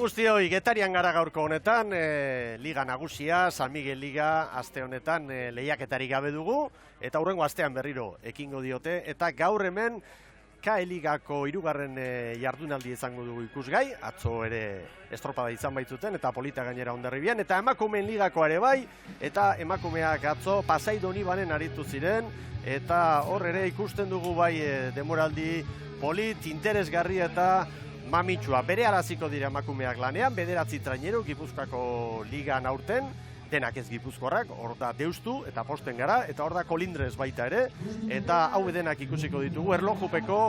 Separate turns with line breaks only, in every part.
guztioi, Getarian gara gaurko honetan, Liga Nagusia, San Miguel Liga, aste honetan lehiaketari gabe dugu, eta hurrengo astean berriro ekingo diote, eta gaur hemen KE Ligako hirugarren jardunaldi izango dugu ikusgai, atzo ere estropada izan baitzuten, eta polita gainera Hondarribian, eta emakumeen ligakoa ere bai, eta emakumeak atzo Pasai Donibanen aritu ziren, eta hor ere ikusten dugu bai demoraldi polit, interesgarri eta mamitsua. Bere araziko dira emakumeak lanean, 9 traineru Gipuzkoako ligan aurten, denak ez gipuzkoarrak, hor da Deustu eta posten gara, eta hor da Kolindrez baita ere, eta hau denak ikusiko ditugu erlojupeko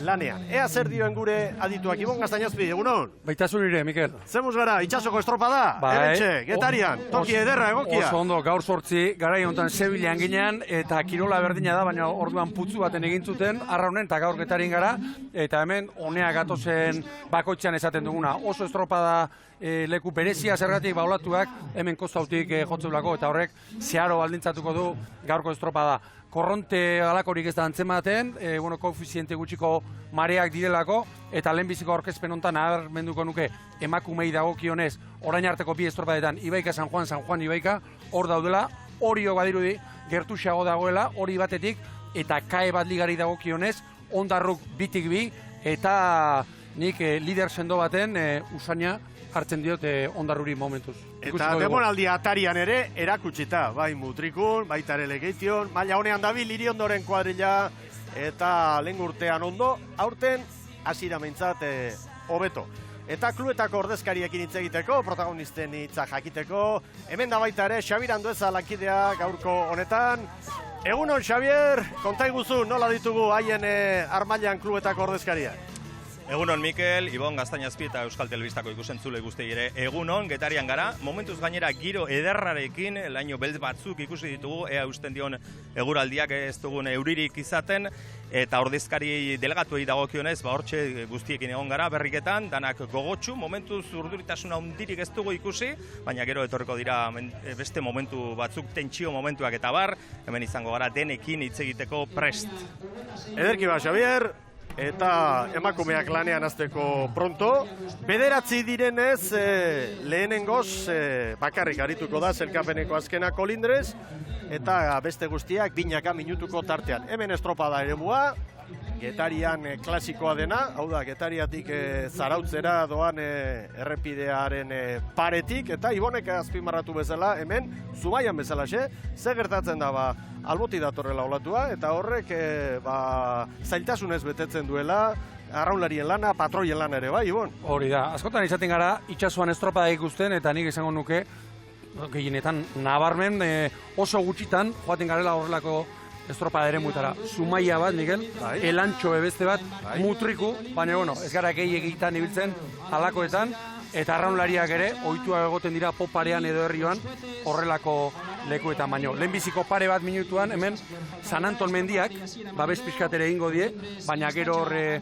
lanean. Ea zer dioen gure adituak, Ibon Gaztañazpi, egunon?
Baitasun nire, Mikel.
Zemuz gara, itxasoko estropada, hementxe, Getarian, toki ederra egokia.
Oso ondo, gaur 8, garai honetan Sevillan ginean, eta kirola berdina da, baina orduan putzu baten egin zuten, arraunen eta gaur Getarien gara, eta hemen honea gatozen bakoitzean esaten duguna. Oso estropada leku berezia zergatik baulatuak hemen kostautik jotzeulako, eta horrek zeharo baldintzatuko du gaurko estropada. Korronte alakorik ez da antzematen, koefiziente gutxiko mareak direlako, eta lehenbiziko aurkezpen honetan nabarmenduko nuke emakumei dagokionez orain arteko bi estropadetan Ibaika San Juan Ibaika, hor daudela, Orio badirudi gertuxago dagoela, hori batetik, eta KE bat ligari dagokionez, Hondarruk bitik bi, eta nik lider sendo baten usaina hartzen diot Hondarruri momentuz.
Eta demoraldia atarian ere erakutsita, bai Mutrikun, baita ere Legeition, maila honean dabil Iriondoren kuadrilla, eta lehen urtean ondo, aurten hasiera meintzat hobeto. Eta kluetako ordezkariekin hitz egiteko, protagonisten hitza jakiteko, hemen da baita ere Xabier Andueza lankidea gaurko honetan. Egunon Xabier, konta iguzu nola ditugu haien armailan kluetako ordezkariak?
Egunon Mikel, Ibon Gaztañazpi eta Euskal Telebistako ikusentzule guzti ere egunon, Getarian gara. Momentuz gainera giro ederrarekin, laino beltz batzuk ikusi ditugu, ea eusten dion eguraldiak ez dugun euririk izaten, eta ordezkari delegatuei dagokionez, hortxe guztiekin egon gara berriketan, danak gogotsu, momentuz urduritasuna hundirik ez dugu ikusi, baina gero etorriko dira beste momentu batzuk, tentsio momentuak eta bar, hemen izango gara denekin hitz egiteko prest.
Ederki ba, Xabier. Eta emakumeak lanean hasteko pronto. 9 direnez, lehenengoz bakarrik arituko da zelkapeneko azkena Kolindrez, eta beste guztiak binaka minutuko tartean. Hemen estropada eremua, Getarian klasikoa dena, hau da, Getariatik Zarautzera doan errepidearen paretik, eta Ibonek azpimarratu bezala, hemen, Zumaian bezalaxe, ze gertatzen da, alboti datorrela olatua, eta horrek zailtasunez betetzen duela, arraunlarien lana, patroien lana ere, bai, Ibon?
Hori da, askotan izaten gara, itxasuan estropada ikusten, eta nik esango nuke, gehienetan nabarmen oso gutxitan, joaten garela horrelako estropada ere mutara. Zumaia bat, Miguel, elantxoe beste bat, Mutriku, baina, ez gara egiten ibiltzen halakoetan, eta arraunlariak ere, ohitua egoten dira poparean edo herrioan, horrelako lekuetan baino. Lehenbiziko pare bat minutuan, hemen San Anton mendiak, babes pixkat ere egingo die, baina gero horre,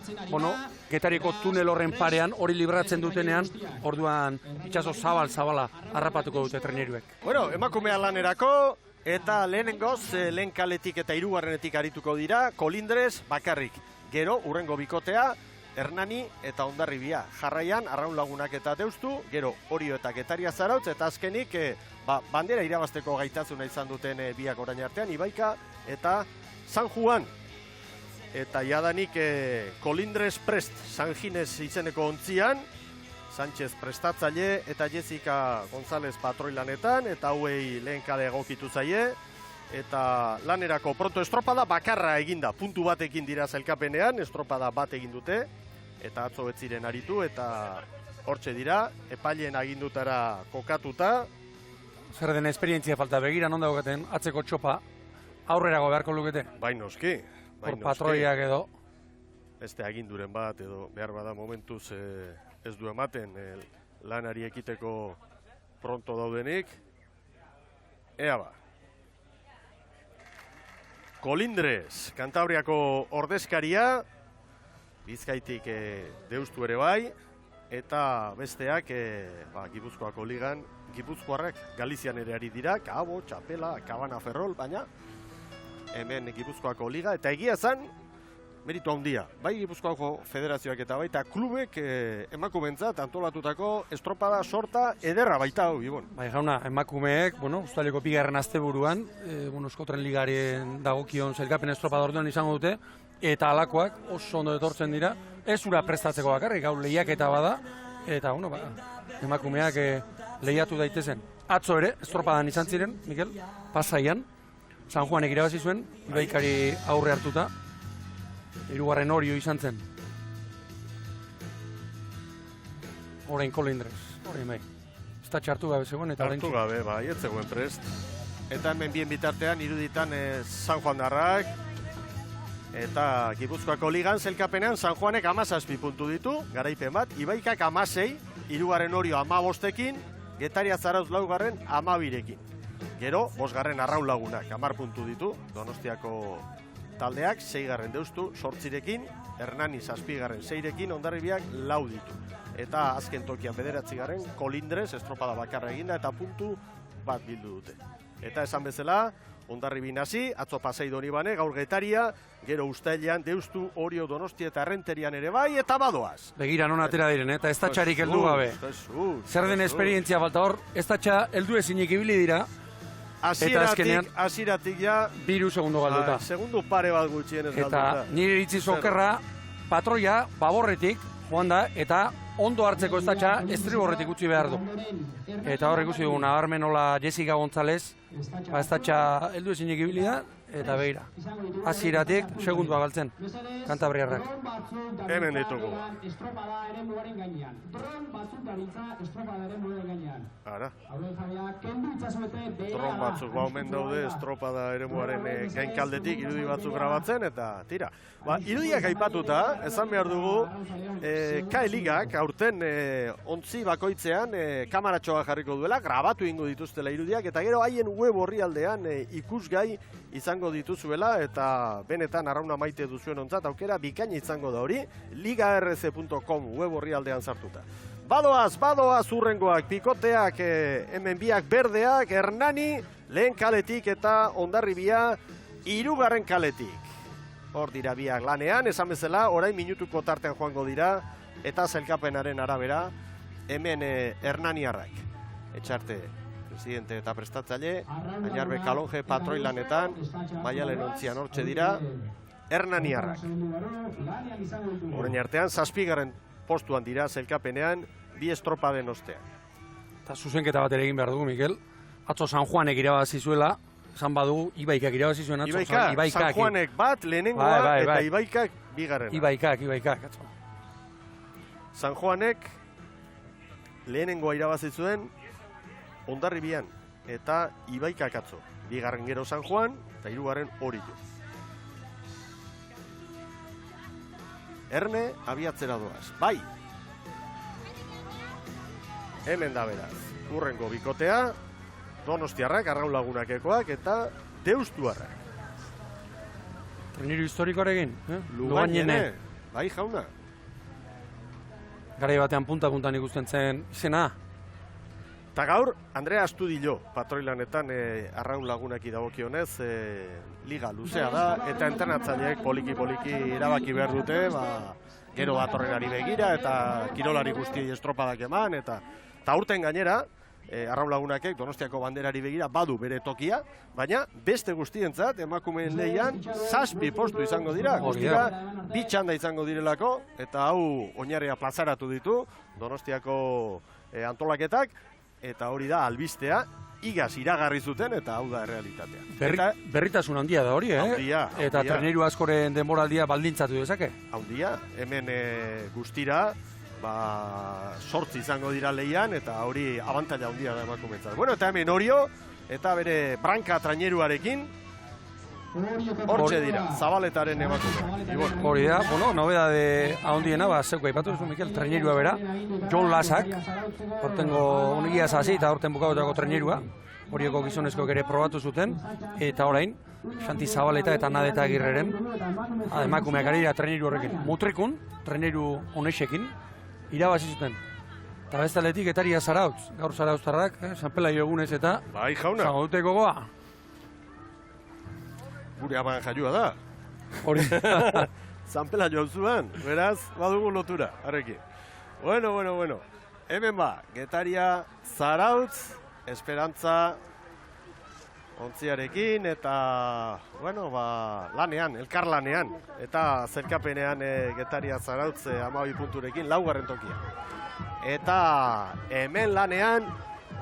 Getarieko tunel horren parean, hori libratzen dutenean, orduan itxaso zabala harrapatuko dute traineruek.
Bueno, emakumea lanerako, eta lehenengoz, lehen kaletik eta hirugarrenetik arituko dira, Kolindrez bakarrik. Gero, hurrengo bikotea, Hernani eta Hondarribia. Jarraian, Arraun Lagunak eta Deustu, gero Orio eta Getaria Zarautz, eta azkenik bandera irabazteko gaitasuna izan duten biak orain artean, Ibaika eta San Juan. Eta jadanik Kolindrez prest, San Ginez izeneko ontzian, Sánchez prestatzaile eta Jessica González patroilanetan, eta hauei lehen kale egokitu zaie, eta lanerako pronto estropada bakarra eginda, puntu batekin dira zailkapenean, estropada bat egin dute, eta atzo ez ziren aritu, eta hortxe dira, epaileen agindutara kokatuta.
Zer den esperientzia falta, begira non daukaten atzeko txopa aurrerago beharko lukete?
Bai noski.
Hor patroiak edo.
Beste aginduren bat edo behar bada momentuz ez du ematen lanari ekiteko pronto daudenik. Ea ba. Kolindrez, Kantabriako ordezkaria, Bizkaitik Deustu ere bai, eta besteak Gipuzkoako ligan, Gipuzkoarrak Galizian ere ari dira, Kabo, Txapela, Kabana, Ferrol, baina hemen Gipuzkoako liga, eta egia zan, meritu handia. Bai Gipuzkoako federazioak eta baita klubek emakumeentzat antolatutako estropada sorta ederra baita hau, Ibon.
Bai, jauna, emakumeek, uztaileko bigarren asteburuan, Euskotren Ligaren dagokion sailkapen estropada orduan izango dute, eta alakoak oso ondo etortzen dira, ez ura prestatzeko bakarrik, hau lehiaketa bada, eta emakumeak lehiatu daitezen. Atzo ere, estropadan izan ziren, Mikel, Pasaian, San Juanek irabazi zuen, Ibaikari aurre hartuta, 3. Orio izan zen. Orain Kolindrez, orain bai. Ez da txartu gabe zegoen, eta orain
txartu gabe, bai, ez zegoen prest. Eta hemen bien bitartean iruditan San Juan darrak, eta Gipuzkoako ligan zelkapenean San Juanek 17 puntu ditu, garaipen bat, Ibaikak 16, 3. Orio 15ekin, Getaria Zarautz 12rekin. Gero, 5. Arraun Lagunak 10 puntu ditu, Donostiako taldeak 6. Deustu 8rekin, Hernani 7. 6rekin, Hondarribiak 4 ditu. Eta azken tokian 9. Kolindrez estropada bakarra eginda eta puntu bat bildu dute. Eta esan bezala, Hondarribi hasi, atzo Pasai Donibane, gaur Getaria, gero Uztailean Deustu, Orio, Donostia eta Errenterian ere bai, eta badoaz.
Begira non atera diren, eta ez tatxarik heldu gabe. Zer den esperientzia falta hor, ez tatxa heldu ezinik ibili dira,
Hasieratik ja
2 segundo galduta.
Segundu pare bat gutxienez galduta.
Eta nire iritzi zokerra, patroia, baborretik, joan da, eta ondo hartzeko ez datxa, estriborretik utzi behar du. Eta hor ikusi dugu, nabarmen hola Jessica González, ez datxa heldu ezinik ibili da, eta behira. Hasieratik segundua galtzen, Kantabriarrak.
Hemen ditugu. Ara. Dron batzuk baumen daude estropada eremuaren gainkaldetik irudi batzuk grabatzen, eta tira. Irudiak aipatuta, esan behar dugu, K-Ligak aurten ontzi bakoitzean kamaratxoa jarriko duela, grabatu ingo dituztela irudiak, eta gero haien web orrialdean ikusgai izango dituzuela, eta benetan arrauna maite duzuen ontzat, aukera bikaina izango da hori, ligarc.com web orrialdean sartuta. Badoaz urrengoak, pikoteak, hemen biak berdeak, Hernani, lehen kaletik eta Hondarribia 3. kaletik. Hor dira biak lanean, esan bezala, orain minutuko tartean joango dira, eta zelkapenaren arabera, hemen Hernaniarrak. Etxarte, presidente eta prestatzaile, Añarbe Kalonje patroilanetan, Maialen ontzian hortxe dira, Hernaniarrak. Orain artean, 7. postuan dira zelkapenean, 2 estropaden ostean.
Eta zuzenketa bat ere egin behar dugu, Mikel. Atzo San Juanek irabazi zuela, esan badugu, Ibaikak irabazi zuen atzo.
Ibaikak, San Juanek bat, lehenengoa, eta Ibaikak bigarrena.
Ibaikak, atzo.
San Juanek lehenengoa irabazi zuen Hondarribian, eta Ibaikak atzo. Bigarren gero San Juan, eta 3. Orio. Erne, abiatzera doaz. Bai! Hemen da beraz. Urrengo bikotea, Donostiarrak, Arraun Lagunakekoak eta Deustuarrak.
Treniru historikoarekin,
Lugainene. Bai, jauna.
Garai batean punta-puntan ikusten zen izena.
Eta gaur, Andrea Astudillo, patroilanetan Arraun Lagunaki dagokionez, liga luzea da, eta entrenatzaileek poliki-poliki erabaki behar dute, gero datorrenari begira, eta kirolari guztiei estropadak eman, eta urten gainera, Arraun Lagunakek Donostiako banderari begira badu bere tokia, baina beste guztientzat emakumeen lehian 7 postu izango dira, guztira 2 txanda izango direlako, eta hau oinarria plazaratu ditu Donostiako antolaketak, eta hori da albistea, igaz iragarri zuten, eta hau da errealitatea.
Berritasun handia da hori,
Handia.
Eta treniru askoren denboraldia baldintzatu dezake?
Handia, hemen guztira, 8 izango dira lehian, eta hori abantaila handia da emakumentzat. Bueno, eta hemen Orio, eta bere branka traineruarekin, hortxe dira, Zabaletaren emakume.
Hori da, nobedade handiena, zeuko aipatu duzu, Mikel, trainerua bera, Jon Lasak, hortengo unigia zazi eta horten bukagotako trainerua, Orioko gizonezkoek ere probatu zuten, eta orain, Xanti Zabaleta eta Nadeta Agirreren, emakumeak ari dira traineru horrekin. Mutrikun, traineru honexekin, irabazi zuten. Eta bestaletik Getaria Zarautz, gaur Zarauztarrak, San Pelaio egunez eta
bai, jauna.
Zango dute gogoa.
Gure aban jaioa da.
Hori.
zanpela joan zuen, beraz, badugu lotura, harrekin. Bueno. Hemen ba, Getaria, Zarautz, Esperantza, ontziarekin, eta, lanean, elkarlanean, eta zerkapenean Getaria, Zarautz 12 punturekin, 4. tokia. Eta hemen lanean,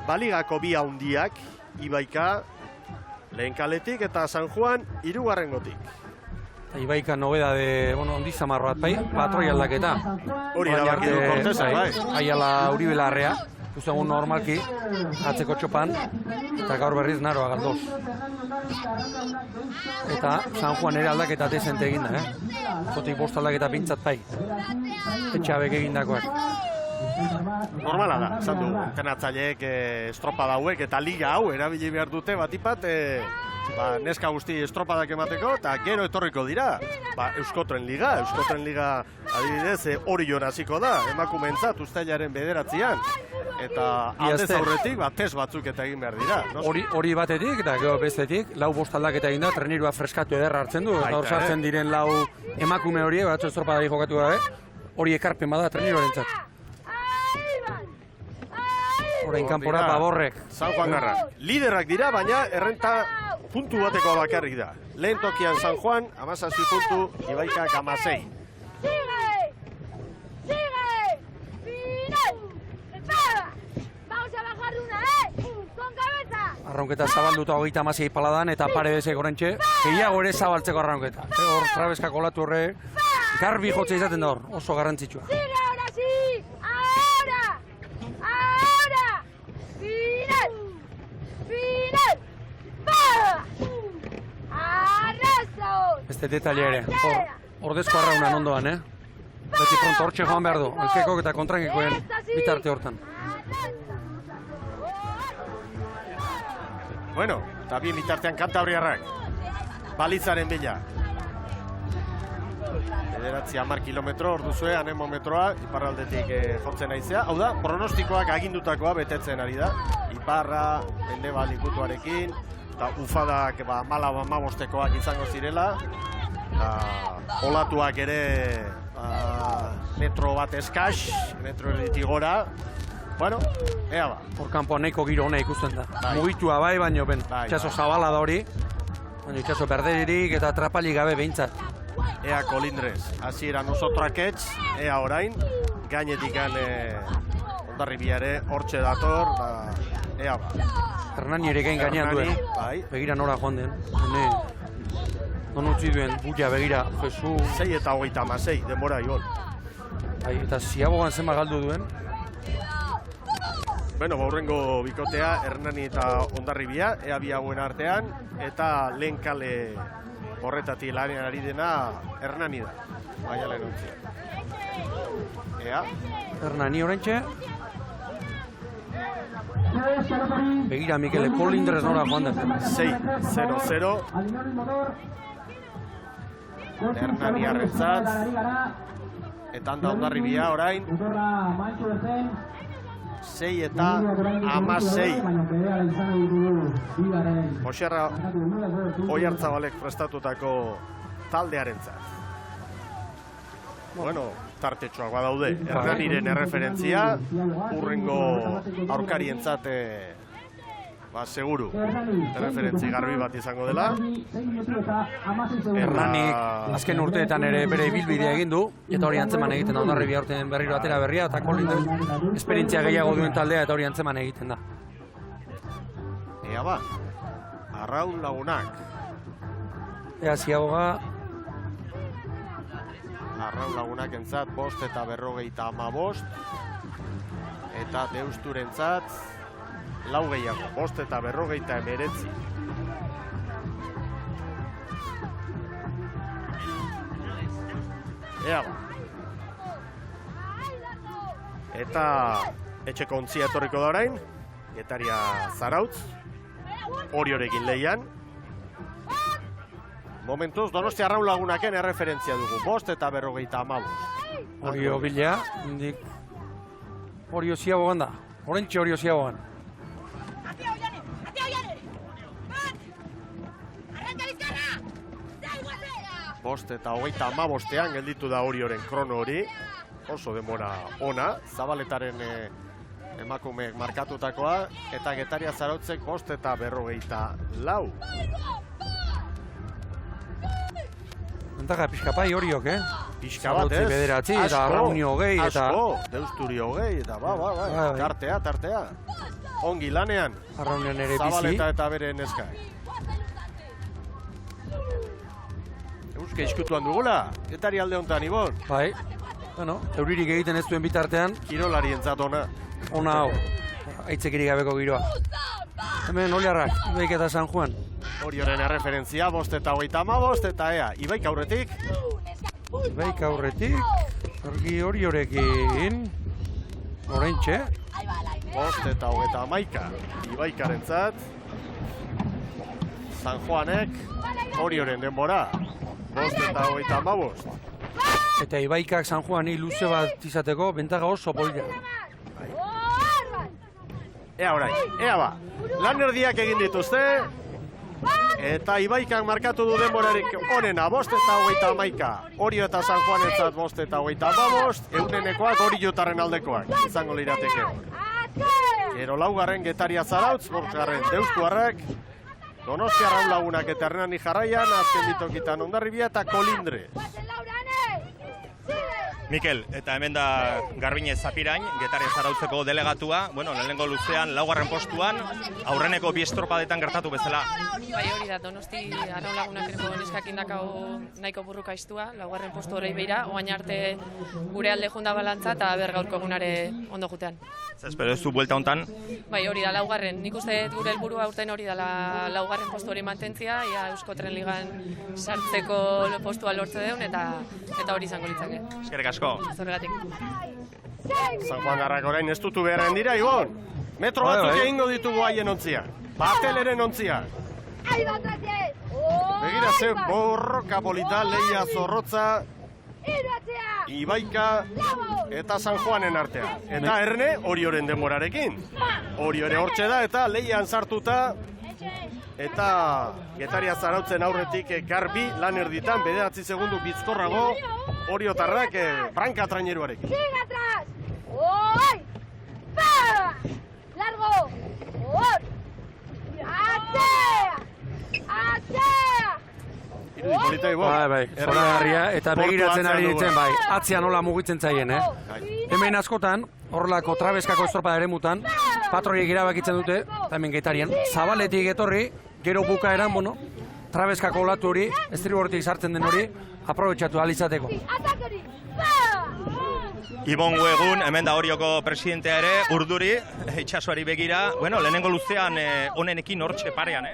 baligako bi handiak, Ibaika, lehen kaletik, eta San Juan, 3.
Ibaika nobeda de, ondi zamarro bat bai, patroi aldaketa.
Hori erabaki du Cortesa, bai.
Aiala Uribe Larrea, usagun normalki, atzeko txopan, eta gaur berriz naroa galdoz. Eta San Juan ere aldaketa dezente eginda, Zotik 5 aldaketa pintzat bai. Etxabek egindakoak.
Normala da, esan du, entrenatzaileek estropada hauek eta liga hau erabili behar dute batipat neska guzti estropadak emateko, eta gero etorriko dira. Euskotren Liga adibidez Orion hasiko da, emakumeentzat uztailaren 9an. Eta aldez aurretik, test batzuk eta egin behar dira.
Hori batetik, eta gero bestetik, 4-5 aldaketa egin da, trenirua freskatu ederra hartzen du, eta hor sartzen diren 4 emakume horiek, batzu estropada jokatu gabe, hori ekarpen bada treniroarentzat. Orain kanpora Baborrek.
San Juan Garra. Liderrak dira, baina errenta puntu bateko bakarrik da. Lehen tokian San Juan, 17 puntu, Ibaika 16.
Arraunketa zabalduta 36 paladan, eta Paredesek orentxe, gehiago ere zabaltzeko arraunketa. Hor, Trabeskako olatu horre, garbi jotze izaten da hor, oso garrantzitsua. Beste detalle ere, ordezko arraunan ondoan, Beti pronto hortxe joan behar du, alkekok eta kontrankikoen bitarte hortan.
Bueno, eta bien bitartean Kantabriarrak, balitzaren bila. 10 kilometro, orduzue, anemometroa, iparraldetik jotzen naizea. Hau da, pronostikoak agindutakoa betetzen ari da. Iparra, mendebal ikutuarekin, eta ufadak 15-koak izango zirela. Olatuak ere metro bat eskas, metro erditik gora. Bueno, ea ba.
Hor kanpoan nahiko giro hona ikusten da. Mugitua bai, baino ben, itxaso zabala da hori. Baina itxaso berderirik eta trapalik gabe behintzat.
Ea Kolindrez, hasieran oso trakets, ea orain, gainetikan Hondarribiare hortxe dator, ea ba.
Hernani ere gain gainean duen, begira nora joan den. Non utzi duen, buia begira, Jesu...
6 eta 36, denbora igol.
Eta ziabogan zenba galdu duen.
Bueno, baurrengo bikotea, Hernani eta Hondarribia, ea bi hauen artean, eta lehen kale horretatik lanean ari dena Hernani da. Baina lehen ontzia. Ea.
Hernani orentxe. Begira Mikele Kolindrez nora joan den.
6-0-0. Hernani arretzat. Eta handa Hondarribia orain. 6 eta 16. Oxerra Oiartzabalek prestatutako taldearentzat. Bueno, tartetxoak badaude. Hernaniren erreferentzia, urrengo aurkarientzat seguru erreferentzi garbi bat izango dela.
Hernani azken urteetan ere bere ibilbidea egin du, eta hori antzeman egiten da, Hondarribia aurten berriro atera berria, eta Kolindrez esperientzia gehiago duen taldea, eta hori antzeman egiten da.
Ea ba, Arraun Lagunak.
Ea ziagoga.
Arraun Lagunak entzat 5 eta 55. Eta Deusturentzat 4 gehiago, 5 eta 59. Ea ba. Eta etxeko ontzia etorriko da orain, Getaria Zarautz, Oriorekin lehian. Momentuz, Donostia Arraun Lagunaken erreferentzia dugu, 5 eta 55.
Orio bila, indik Orio ziagogan da, orentxe Orio ziagogan.
5:25 gelditu da Orioren krono hori. Oso denbora ona, Zabaletaren emakumeek markatutakoa, eta Getaria Zarautzek 5:54.
Ventaja pixka pai Oriok,
Pixka bat, ez?
Bederatzi, eta Arrauni hogei, eta...
Asko, Deusturi hogei, eta tartea. Ongi lanean,
Arraunean ere bizi.
Zabaleta eta bere neska. Euske iskutuan dugula, Getari alde honetan, Ibon.
Bai, bueno, euririk egiten ez duen bitartean,
Kirolarien zatona.
ona hau, aitzekirik gabeko giroa. Hemen Oliarrak, Ibaik eta San Juan.
Orioren erreferentzia, 5:55, eta ea, Ibaik aurretik.
Ibaik aurretik, argi Oriorekin, oraintxe.
5:31, Ibaikarentzat. San Juanek, Orioren denbora, 5:35.
Eta Ibaikak San Juani luze bat izateko, bentaga oso polita.
Ea orain, ea ba. Lan erdiak egin dituzte. Eta Ibaikak markatu du denborarik onena, 5:31. Orio eta San Juanetzat 5:35. Eunenekoak Oriotarren aldekoak, izango lirateke. Gero laugarren Getaria Zarautz, 5. Deustuarrak. Donostia Raulagunak eta Hernani jarraian, azken bitokitan Hondarribia eta Kolindre.
Mikel, eta hemen da Garbine Zapirain, Getaria Zarautzeko delegatua, bueno, lehenengo luzean, laugarren postuan, aurreneko bi estropadetan gertatu bezala.
Bai, hori da, Donosti Arraulagunakeko neskakin dakau nahiko burruka iztua, laugarren postu horrei beira, oain arte gure alde junda balantza eta gaurko egunare ondo jutean.
Espero ez du buelta hontan?
Bai, hori da, laugarren. Nik uste gure helburua aurten hori da laugarren postu hori mantentzia, ia Eusko Tren Ligan sartzeko postua lortze deun, eta hori izango litzake.
Eskerrik asko.
Zorregatik.
San Juan Garrak orain ez dutu beharren dira, Ibon. Metro batzuk egingo ditugu haien ontzia. Bateleren ontzia. Begira ze borroka polita, leia zorrotza, Ibaika eta San Juanen artean. Eta Erne Orioren denborarekin. Oriore hortxe da eta leian sartuta. Eta Getaria Zarautzen aurretik Garbi lan erditan, 9 segundu bizkorrago Oriotarrak branka traineruarekin.
¡Sigue atrás! ¡Oy! ¡Para! ¡Largo! ¡Oy! ¡Atea! ¡Atea!
Irudi polita, Ibon.
Bai, zoragarria, eta begiratzen ari ditzen, bai, atzea nola mugitzen zaien, Hemen askotan, horrelako trabeskako estropada ere mutan, patroiek irabakitzen dute, eta hemen Getarian, Zabaletik etorri, gero bukaeran, bueno, trabeskako olatu hori, estribortik sartzen den hori, aprobetxatu alizateko.
Ibon egun, hemen da Orioko presidentea ere, Urduri, itxasuari begira, bueno, lehenengo luzean onenekin hortxe parean,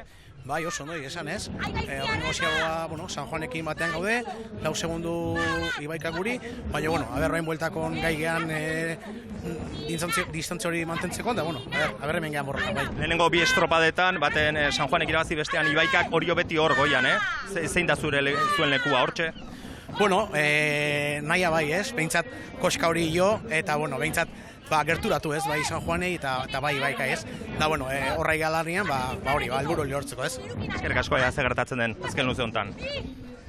Bai, oso ondo esan ez. Horrengo ziagoa, San Juanekin batean gaude, 4 segundu Ibaikak guri, baina, haber bueltakon gai gehan distantzia hori mantentzeko, da, haber hemen gehan borrokan, bai.
Lehenengo bi estropadetan, baten San Juanek irabazi bestean Ibaikak Orio beti hor goian, Zein da zuen lekua hortxe?
Bueno, nahia bai ez, behintzat koska hori jo, eta, behintzat, gerturatu ez, bai San Juanei eta bai Ibaika ez. Da, horrai galarrian, hori, helburu hori lortzeko ez.
Eskerrik asko, ze gertatzen den, azken luze honetan.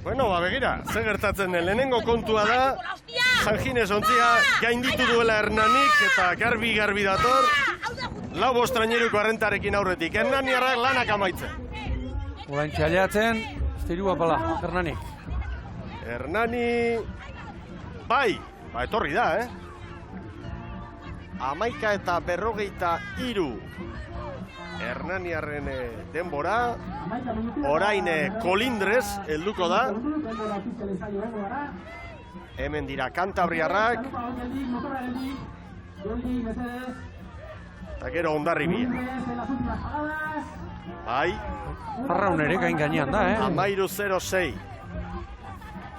Bueno, begira, ze gertatzen den, lehenengo kontua da, San Ginez ontzia gainditu duela Hernanik eta garbi dator, 5 traineruko arrentarekin aurretik, Hernaniarrak lanak amaitzen.
Orain txailatzen, estirua pala, Hernanik.
Hernani, bai, etorri da, 11 eta 53 Hernaniarren denbora, orain Kolindrez helduko da. Hemen dira Kantabriarrak. Eta gero Hondarribia. Bai.
Arraun ere gain gainean da,
13:06.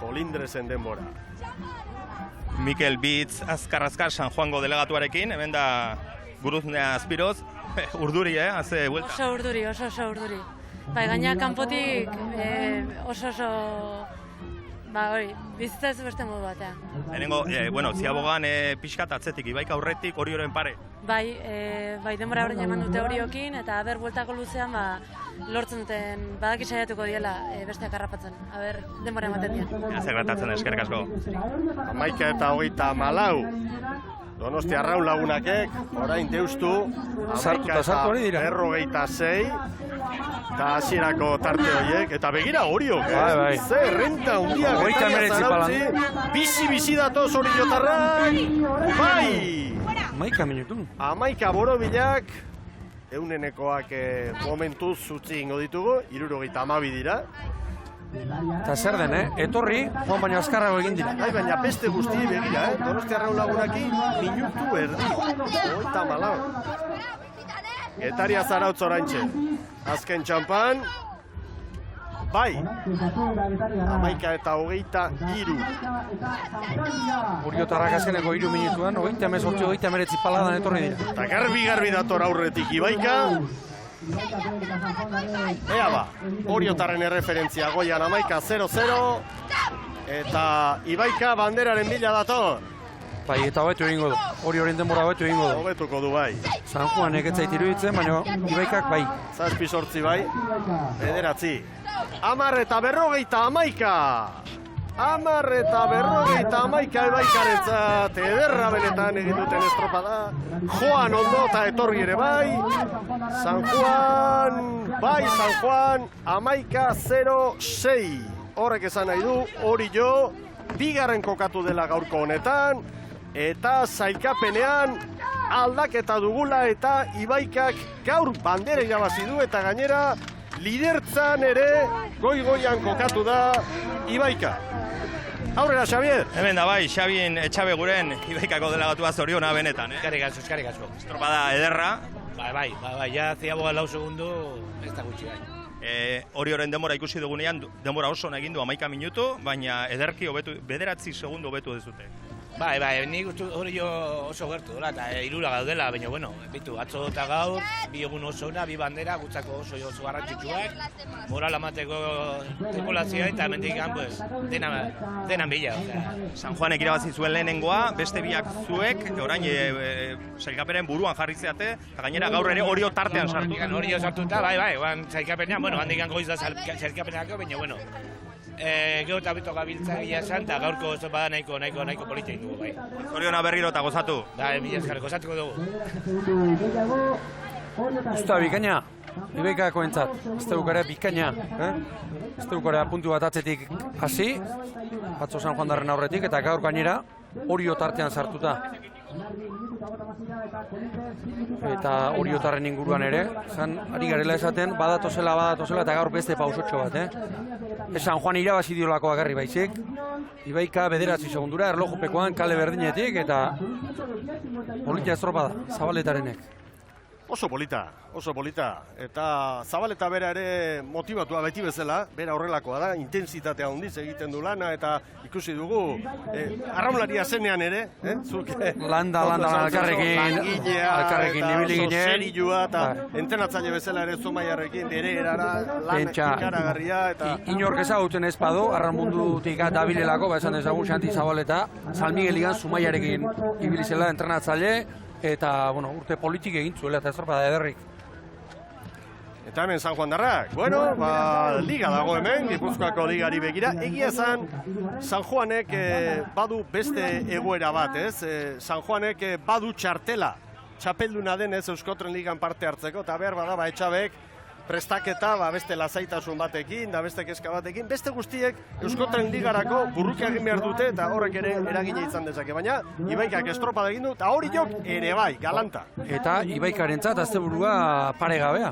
Kolindrezen denbora.
Mikel Bitz, azkar San Juango delegatuarekin, hemen da Gurutnea Azpiroz, Urduri, haze vuelta.
Oso urduri. Bai, gaina kanpotik oso
Ba, hori, bizitza ez beste modu batean.
Lehenengo, bueno, Ziabogan pixkat atzetik, Ibaika aurretik Orioren pare.
Bai, denbora berdin eman dute Oriokin, eta aber bueltako luzean, lortzen duten, badaki saiatuko diela besteak harrapatzen. Aber, denbora ematen dira.
Zer gertatzen eskerrik asko.
11:34. Donostia Arraun lagunakek, orain deustu, 11:56, eta hasierako tarte horiek, eta begira Oriok,
Bai.
Ze renta hundia bizi datoz Oriotarrak, bai!
11 minutu.
11 borobilak, eunenekoak momentuz zutzi ingo ditugu, 72 dira.
Eta zer den, etorri, joan baino azkarrago egin dira.
Bai, baina beste guztiei begira, Donostia Arraun lagunaki minutu erdi, 34. Getaria Zarautz oraintxe. Azken txampan, bai, 11:23.
Oriotarrak azkeneko 3 minutuan, 38-39 paladan etorri dira.
Eta garbi dator aurretik Ibaika. Ea ba, Oriotarren erreferentzia goian 11:00. Eta Ibaika banderaren bila dator.
Bai, eta hobetu egingo du. Orioren denbora hobetu egingo du.
Hobetuko du bai.
San Juanek ez zait iruditzen, baina Ibaikak bai.
7-8 bai, 9. 10:51. 10:51 Ibaikarentzat ederra benetan egin duten estropada. Joan ondo eta etorri ere bai. San Juan, 11:06. Horrek esan nahi du, Orio bigarren kokatu dela gaurko honetan, eta sailkapenean aldaketa dugula eta Ibaikak gaur bandera irabazi du eta gainera lidertzan ere goi-goian kokatu da Ibaika. Aurrera, Xavier!
Hemen da bai, Xabien Etxabe guren Ibaikako delegatuaz zoriona benetan,
Eskerrik asko.
Estropada ederra.
Bai, ja Ziaboga 4 segundu, ez da gutxi bai.
Orioren denbora ikusi dugunean, denbora oso egin du 11 minutu, baina ederki hobetu, 9 segundu hobetu dezute.
Bai, nik uste hori oso gertu dela, eta irura gaudela, baina, bueno, bitu, atzo eta gaur, bi egun oso ona, bi bandera, gutzako oso garrantzitsuak, moral amateko tripulazioa, eta hemendik pues, denan bila.
San Juanek irabazi zuen lehenengoa, beste biak zuek, orain sailkapenen buruan jarri zeate, eta gainera gaur ere Orio tartean sartu.
Orio sartuta, bai, sailkapenean, bueno, handik goiz da sailkapenako, baina, bueno, gero eta bito gabiltza gila esan, eta gaurko oso bada nahiko politia dugu, bai.
Zoriona berriro eta gozatu.
Da, mila eskar, gozatuko dugu.
Usta bikaina, Ibaikako entzat. Ez dukare bikaina. Ez dukare puntu bat atzetik hasi, atzo San Juan darren aurretik, eta gaur gainera Orio tartean sartuta. Eta Oriotarren inguruan ere, ari garela esaten, badatozela, eta gaur beste pausotxo bat, San Juan irabazi diolako agarri baizik, Ibaika 9 segundura, erlojupekoan kale berdinetik, eta politia estropada, Zabaletarenek.
Oso polita. Eta Zabaleta bera ere motibatua beti bezala, bera horrelakoa da, intensitatea handiz egiten du lana, eta ikusi dugu, arraunlaria zenean ere,
Landa, alkarrekin nibili ginen.
Serioa, eta entrenatzaile bezala ere Zumaiarrekin, bere erara, lan ikaragarria, eta...
Inork ezagutzen ez badu, arraun mundutik dabilelako, esan dezagun Xanti Zabaleta, San Migueligan Zumaiarekin ibili zela entrenatzaile, eta, bueno, urte politik egin zuela, eta estropada ederrik.
Eta hemen San Juan darrak. Bueno, liga dago hemen, Gipuzkoako ligari begira. Egia esan, San Juanek badu beste egoera bat, San Juanek badu txartela. Txapelduna denez Euskotren ligan parte hartzeko, eta behar bada, Etxabek prestaketa beste lasaitasun batekin, da beste kezka batekin, beste guztiek Euskotren ligarako burruka egin behar dute, eta horrek ere eragina izan dezake, baina Ibaikak estropada egin du, eta hori jok ere bai, galanta.
Eta Ibaikarentzat asteburua paregabea,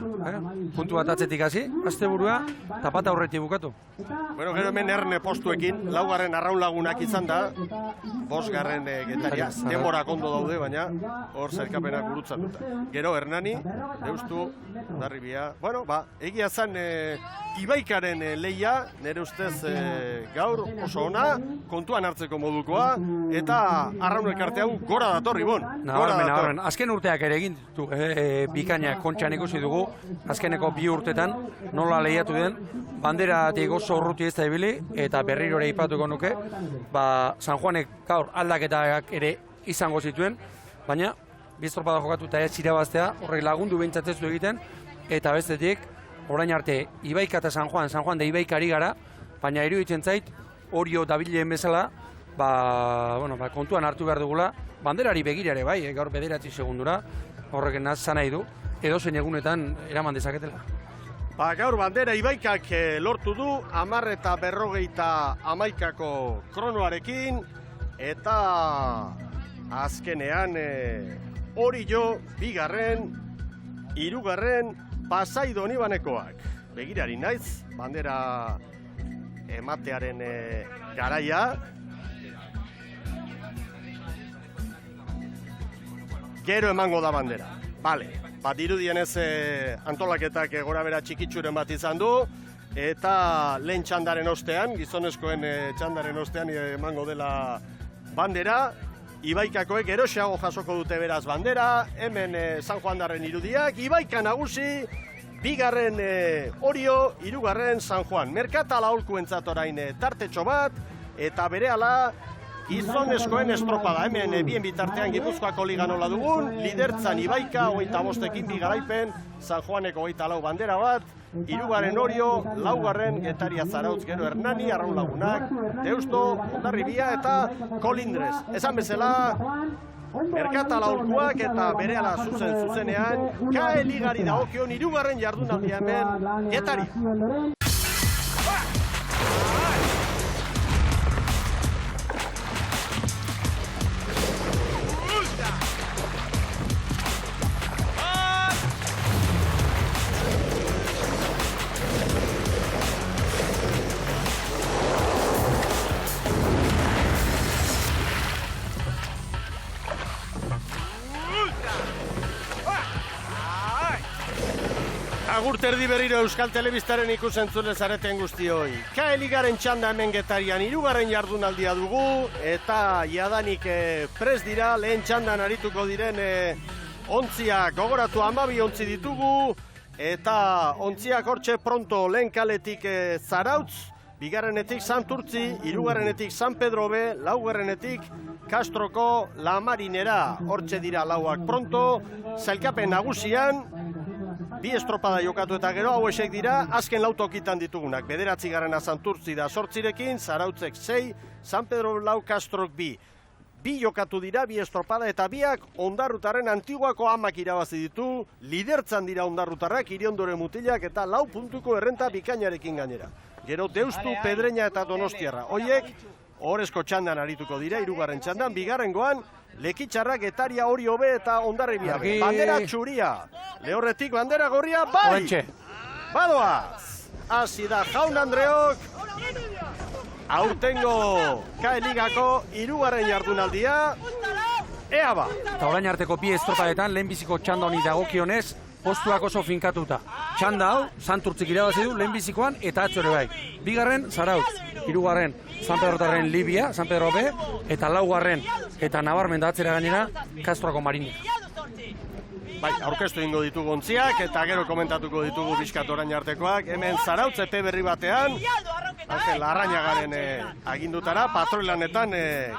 puntu bat atzetik hasi, asteburua tapata aurretik bukatu.
Bueno, gero hemen erne postuekin, 4. arraun lagunak izan da, 5. Getaria, denborak ondo daude, baina hor zailkapenak gurutzatuta. Gero Hernani, Deustu, Darribia, bueno, Bueno, egia zen Ibaikaren lehia, nire ustez gaur oso ona, kontuan hartzeko modukoa, eta arraun elkarte hau gora datorri, bon.
Nabarmen, azken urteak ere egin ditu, bikainak kontxan ikusi dugu, azkeneko 2 urtetan, nola lehiatu den, banderatik oso urruti ez da ibili, eta berriro ere ipatuko nuke, San Juanek gaur aldaketak ere izango zituen, baina, biztorpada jokatu eta ez irabaztea, horrek lagundu behintzatzezu egiten, eta bestetik, orain arte, Ibaika eta San Juan da Ibaikari gara, baina iruditzen zait, Orio dabilen bezala, kontuan hartu behar dugula, banderari begirare bai, gaur 9 segundura, horrek nazan nahi du, edozein egunetan eraman dezaketela.
Gaur bandera Ibaikak lortu du, 10 eta 51ko kronoarekin, eta azkenean Orio, 2., 3. Pasai Donibanekoak. Begirari naiz, bandera ematearen garaia. Gero emango da bandera. Bale, dirudienez antolaketak gora bera txikitsuren bat izan du, eta lehen txandaren ostean, gizonezkoen txandaren ostean emango dela bandera. Ibaikakoek eroseago jasoko dute beraz bandera, hemen San Juandarren irudiak, Ibaika nagusi, 2. Orio, 3. San Juan. Merkatal aholkuentzat orain tartetxo bat, eta berehala gizonezkoen estropada. Hemen bien bitartean Gipuzkoako liga nola dugun, lidertzan Ibaika, 25ekin 2 garaipen, San Juaneko 24 bandera bat, 3. Orio, 4. Getaria Zarautz, gero Hernani, Arraun Lagunak, Deusto, Hondarribia eta Kolindrez. Esan bezala, Merkatal aholkuak eta berehala zuzenean, KE Ligari dagokion 3. jardunaldia hemen Getari. Agur terdi berriro Euskal Telebistaren ikusentzule zareten guztioi. KE Ligaren txanda hemen Getarian 3. jardunaldia dugu, eta jadanik prest dira, lehen txandan arituko diren ontziak gogoratu 12 ontzi ditugu, eta ontziak hortxe pronto lehen kaletik Zarautz, 2. Santurtzi, 3. San Pedro B, 4. Kastroko La Marinera, hortxe dira lauak pronto, zailkapen nagusian, 2 estropada jokatu eta gero hauesek dira, azken lautokitan ditugunak. 9. Santurtzi da 8rekin, Zarautzek 6, San Pedro lau, Kastrok 2. 2 jokatu dira, 2 estropada eta biak Ondarrutarren Antiguako amak irabazi ditu, lidertzan dira Ondarrutarrak, Iriondoren mutilak eta 4 puntuko errenta bikainarekin gainera. Gero Deustu, Pedreña eta Donostiarra. Hoiek, Orezko txandan arituko dira, 3. txandan, 2. Lekitxarrak, Getaria, Orio B eta Hondarribia B. Bandera txuria. Lehorretik bandera gorria, bai! Badoaz! Hasi da Jaun Andreok. Aurtengo KE Ligako 3. jardunaldia. Ea ba!
Eta orain arteko 2 estropadetan, lehenbiziko txanda honi dagokionez, postuak oso finkatuta. Txanda hau, Santurtzik irabazi du lehenbizikoan eta atzore bai. 2. Zarautz, 3. San Pedrotarren Libia, San Pedro B, eta 4. eta nabarmen da atzera gainera, Kastroko Marinia.
Bai, aurkeztu ingo ditugu ontziak, eta gero komentatuko ditugu bizkat orain artekoak. Hemen Zarautz epe berri batean, Angel Arrañagaren agindutara, patroilanetan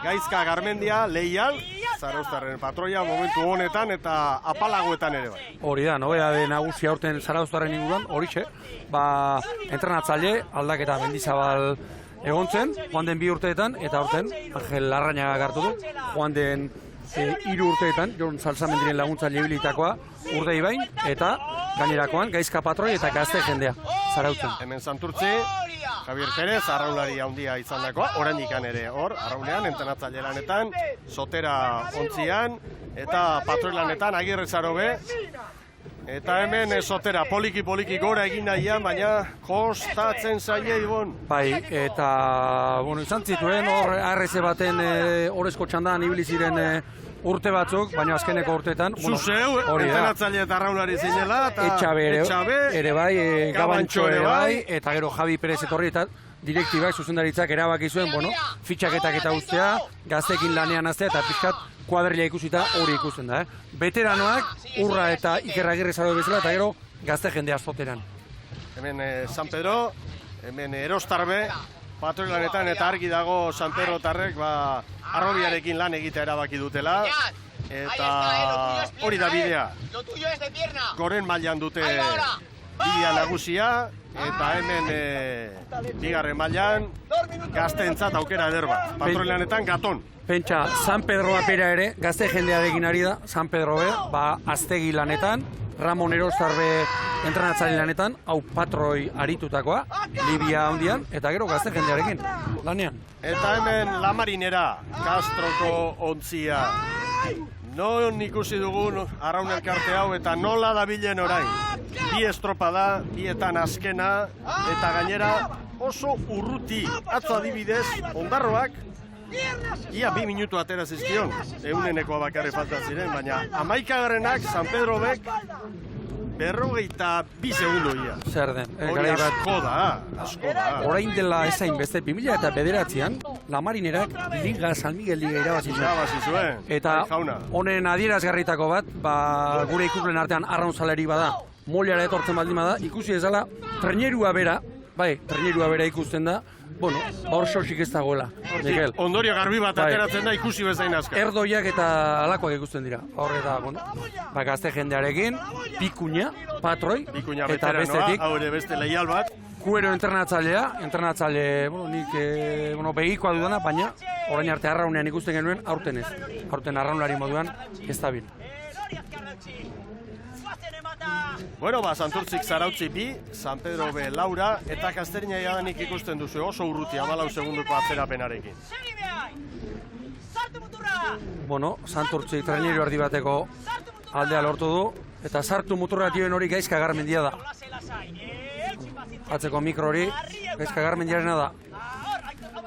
Gaizka Garmendia leial, Zarauztarren patroia momentu honetan eta apalagoetan ere bai.
Hori da, nobedade nagusia aurten Zarauztarren inguruan, horixe, entrenatzaile, aldaketa Mendizabal egon zen, joan den 2 urteetan, eta aurten Angel Arrañaga hartu du, joan den 3 urteetan, Jon Salsamendiren laguntzaile ibilitakoa, Urde Ibain, eta gainerakoan Gaizka Patroi eta Gazte jendea, Zarautzen.
Hemen Santurtzi, Javier Pérez, arraunlari handia izan dakoa, oraindikan ere hor, arraunean, entrenatzaile lanetan, Sotera ontzian, eta patroi lanetan Agirre Zarobe, eta hemen Sotera poliki gora egin nahian, baina kostatzen zaie Ibon.
Bai, eta izan zituen hor ARS baten Orezko txandan ibili ziren urte batzuk, baina azkeneko urteetan...
Zuzeu, entrenatzaile eta arraunari zinela, eta
Etxabe ere bai, Gabantxo ere bai, eta gero Javi Perez etorri eta direktibak zuzendaritzak erabaki zuen, fitxaketak eta ustea, gaztekin lanean aztea eta pixkat kuadrilla ikusita hori ikusten da. Veteranoak, Urra eta Iker Agirre Zaro bezala, eta gero gazte jende azoteran.
Hemen San Pedro, hemen Erostarbe, patroi lanetan eta argi dago San Pedro tarrek arrobiarekin lan egitea erabaki dutela. Eta hori da bidea. Goren mailan dute bidea nagusia, eta hemen bigarren mailan gazteentzat aukera eder bat. Patroi lanetan Gaton.
Pentsa, San Pedroa pera ere, gazte jendearekin ari da, San Pedro be, aztegi lanetan, Ramon Erostarbe entrenatzaile lanetan, hau patroi aritutakoa, Libia handian, eta gero gazte jendearekin, lanean.
Eta hemen La Marinera, Castroko ontzia. Non ikusi dugun arraun elkarte hau eta nola dabilen orain. Bi estropa da, bietan azkena, eta gainera oso urruti. Atzo adibidez, Ondarroak, ia 2 minutu atera zizkion, egunenekoa bakarri falta ziren, baina 11garrenak San Pedro bek 42 segundu ia.
Zer den,
hori asko da.
Orain dela ezain beste 2009an, La Marinerak Liga San Miguel Liga irabazi
zuen.
Eta honen adierazgarritako bat, gure ikusleen artean arraunzalerik bada, moliara etortzen baldin bada, ikusi ezala, trenerua bera ikusten da, hor sosik ez dagoela, Miguel.
Ondorio garbi bat ateratzen da ikusi bezain azkar.
Erdoiak eta alakoak ikusten dira. Horre da, gazte jendearekin, Bikuña, patroi, eta bestetik.
Hau ere beste leial bat.
Kuero entrenatzaile, nik begikoa dudana, baina orain arte arraunean ikusten genuen, aurten ez. Aurten arraunlari moduan, ez da bin.
Santurtzik Zarautzi 2, San Pedro B Laura, eta Kasterina jadanik ikusten duzu oso urruti 14 segunduko atzerapenarekin.
Santurtzik trenerio erdi bateko aldea lortu du, eta sartu muturra tioen hori Gaizka Garmendia da. Atzeko mikro hori Gaizka Garmendiarena da.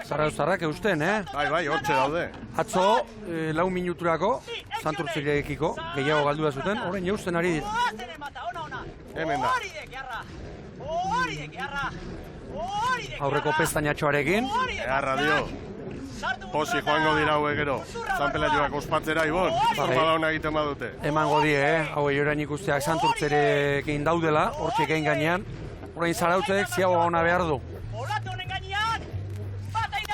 Zarauztarrak eusten,
Bai, hortxe daude.
Atzo, 4 minuturako, Santurtzirekiko, gehiago galdua zuten, horrein eusten ari dira.
Hemen da.
Aurreko pestainatxoarekin.
Eharra dio. Posi joango dira hauek gero. Zanpelaioak ospatzera, Ibon. Zorpada hona egiten badute.
Emango die, hauei orain ikusteak Santurtzerekin daudela, hortxek egin gainean. Horrein Zarautzek ziago ona behar du.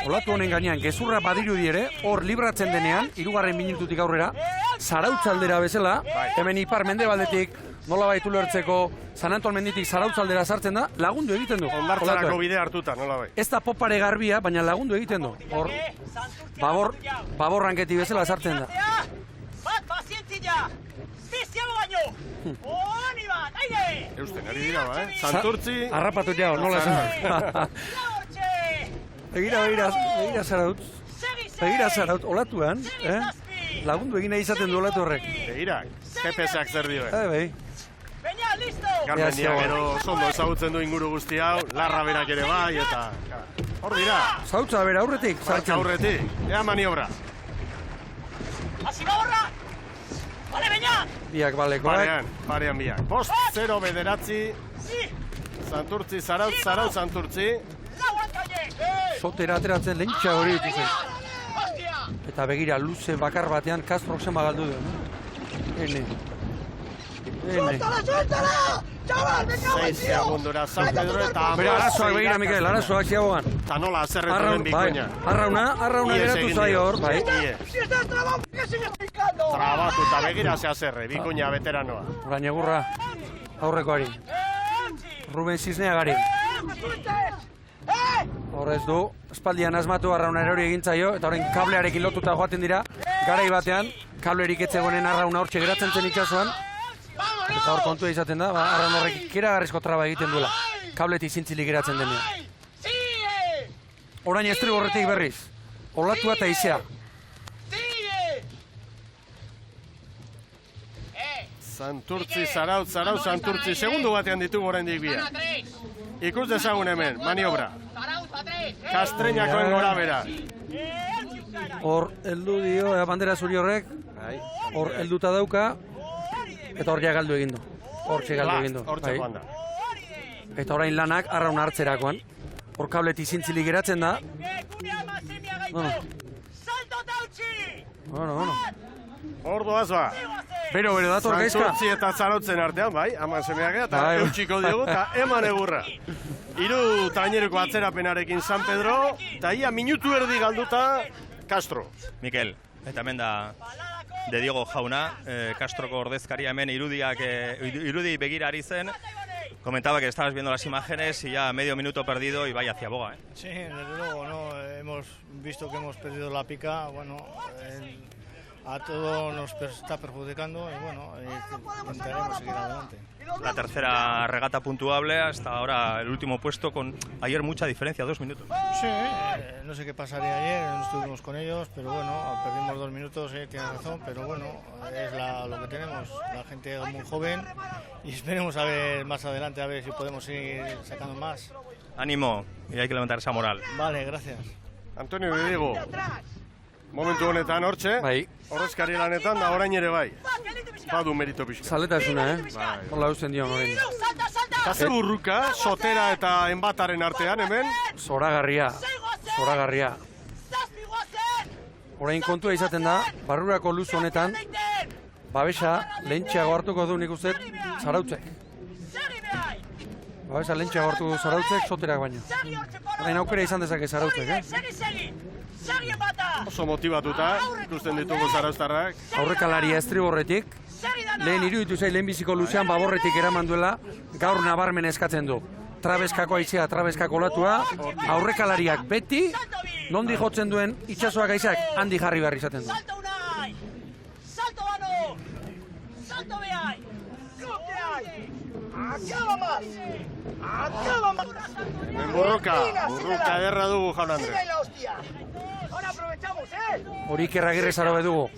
Olatu honen gainean, gezurra badirudi ere, hor libratzen denean, 3. minututik aurrera, Zarautzaldera bezala, hemen ipar mendebaldetik, nola baitu lertzeko, San Anton menditik Zarautzaldera sartzen da, lagundu egiten du.
Ondartzarako bide hartuta, nola bai.
Ez da popare garbia, baina lagundu egiten du. Hor, baborranketi bezala sartzen da.
Bat pazientzia! Biziago baino! Honi bat, aire!
Eusten, ari dira, Santurtzi...
Arrapatu jau, nola esan. Begira Zarautz. Begira Zarautz, olatuan, lagundu egin nahi izaten du olatu horrek.
Begira, GPS-ak zer dio,
Bai.
Beña, listo!
Garmendia gero zondo ezagutzen du inguru guzti hau, larra berak ere bai, eta... Hor dira.
Zautza bera aurretik.
Zartza aurretik, ea maniobra.
Hasi baborra! Bale, Beña!
Biak balekoak.
Parean biak. 5-0 bederatzi. Santurtzi, Zarautz, Santurtzi.
Sotera ateratzen lehentxa hori dituzen. Eta begira, luze bakar batean Castrok zenba galdu du.
Sueltala! Chaval, venga,
6 segundora San Pedro eta...
Bera, arazoak begira, Mikel, arazoak ziagoan.
Eta nola azerretu Bikoña.
Arrauna geratu zaio hor, bai.
Si estás trabado, ¿qué sigues picando?
Trabatu eta begira ze azerre, Bikoña veteranoa.
Orain egurra, aurrekoari. Ruben Cisneagari. Horrez du, espaldian asmatu arrauna erori egintzaio, eta orain kablearekin lotuta joaten dira, garai batean, kablerik etzegoenen arrauna hortxe geratzen zen itxasuan, eta hor kontua izaten da, arraun horrek ikeragarrizko traba egiten duela, kabletik zintzilik geratzen denean. Orain estribo horretik berriz, olatua eta izea.
Santurtzi, Zarautz, Santurtzi, segundu batean ditugu oraindik biak. Ikus dezagun hemen, maniobra. Kastreñakoen gora bera.
Hor, heldu dio, bandera zuri horrek, Hor helduta dauka, eta hor ja galdu egin du. Hortxe galdu egin du.
Hortxe joan da.
Eta orain lanak arraun hartzerakoan. Hor kableti zintzilik geratzen da. Bueno.
Hor doaz ba.
Bero dator gaizka.
Santurtzi eta Zarautzen artean, bai, aman semeak eta
Bai.
eutxiko diogu, eta eman egurra. 3 traineruko atzerapenarekin San Pedro, eta ia minutu erdi galduta Castro.
Mikel, eta hemen da de Diego jauna, Castroko ordezkaria hemen irudi begira ari zen. Comentaba que estabas viendo las imágenes y ya medio minuto perdido y vaya hacia boga, ¿eh?
Sí, desde luego, ¿no? Hemos visto que hemos perdido la pica, bueno, a todos nos está perjudicando y bueno, intentaremos seguir adelante.
La tercera regata puntuable, hasta ahora el último puesto con ayer mucha diferencia, 2 minutos.
Sí, no sé qué pasaría ayer, no estuvimos con ellos, pero bueno, perdimos 2 minutos, tienes razón, pero bueno, es lo que tenemos, la gente muy joven y esperemos a ver más adelante, a ver si podemos seguir sacando más.
Ánimo, y hay que levantar esa moral.
Vale, gracias.
Antonio Diego, momentu honetan hortxe, horrezkari lanetan da orain ere bai. Badu merito pixka.
Zaletasuna, Hola usten dion orain.
Kaze burruka, Sotera eta Enbataren artean hemen.
Zoragarria. Orain kontua izaten da, barrurako luz honetan, babesa lehentxeago hartuko du nik uste Zarautzek. Babesa lehentxeago hartuko du Zarautzek, Soterak baino. Orain aukera izan dezake Zarautzek,
Oso motibatuta, ikusten ditugu zarauztarrak.
Aurrekalaria estriborretik, lehen iruditu zai lehenbiziko luzean baborretik eraman duela, gaur nabarmen eskatzen du. Trabeskako aizea, trabeskako olatua, aurrekalariak beti, nondi jotzen duen itxasoak aizak, handi jarri behar izaten du.
Salto Bano, salto Beai, acaba más,
burruka ederra dugu jaun Andre.
Ahora aprovechamos,
Horik erragirre zarobe dugu.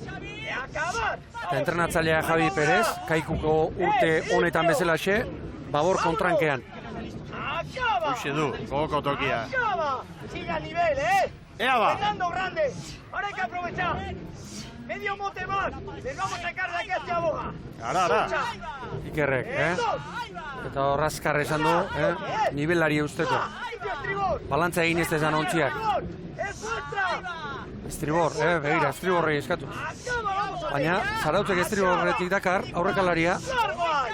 Eta entrenatzailea Javi Perez, Kaikuko urte honetan bezalaxe, babor kontrankean.
Hoxe du, gogoko tokia.
Sigue a nivel,
Ea ba!
Fernando Grande, ahora hay que aprovechar. Medio mote más, les vamos a sacar de aquí hacia Boga.
Ara.
Ikerrek, Eta horrazkar esan du, nivelari eusteko. Balantza egin ez dezan ontziak. Estribor, begira, estriborrei eskatu. Baina, Zarautzek estriborretik dakar, aurrekalaria,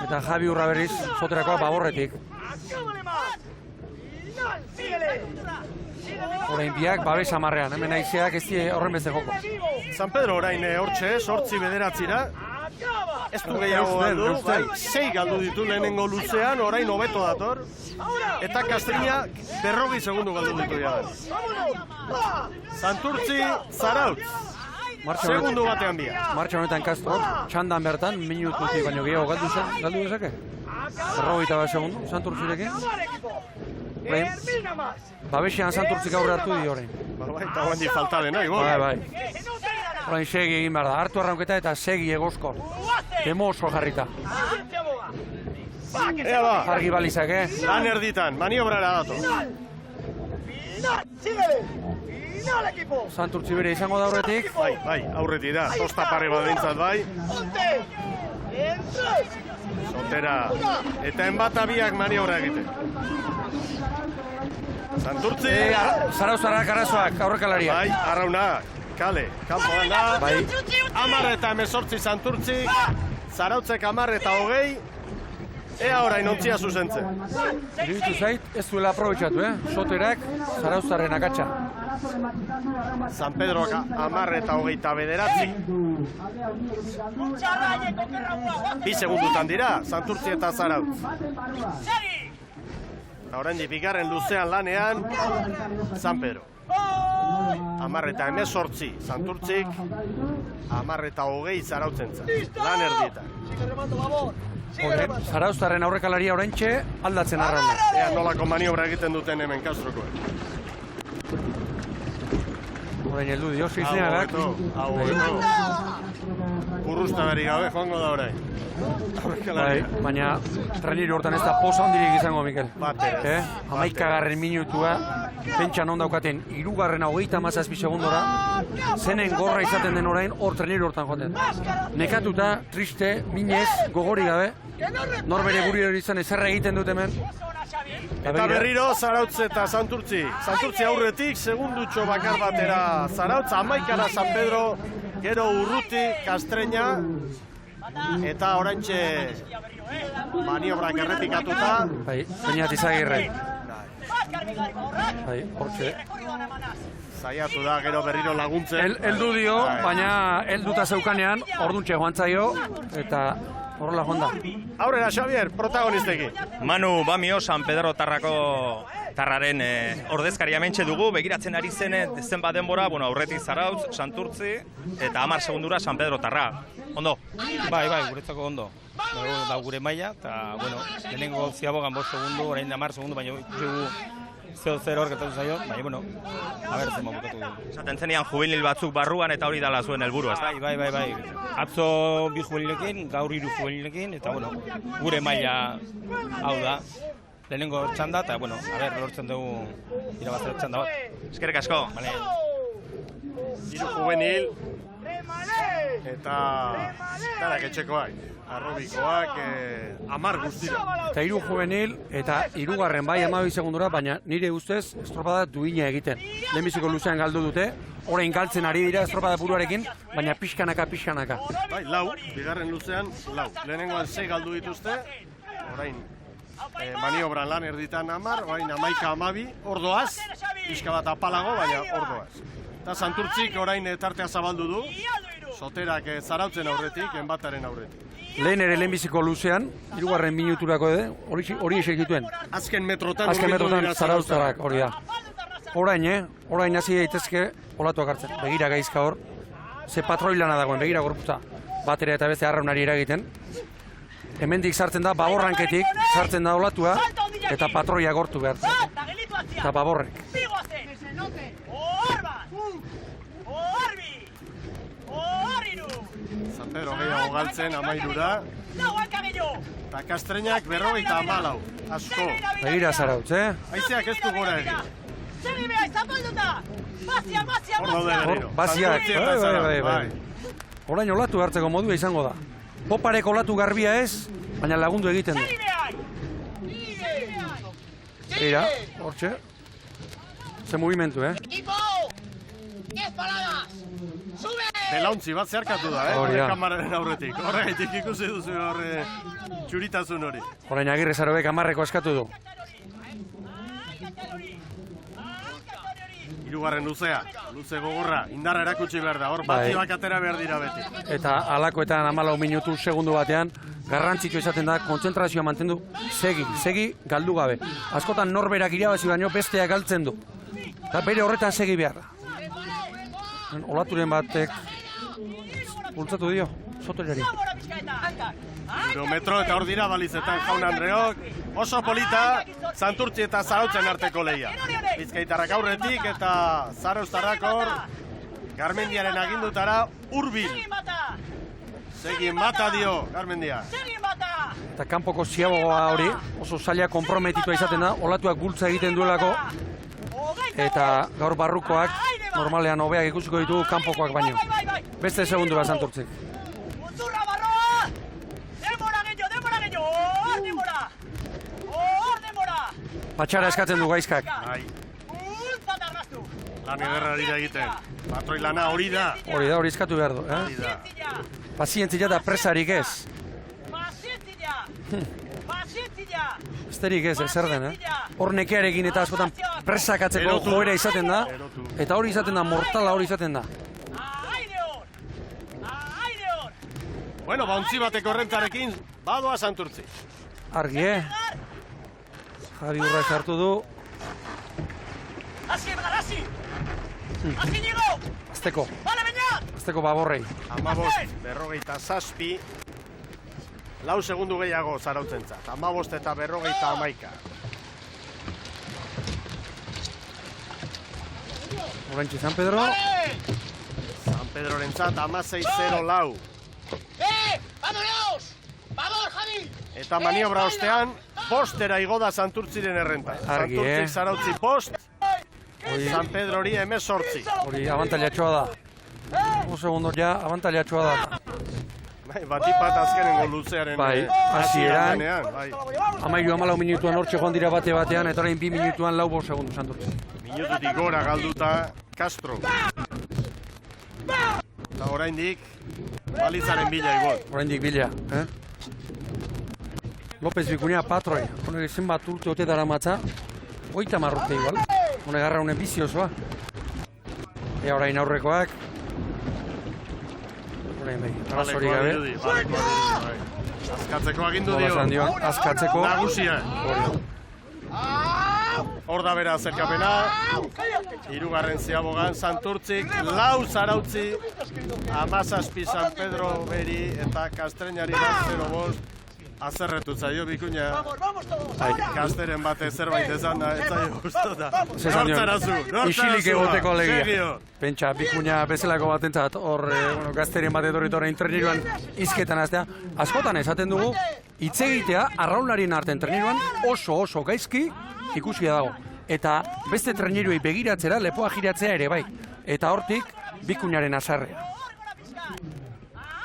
eta Javi Urraberriz Soterakoa baborretik. Orain biak babes amarrean, hemen aizeak ez die horren beste joko.
San Pedro orain hortxe, 8-9. Ez du gehiago galdu, bai, 6 galdu ditu lehenengo luzean, orain hobeto dator. Eta Kastrina 40 segundu galdu ditu jada. Santurtzi, Zarautz. Segundu batean bia.
Martxa honetan Castro, txandan bertan, minututik baino gehiago galdu dezake? 40 segundu, Santurtzirekin. Babesean Santurtzik aurre hartu di orain.
Eta guandi falta dena, igual.
Bai. Orain segi egin behar da, hartu arraunketa eta segi egozko. Demo oso jarrita.
Ea ba!
Argi balizak,
Lan erditan, maniobrara dato.
Santurtzi bere izango da aurretik.
Bai, aurretik da. Tosta pare bat dintzat bai. Sotera. Eta Enbata biak maniobra egiten. Santurtzi.
Zarauztarrak arazoak, aurrekalaria.
Bai, arrauna. Kale, kanpoan da.
Bai.
10 eta 18 Santurtzik. Zarautzek 10 eta 20. Ea orain ontzia zuzentzen.
Iruditu zait, ez duela aprobetxatu, Soterak, Zarauztarren akatsa.
San Pedroak 10 eta 29. 2 segundutan dira, Santurtzi eta Zarautz. Orain bigarren luzean lanean, San Pedro. 10 eta 18 Santurtzik, 10 eta 20 Zarautzentzat. Lan erdietan.
Zarauztarren aurrekalaria oraintxe aldatzen arrauna.
Ea nolako maniobra egiten duten hemen Castrokoek.
Orain heldu dio, Sisneagak.
Urrusta berri gabe joango da orain.
Bai, baina treniru hortan ez da posa handirik izango, Mikel.
Batera.
11. minutua, pentsa non daukaten, 37 segundora, zenen gorra izaten den orain, hor trenero hortan joaten. Nekatuta, triste, minez, gogori gabe, norbere guri hori izan ezerra egiten dut hemen.
Eta berriro Zarautz eta Santurtzi. Santurtzi aurretik, segundutxo bakar batera Zarautz, 11 San Pedro, gero Urruti, Kastreña, eta oraintxe maniobrak errepikatuta.
Bai, Peñat Izagirre. Bai, hortxe.
Zaiatu da, gero berriro laguntzen.
Eldu dio, baina elduta zeukanean, orduntxe joan zaio, eta horrela joan da.
Aurrera, Xavier, protagonisteki.
Manu Bamio, San Pedro Tarraren ordezkaria mentxe dugu, begiratzen ari zen zenbat denbora, aurretik Zarautz, Santurtzi, eta 10 segundura San Pedro Tarra. Ondo?
Bai, guretzako ondo. Da gure maila, eta, lehenengo ziabogan 5 segundu, orain 10 segundu, baina ikusi 0-0 hor gertatu zaio, baina, a ber, zenba bukatu dugu.
Zaten zenean juvenil batzuk barruan eta hori dala zuen helburua, ez da?
Bai. Atzo 2 juvenilekin, gaur 3 juvenilekin, eta, gure maila hau da. Lehenengo txanda, eta, a ber, lortzen dugu irabazte txanda bat.
Eskerrik asko.
3 juvenil, eta darak etxekoak. Arrobikoak, 10 guztira.
Eta 3 juvenil, eta 3. bai 12 segundura, baina nire ustez estropada duina egiten. Lehenbiziko luzean galdu dute, orain galtzen ari dira estropada buruarekin, baina pixkanaka.
Bai, 4, bigarren luzean 4. Lehenengoan 6 galdu dituzte, orain maniobran lan erditan 10, orain 11-12, ordoaz, pixka bat apalago, baina ordoaz. Eta Santurtzik orain tartea zabaldu du, Soterak Zarautzen aurretik, Enbataren aurretik.
Lehen ere lehenbiziko luzean, 3. minuturako hori esek dituen.
Azken metrotan
Zarautzarrak hori da. Orain hasi daitezke olatuak hartzen. Begira gaizka hor, ze patroilana dagoen, begira gorputza. Batera eta beste arraunari eragiten. Hemendik sartzen da, baborranketik, sartzen da olatua, eta patroia gortu behartzen. Eta baborrek.
San Pedro gehiago galtzen, 13-ra. Eta Kastreñak 54, asko.
Begira Zarautz,
Haizeak ez du gora egin. Hor daude berriro.
Baziak, bai. Orain olatu hartzeko modua izango da. Popareko olatu garbia ez, baina lagundu egiten du. Begira, hortxe. Ze movimentu,
Belauntzi bat zeharkatu da,
Hori da.
Kamararen aurretik. Horregatik ikusi duzu horre txuritasun hori.
Orain Agirre Zarobek 10 eskatu du.
3. luzea, luze gogorra, indarra erakutsi behar da, hor batibak atera behar dira beti.
Eta alakoetan 14 minutu segundu batean, garrantzitsua izaten da, kontzentrazioa mantendu, segi, galdu gabe. Askotan norberak irabazi baino besteak galtzen du. Eta bere horretan segi behar da. Olaturen batek bultzatu dio, Soteriari.
Kilometro eta hor dira balizetan Jaun Andreok, oso polita, Santurtzi eta Zarautzen arteko lehia. Bizkaitarrak aurretik eta Zarauztarrak hor, Garmendiaren agindutara hurbil. Segin bata dio, Garmendia.
Eta kanpoko ziabogoa hori, oso zaila konprometitua izaten da, olatuak bultza egiten duelako, eta gaur barrukoak, normalean hobeak ikusiko ditugu kanpokoak baino. Beste segundu bat Santurtzik. Patxara eskatzen du gaizkak.
Lan ederra dira egiten. Patroi lana hori da.
Hori eskatu behar du, Pazientzia eta presarik ez. Besterik ez, zer den, Hor nekearekin eta askotan presakatzeko joera izaten da, eta hori izaten da, mortala hori izaten da.
Bueno, ontzi bateko rentarekin, badoa Santurtzi.
Argi, Javi Urra sartu du. Azteko baborrei.
15-47. 4 segundu gehiago Zarautzentzat. 15 eta 51.
Orantxe San Pedro.
San Pedrorentzat 16-0-4.
¡Vamos, Javi!
Eta maniobra ostean, postera igo da Santurtziren errenta.
Argi,
Santurtzik Zarautzi post, San Pedrori 18.
Hori abantailatxoa da. 2 segundos ja, abantailatxoa da.
Batipat azkenengo luzearen
hasieran.
13-14
minutuan hortxe joan dira batean, eta orain 2 minutuan 4 segundu Santurtzi.
Minututik gora galduta Castro. Eta oraindik balizaren bila igual.
Oraindik bila, López Bikuña patroi. Honek zenbat urte ote dara matza. 30 urte igual. Honek garra honen biziosoa. Ea orain aurrekoak. Orain behi, arazori gabe.
Azkatzeko agindu dio.
Azkatzeko.
Nagusia. Hor da bera zerkapena. 3. ziabogan Santurtzik, 4 Zarautzi, 17 San Pedro Beri eta Kastreñari 0-5. Azerretu zaio Bikuña. Kasteren bate zerbait ezan da, ez zaio guztota. Nortzarazu.
Isilik egoteko alegia. Pentsa, Bikuña bezalako batentzat, hor gazteren bat etorritorein treniruan izketan aztea. Askotan esaten dugu, hitz egitea arraunlarien artean treniruan oso gaizki ikusia dago. Eta beste treniruei begiratzera lepoa giratzea ere bai. Eta hortik Bikuñaren azarrea.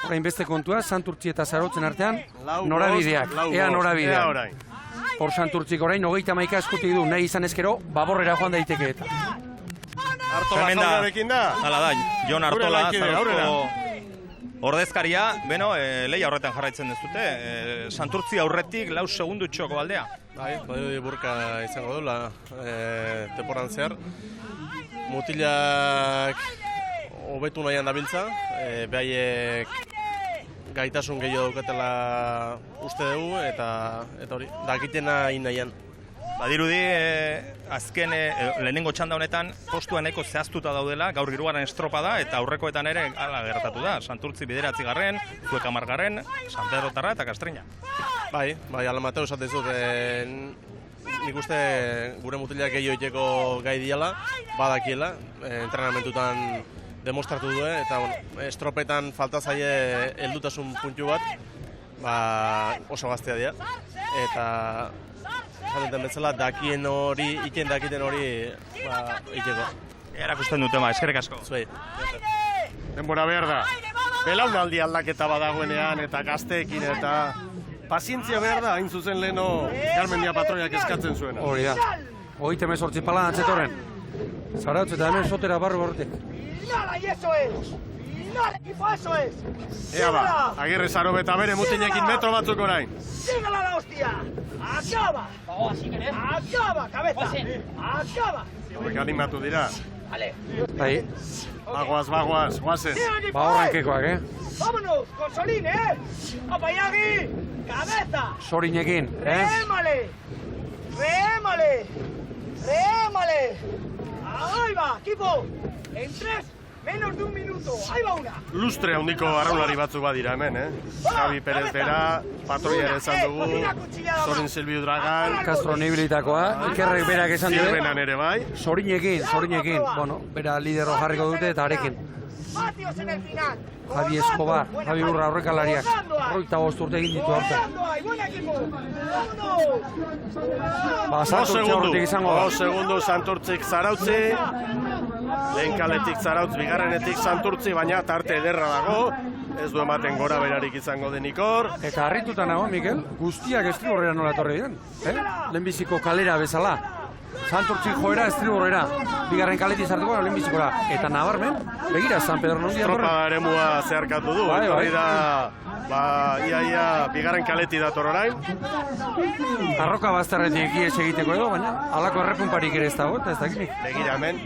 Orain beste kontua, Santurtzi eta Zarautzen artean, norabideak, ea norabideak. Hor Santurtzik orain, 31 eskutik du, nahi izan ezkero, baborrera joan daiteke eta.
Artola jaunarekin da?
Hala da, Jon Artola, Zarauzko ordezkaria, lehia horretan jarraitzen dezute. Santurtzi aurretik 4 segundu txoko aldea.
Bai, burka izango dula, temporan zehar. Mutilak hobetu nahian dabiltza, behaiek gaitasun gehiago daukatela uste dugu, eta hori, dakitena nahian.
Badirudi, azken lehenengo txanda honetan postua nahiko zehaztuta daudela, gaur 3. estropada, eta aurrekoetan ere hala gertatu da. Santurtzi 9. Zuek 10. San Pedro Tarra eta Kastreña.
Bai, ala Mateo esaten zut, nik uste gure mutilak gehiago iteko gai diala, badakiela, entrenamentutan demostratu du, eta estropetan falta zaie heldutasun puntu bat, oso gaztea dira. Eta esaten bezala, dakien hori, dakiten hori, iteko.
Erakusten dute eskerrik asko.
Zuei.
Denbora behar da. Belaunaldi aldaketa badagoenean eta gazteekin eta pazientzia behar da, hain zuzen leheno Garmendia patroiak eskatzen zuena.
Hori da. 38 palan atzetoren. Zarautz eta hemen sotera barru horretik.
¡Nada, y eso es! ¡Nada, equipo, eso es!
Ea ba, Agirre Zarobe eta bere mutinekin metro batzuk orain.
¡Sígala la hostia! ¡Acaba! ¡Acaba, cabeza! ¡Acaba!
Horrek animatu dira.
Bai.
Bagoaz, guazen.
Ba horrenkekoak,
¡Vámonos, con Solín, ¡Apayagi! ¡Cabeza!
Sorinekin,
¡Rémale! ¡Ahí va, equipo! En 3, menos de 1 minuto. Ahí va una.
Lustre handiko arraunlari batzuk badira hemen, Javi Perez bera, patroia ere esan dugu, Sorin Silbiu Dragan,
Castro Nibilitakoa, Ikerrek berak esan dute.
Zirbenan ere bai.
Sorinekin, bera liderro jarriko dute eta arekin.
Patios en el final.
Javi Escobar, Javi Urra horrekalariak. 35 urte egin ditu hortan. Ba, Santurtzi horretik izango da.
2 segundu Santurtzik Zarautzi. Lehen kaletik Zarautz, bigarrenetik Santurtzi, baina tarte ederra dago. Ez du ematen gora berarik izango denik hor.
Eta harrituta nago, Mikel, guztiak estriborrera nola etorri diren. Lehenbiziko kalera bezala. Santurtzik joera estriborrera. Bigarren kaletik zartuko lehenbizikora. Eta nabarmen, begira, San Pedro nondi datorren.
Estropada eremua zeharkatu du. Hori da, ia, bigarren kaleti dator orain.
Arroka bazterretik ies egiteko edo, baina halako errepunparik ere ez dago, eta ez dakinik.
Begira hemen.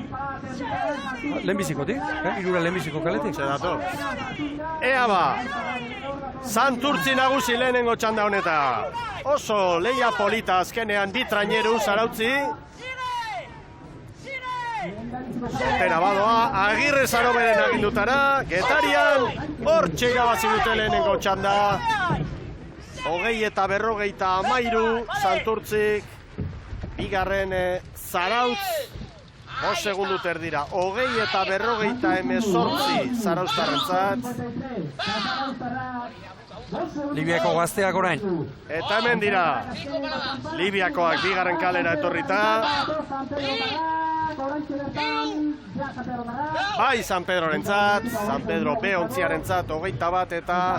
Lehenbizikotik, irura lehenbiziko kaletik.
Zedator. Ea ba, Santurtzi nagusi lehenengo txanda honeta. Oso leia polita azkenean bi traineru Zarautzi. Zopera badoa, Agirre Zaroberen agindutara, Getarian, hor txeirabazi dute lehenengo txanda. 20-53 Santurtzik, bigarren Zarautz, 5 segundu terdira, 20-58 Zarauztarrentzat.
Libiako gazteak orain.
Eta hemen dira, Libiakoak bigarren kalera etorrita. Bai San Pedrorentzat, San Pedro B ontziarentzat 21 eta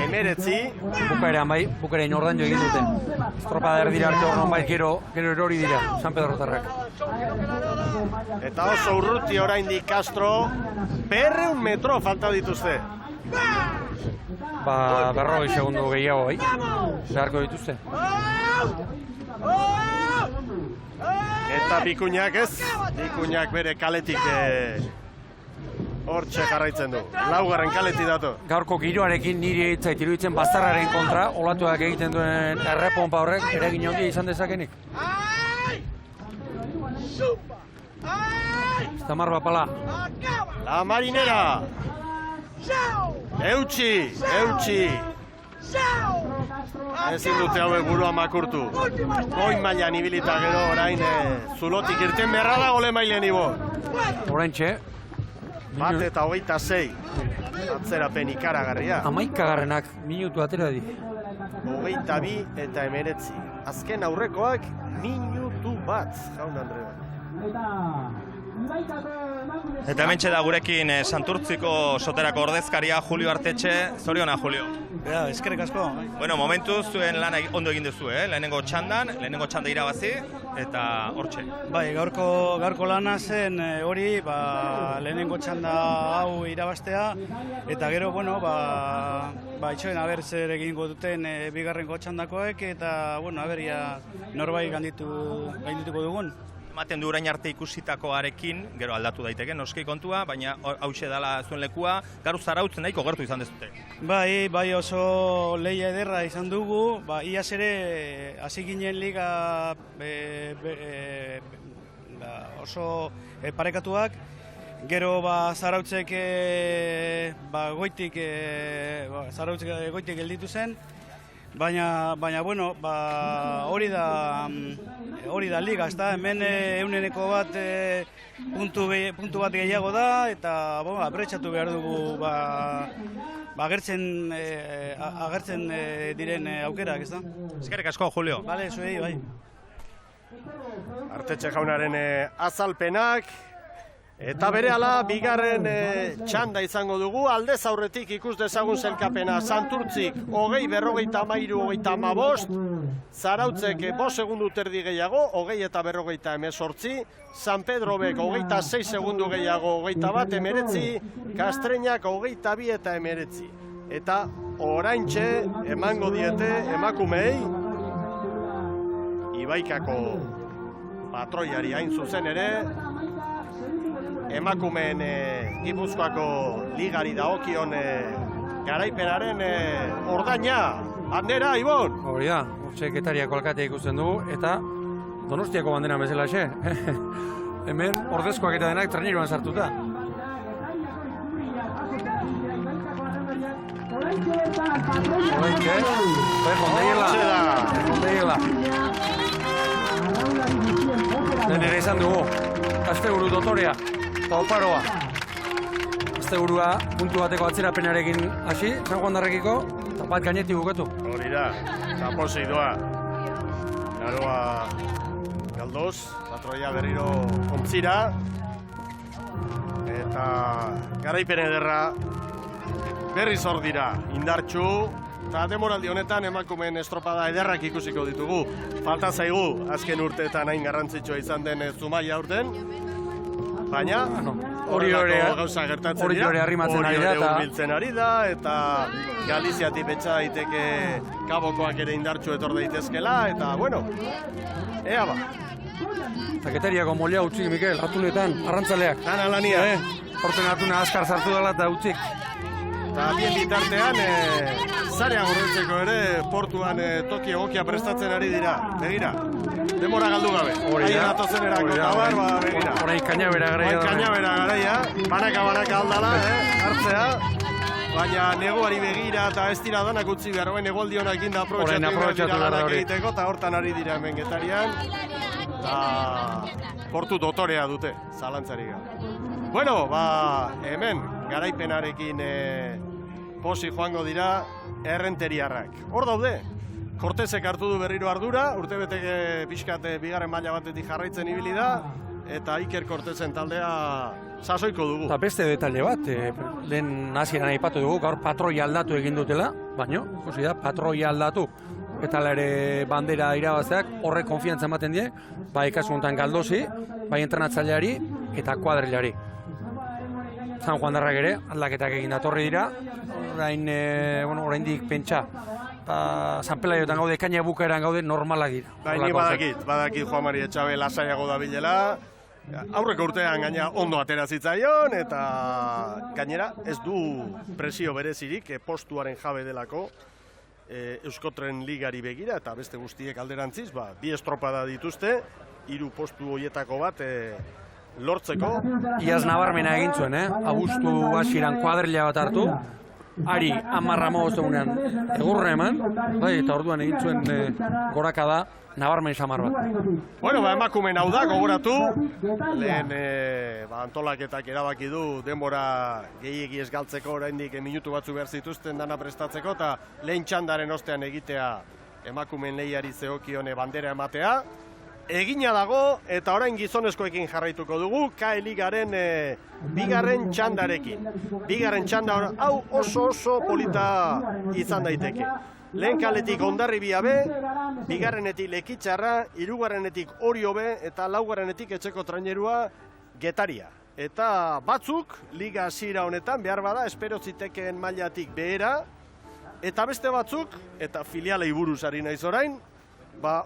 19.
Bukaeran bai, bukaeran ordan jo egin dute. Estropada erdira arte hor nonbait gero erori dira, San Pedrotarrak.
Eta oso urruti oraindik Castro, 200 metro falta dituzte.
Ba, 40 segundu gehiago, bai? Beharko dituzte.
Eta Bikuñak ez, Bikuñak bere kaletik hortxe jarraitzen du. Laugarren kaletik dato.
Gaurko giroarekin niri itzait iruditzen bazterraren kontra, olatuak egiten duen erreponpa horrek eragin handia izan dezakenik. Tamar Bapala.
La Marinera. Eutxi. Ezin dute hauek burua makurtu. Goi mailan ibilita gero orain zulotik irten beharra da gole mailen ibo.
Oraintxe.
Bat eta 26. Atzerapen ikaragarria.
11garrenak minutu atera di.
22 eta 19. Azken aurrekoak minutu bat, jaun Andrea.
Eta hementxe da gurekin Santurtziko soterako ordezkaria Julio Artetxe. Zoriona, Julio.
Ja, eskerrik asko.
Bueno, momentu zuen lana ondo egin duzu, lehenengo txanda irabazi, eta hortxe.
Bai, gaurko lana zen hori, lehenengo txanda hau irabaztea, eta gero, bueno, itxoen aber zer egingo duten bigarrengo txandakoek, eta, bueno, aberia norbait gaindituko dugun.
Ematen du orain arte ikusitakoarekin, gero aldatu daiteke, noski kontua, baina hauxe dela zuen lekua, gaur Zarautz nahiko gertu izan dezute.
Bai oso lehia ederra izan dugu, iaz ere hasi ginen liga oso parekatuak, gero Zarautzek goitik gelditu zen, baina bueno, hori da liga, ezta? Hemen euneneko bat puntu bat gehiago da, eta apretsatu behar dugu agertzen diren aukerak, ezta?
Eskerrik asko, Julio.
Bale, zuei, bai.
Artetxe jaunaren azalpenak, eta berehala bigarren txanda izango dugu, aldez aurretik ikus dezagun zelkapena. Santurtzik 20:53-35, Zarautzek 5 segundu terdi gehiago, 20 eta 58, San Pedro Bek 26 segundu gehiago, 21-19, Kastreñak 22 eta 19. Eta oraintxe emango diete emakumei Ibaikako patroiari hain zuzen ere, emakumeen Gipuzkoako ligari dagokion garaipenaren ordaina. Bandera, Ibon!
Hori da, Sekretariako alkatea ikusten dugu, eta Donostiako bandera bezalaxe. Hemen ordezkoak eta denak traineruan sartuta. Oraintxe, jondeiela. Denera izan dugu, asteburu dotorea. Eta oparoa. Asteburua puntu bateko atzerapenarekin hasi, San Juandarrekiko, eta bat gainetik bukatu.
Hori da, eta posik doa. Garoa galdoz, patroia berriro ontzira. Eta garaipen ederra berriz hor dira, indartxu. Eta demoraldi honetan emakumeen estropada ederrak ikusiko ditugu. Falta zaigu, azken urteetan hain garrantzitsua izan den Zumaia aurten. Baina, hori gauza gertatzen dira, hori hurbiltzen ari da, eta Galiziatik betxa daiteke kabokoak ere indartxu etor daitezkela, eta, bueno, ea ba.
Zaketariako molea utzik, Mikel, atunetan, arrantzaleak.
Dana lania.
Horten atuna azkar sartu dela eta utzik.
Eta bien bitartean, zarean gorretzeko ere, portuan toki egokia prestatzen ari dira. Begira, demora galdu gabe.
Hori da.
Begira.
Horain kainabera garaia.
Kainabera garaia, banaka aldala, hartzea. Baina negoari begira eta ez dira danak utzi behar, negoaldi honak inda aprobetxatu lanak egiteko, eta hortan ari dira hemen Getarian. Eta portu dotorea dute, zalantzarik gabe. Bueno, hemen garaipenarekin posi joango dira errenteriarrak. Hor daude, Kortesek hartu du berriro ardura, urtebeteke pixkat bigarren maila batetik jarraitzen ibili da, eta Iker Kortezen taldea sasoiko dugu.
Eta beste detalle bat, lehen hasieran aipatu dugu, gaur patroia aldatu egin dutela, baina, ikusi da, patroia aldatu. Eta ere bandera irabazteak horrek konfiantza ematen die, bai kasu honetan Galdosi, bai entrenatzaileari eta kuadrilari. San Juan Darrak ere aldaketak egin datorri dira, oraindik pentsa, San Pelaiotan gaude, ekaina bukaeran gaude, normalak dira.
Ni badakit Juan Mari Etxabe lasaiago da bilela, aurreko urtean gaina ondo atera zitzaion, eta gainera ez du presio berezirik, postuaren jabe delako, Euskotren Ligari begira, eta beste guztiek alderantziz, bi estropada dituzte, 3 postu horietako bat lortzeko.
Iaz nabarmena egin zuen, abuztu hasieran kuadrilla bat hartu, ari 10-15 egunean egurra eman, eta orduan egin zuen gorakada nabarmen samar bat.
Bueno, emakumeen hau da, gogoratu, lehen antolaketak erabaki du denbora gehiegi ez galtzeko, oraindik minutu batzu behar zituzten dana prestatzeko, eta lehen txandaren ostean egitea emakumeen lehiari zegokione bandera ematea. Egina dago, eta orain gizonezkoekin jarraituko dugu, KE Ligaren bigarren txandarekin. Bigarren txanda hau oso polita izan daiteke. Lehen kaletik Hondarribia B, bigarrenetik Lekitzarra, hirugarrenetik Orio B, eta laugarrenetik etxeko trainerua Getaria. Eta batzuk, liga hasiera honetan, behar bada, espero zitekeen mailatik behera, eta beste batzuk, eta filialei buruz ari naiz orain,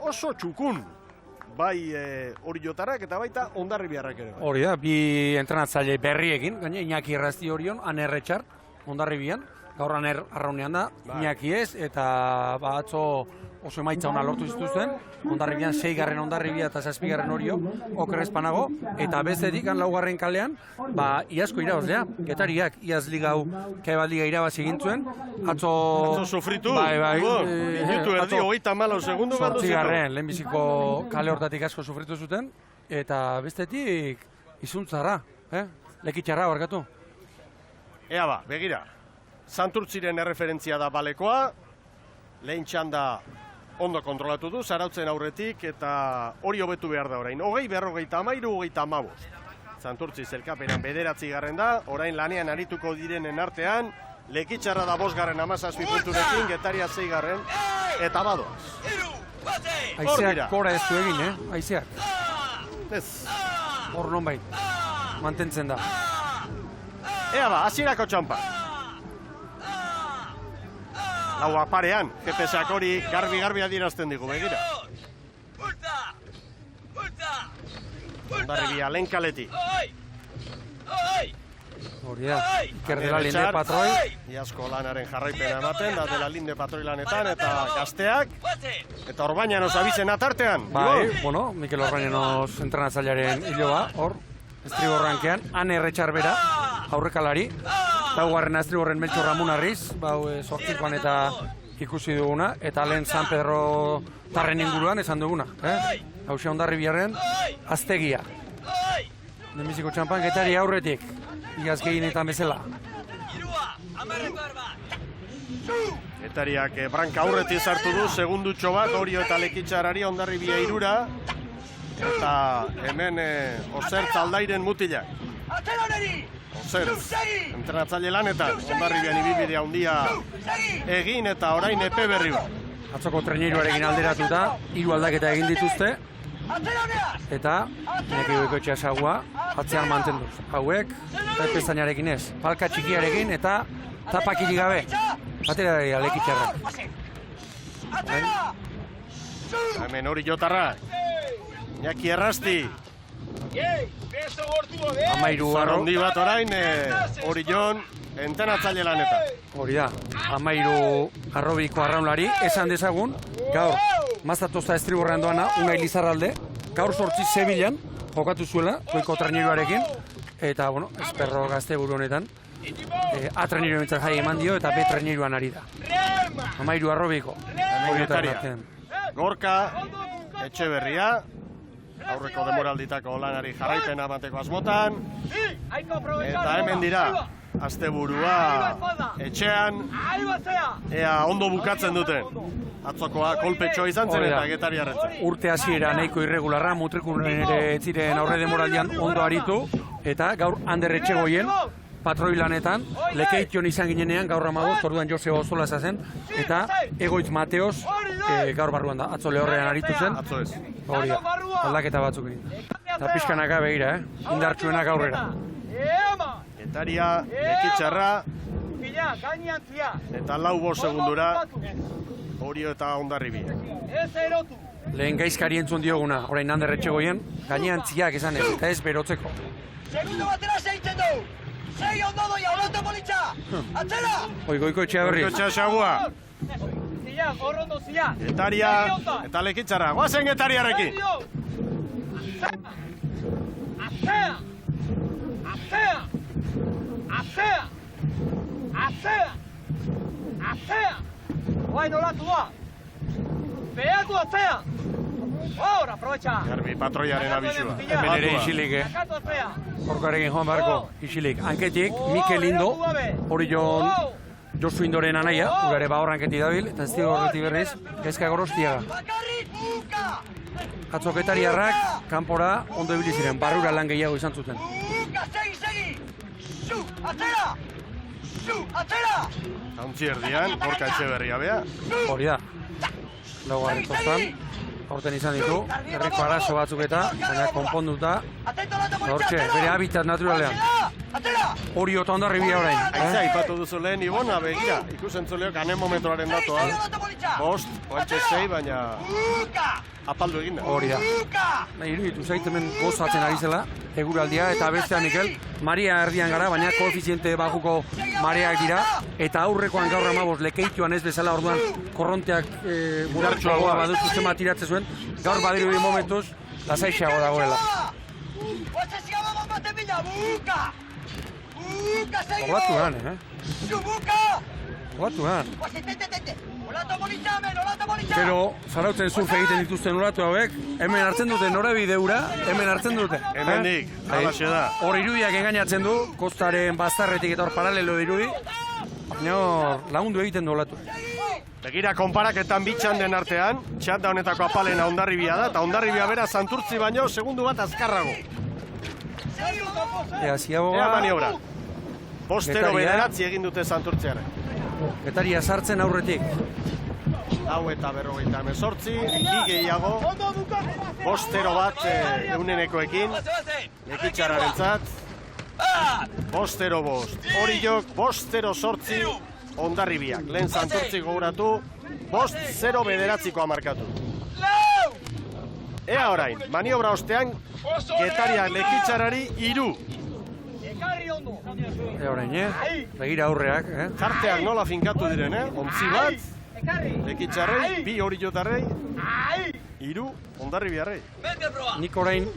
oso txukun, bai Oriotarrak eta baita Hondarribiarrak ere.
Hori da, bi entrenatzaile berriekin, gaine Iñaki Errazti Orion, Aner Retxar, Hondarribian, gaur Aner arraunean da, Iñaki ez, eta atzo oso emaitza ona lortu zituzten, Hondarribian 6. Hondarribia eta 7. Orio, okerrezpanago, eta bestetik 4. kalean, iazko irabazlea, Getariak, iaz liga hau, Kaibat liga irabazi egin zuen, atzo
sufritu, minutu erdi, 34 segundu galdu zitu.
8. lehenbiziko kale hortatik asko sufritu zuten, eta bestetik izuntzarra, Lekitzarra barkatu.
Ea begira, Santurtziren erreferentzia da balekoa, lehen txanda ondo kontrolatu du, Zarautzen aurretik, eta hori hobetu behar da orain. 20-53-35. Santurtzi zelkaperan 9. da, orain lanean arituko direnen artean, Lekitzarra da 5. 17 punturekin, Getaria 6. eta badoaz.
Aizeak kora ez du egin, aizeak.
Ez.
Hor non bai, mantentzen da.
Ea hasierako txampa. Laua parean, GPSak hori garbi adierazten digu, begira. Hondarribia lehen kaletik.
Hori da, Iker dela Linde Patroi.
Iazko lanaren jarraipena ematen, da dela Linde Patroi lanetan, eta gazteak. Eta Orbañanos abizen atartean.
Mikel Orbañanos entrenatzailearen hiloa, hor, estriborrankean, Aner Retxar bera, aurrekalari. Laugarren estriborren Meltxor Ramunarriz, sortzikoan eta ikusi duguna, eta lehen San Pedro tarren inguruan esan duguna. Hauxe Hondarribiaren aztegia. Lehenbiziko txampan Getari aurretik, igaz gehienetan bezala.
Getariak branka aurretik zartu du, segundutxo bat, Orio eta Lekitzarrari Hondarribia 3, eta hemen Osertz Aldairen mutilak. Osertz, entrenatzaile lanetan, Hondarribian ibilbidea handia egin eta orain epe berri bat.
Atzoko traineruarekin alderatuta, 3 aldaketa egin dituzte, eta Iñaki Goikoetxea sagua atzean mantenduz. Hauek, pestainarekin ez, palka txikiarekin eta tapakirik gabe. Batera Lekitzarrak.
Hemen hori jotarra, Iñaki Errazti.
13
Zarrondi bat orain, Orion, entrenatzaile lanetan.
Hori da, 13 arrobiko arraunlari, esan dezagun, gaur, Mazatozta estriborrean doana, Unai Lizarralde, gaur 8 Sevillan, jokatu zuela, goiko traineruarekin, eta, esperro gazte buru honetan, A traineru bintzat jai eman dio, eta B traineruan ari da. 13 arrobiko.
Gorka, Etxeberria, aurreko demoralditako lanari jarraipena emateko asmotan, eta hemen dira asteburua etxean, ea ondo bukatzen duten. Atzokoa kolpetxoa izan zen eta Getariarrentzat.
Urte hasiera nahiko irregularra, mutrikunen ere ez ziren aurre demoraldian ondo aritu, eta gaur Ander Etxegoien, patroi lanetan, Lekeition izan ginenean gaur 15, orduan Joseba Ozolaza zen, eta Egoitz Mateos gaur barruan da, atzo Lehorrean aritu zen.
Atzo ez.
Hori da, aldaketa batzuk egin. Eta pixkanaka begira, indartsuenak aurrera.
Getaria, Lekitzarra, eta 4-5 segundura, Orio eta Hondarribi.
Lehen gaizkari entzun dioguna, orain Ander Etxegoien, gainean tziak esan ez, eta ez berotzeko.
Segundo batera seitzen du! Sei ondo doia, olatu politxa! Atzera!
Goiko etxea berri.
Goiko etxea xagua.
Zia, horrondo zia!
Getaria eta Lekitzarra, guazen Getariarekin!
Atzea! Atzea! Atzea! Atzea! Atzea! Guain olatu doa! Behatu atzea! Hor, aprovecha!
Garbi, patroiaren abisua.
Hemen ere isilik, Horkarekin joan barko, isilik. Hanketik, Mikel Lindo, hori Josu Indoren anaia, ugare ba horranketi dabil, eta ez digo horretik berriz, Kezka Gorostiaga. Atzo Getariarrak, kanpora, ondo ibili ziren, barrura lan gehiago izan zuten.
Segi! Zu, atzera! Zu, atzera!
Tauntzi erdian, Gorka Etxeberria bea.
Hori da. Laugarren tostan, aurten izan ditu, herriko arazo batzuk eta, baina konponduta, hortxe, bere habitat naturalean. Hori eta Hondarribia orain.
Aitza, ipatu duzu lehen, Ibona, begira, ikusentzuleok, anen momentuaren datoa. 5, oantxe 6, baina apaldu egin da.
Hori da. Iruditu zait hemen gozatzen ari zela, eguraldia, eta bestea Mikel, Maria erdian gara, baina koefiziente bajuko mareak dira, eta aurrekoan gaur 15 Lekeitioan ez bezala orduan korronteak mudartxoagoa badu sistema tiratze zuen, gaur badiru di momentuz, lasaixeago dagoela. Olatu gan, Olatu gan. Pero, zarautzen surf egiten dituzten olatu hauek, hemen hartzen dute norabide ura, hemen hartzen dute.
Hemendik, alaxe da.
Hor irudiak engainatzen du, kostaren baztarretik eta hor paralelo irudi, baina lagundu egiten du olatu.
Begira, konparaketan bitxan den artean, txanda honetako apalena Hondarribia da, eta Hondarribia bera Santurtzi baino segundu bat azkarrago. Ea maniobra. Postero bederatzi egin dute Santurtziaren.
Getaria sartzen aurretik.
Hau eta 58, bi gehiago. Postero bat eunenekoekin. Lekitzarrarentzat. Postero 5. Oriok, postero 8. Hondarribiak. Lehen Santurtzi goguratu. 5-0 bederatzikoa markatu. Ea orain, maniobra ostean, Getaria Lekitzarrari 3.
Ea orain, begira aurreak,
Jarteak nola finkatu diren, Ontzi bat, Lekitzarrei, 2 Oriotarrei, 3 Hondarribiarrei.
Nik orain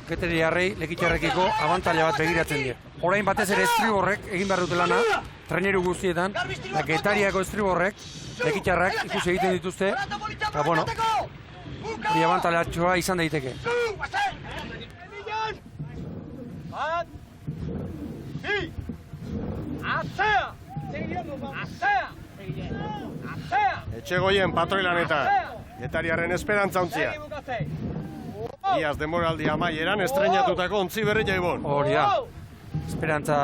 Getariarrei Lekitzarrekiko abantaila bat begiratzen die. Orain batez ere estriborrek egin behar dute lana, treneru guztietan, eta Getariako estriborrek, Lekitzarrak ikusi egiten dituzte, eta bueno, hori abantalatxoa izan daiteke.
Etxegoien patroilanetan, Getariarren esperantza ontzia. Iaz demoraldi amaieran estrenatutako ontzi berria Ibon.
Hori da, esperantza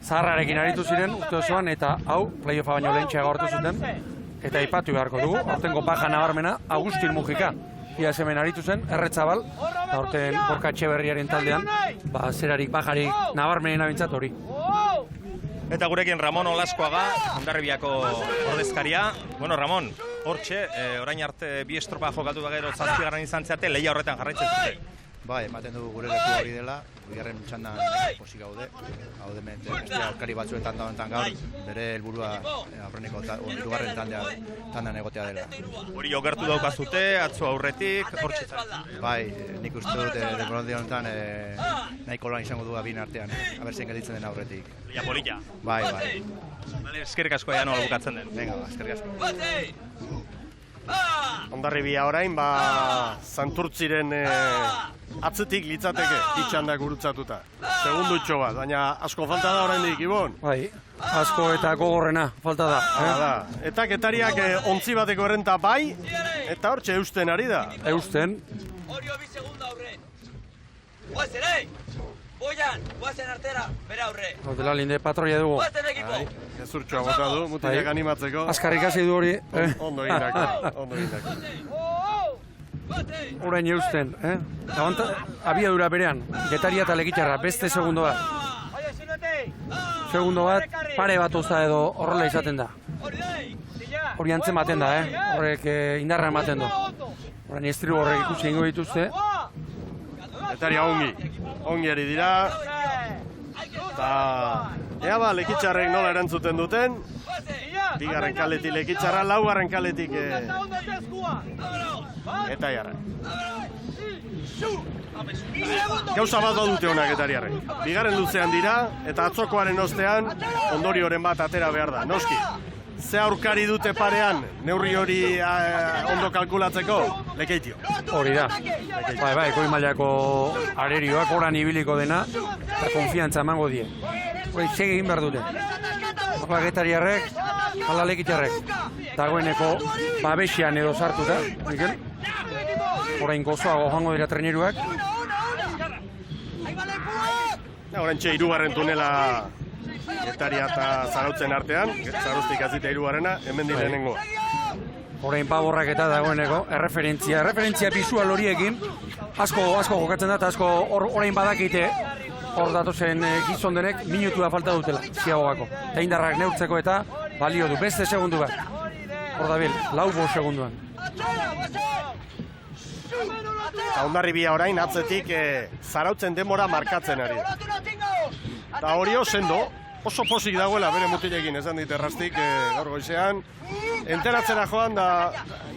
zaharrarekin aritu ziren urte osoan, eta hau, playoffa baino lehentxeaga hortu zuten, eta aipatu beharko dugu, aurtengo baja nabarmena, Agustin Mujika. Iaz hemen aritu zen, Erretzabal, eta aurten Gorka Etxeberriaren taldean, zerarik bajarik nabarmenena bintzat hori.
Eta gurekin Ramon Olaskoaga, Hondarribiako ordezkaria. Bueno, Ramon, hortxe, orain arte 2 estropa jokatu da gero 7. izan zeate, lehia horretan jarraitzen zute.
Bai, ematen dugu gure leku hori dela, bigarren txandan posik gaude. Hau demen, aurkari batzuetan da honetan gaur, bere helburua aurreneko hirugarren tandan egotea dela.
Hori ogertu daukazute, atzo aurretik, hortxe zara.
Bai, nik uste dut denboraldi honetan nahiko lan izango dugu bien artean, abertzen gelditzen den aurretik.
Lila polilla.
Bai.
Eskerrik asko nola bukatzen den.
Venga, eskerrik asko.
Hondarribia orain, Santurtziren atzetik litzateke itxandak gurutzatuta. Segundutxo bat, baina asko falta da oraindik, Ibon.
Bai, asko eta gogorrena falta da.
Eta Getariak ontzi bateko errenta bai, eta hortxe eusten ari da.
Eusten.
Orio bi segunda aurre. Guazen, Boian, guazen artera, bera aurre.
Gaudela linde patroia dugu.
Guazen ekipo.
Gezurtxoa bota du, mutilak animatzeko.
Azkarrik hasi du hori.
Ondo egindako, ondo egindako.
Orain eusten, abiadura berean, Getaria eta Lekitarra, beste segundo bat. Segundo bat, pare bat oza edo horrela izaten da. Hori antzematen da, horrek indarra ematen du. Orain estribo horrek ikusi ingo dituzte.
Getaria ongi ari dira. Eta Lekitzarrek nola erantzuten duten. Bigarren kaletik Lekitzarra, laugarren kaletik eta jarra. Gauza bat dute honak Getariarrek. Bigarren luzean dira, eta atzokoaren ostean ondorioren bat atera behar da. Noski, ze aurkari dute parean, neurri hori ondo kalkulatzeko, Lekeitio.
Hori da. Bai, goi mailako arerioak oran ibiliko dena, eta konfiantza emango die. Hori, segi egin behar dute. Getariarrek, hala Lekitarrek. Dagoeneko babesian edo sartuta, Mikel. Orain gozoago joango dira treneruak.
Orain hirugarren tunela Getaria eta Zarautzen artean. Zarauztik azita hirugarrena, hemen direnengo.
Orain paborrak eta dagoeneko, erreferentzia bisual horiekin, asko jokatzen da, eta asko orain badakite, hor datozen gizon denek, minutua falta dutela, ziagogako. Eta indarrak neurtzeko eta balio du, beste segundu bat. Hor dabil, 4 segunduan.
Hondarribia orain atzetik Zarautzen denbora markatzen ari. Eta hori oso posik dagoela bere mutilekin, esan dit erraztik gaur goizean. Enteratzera joan da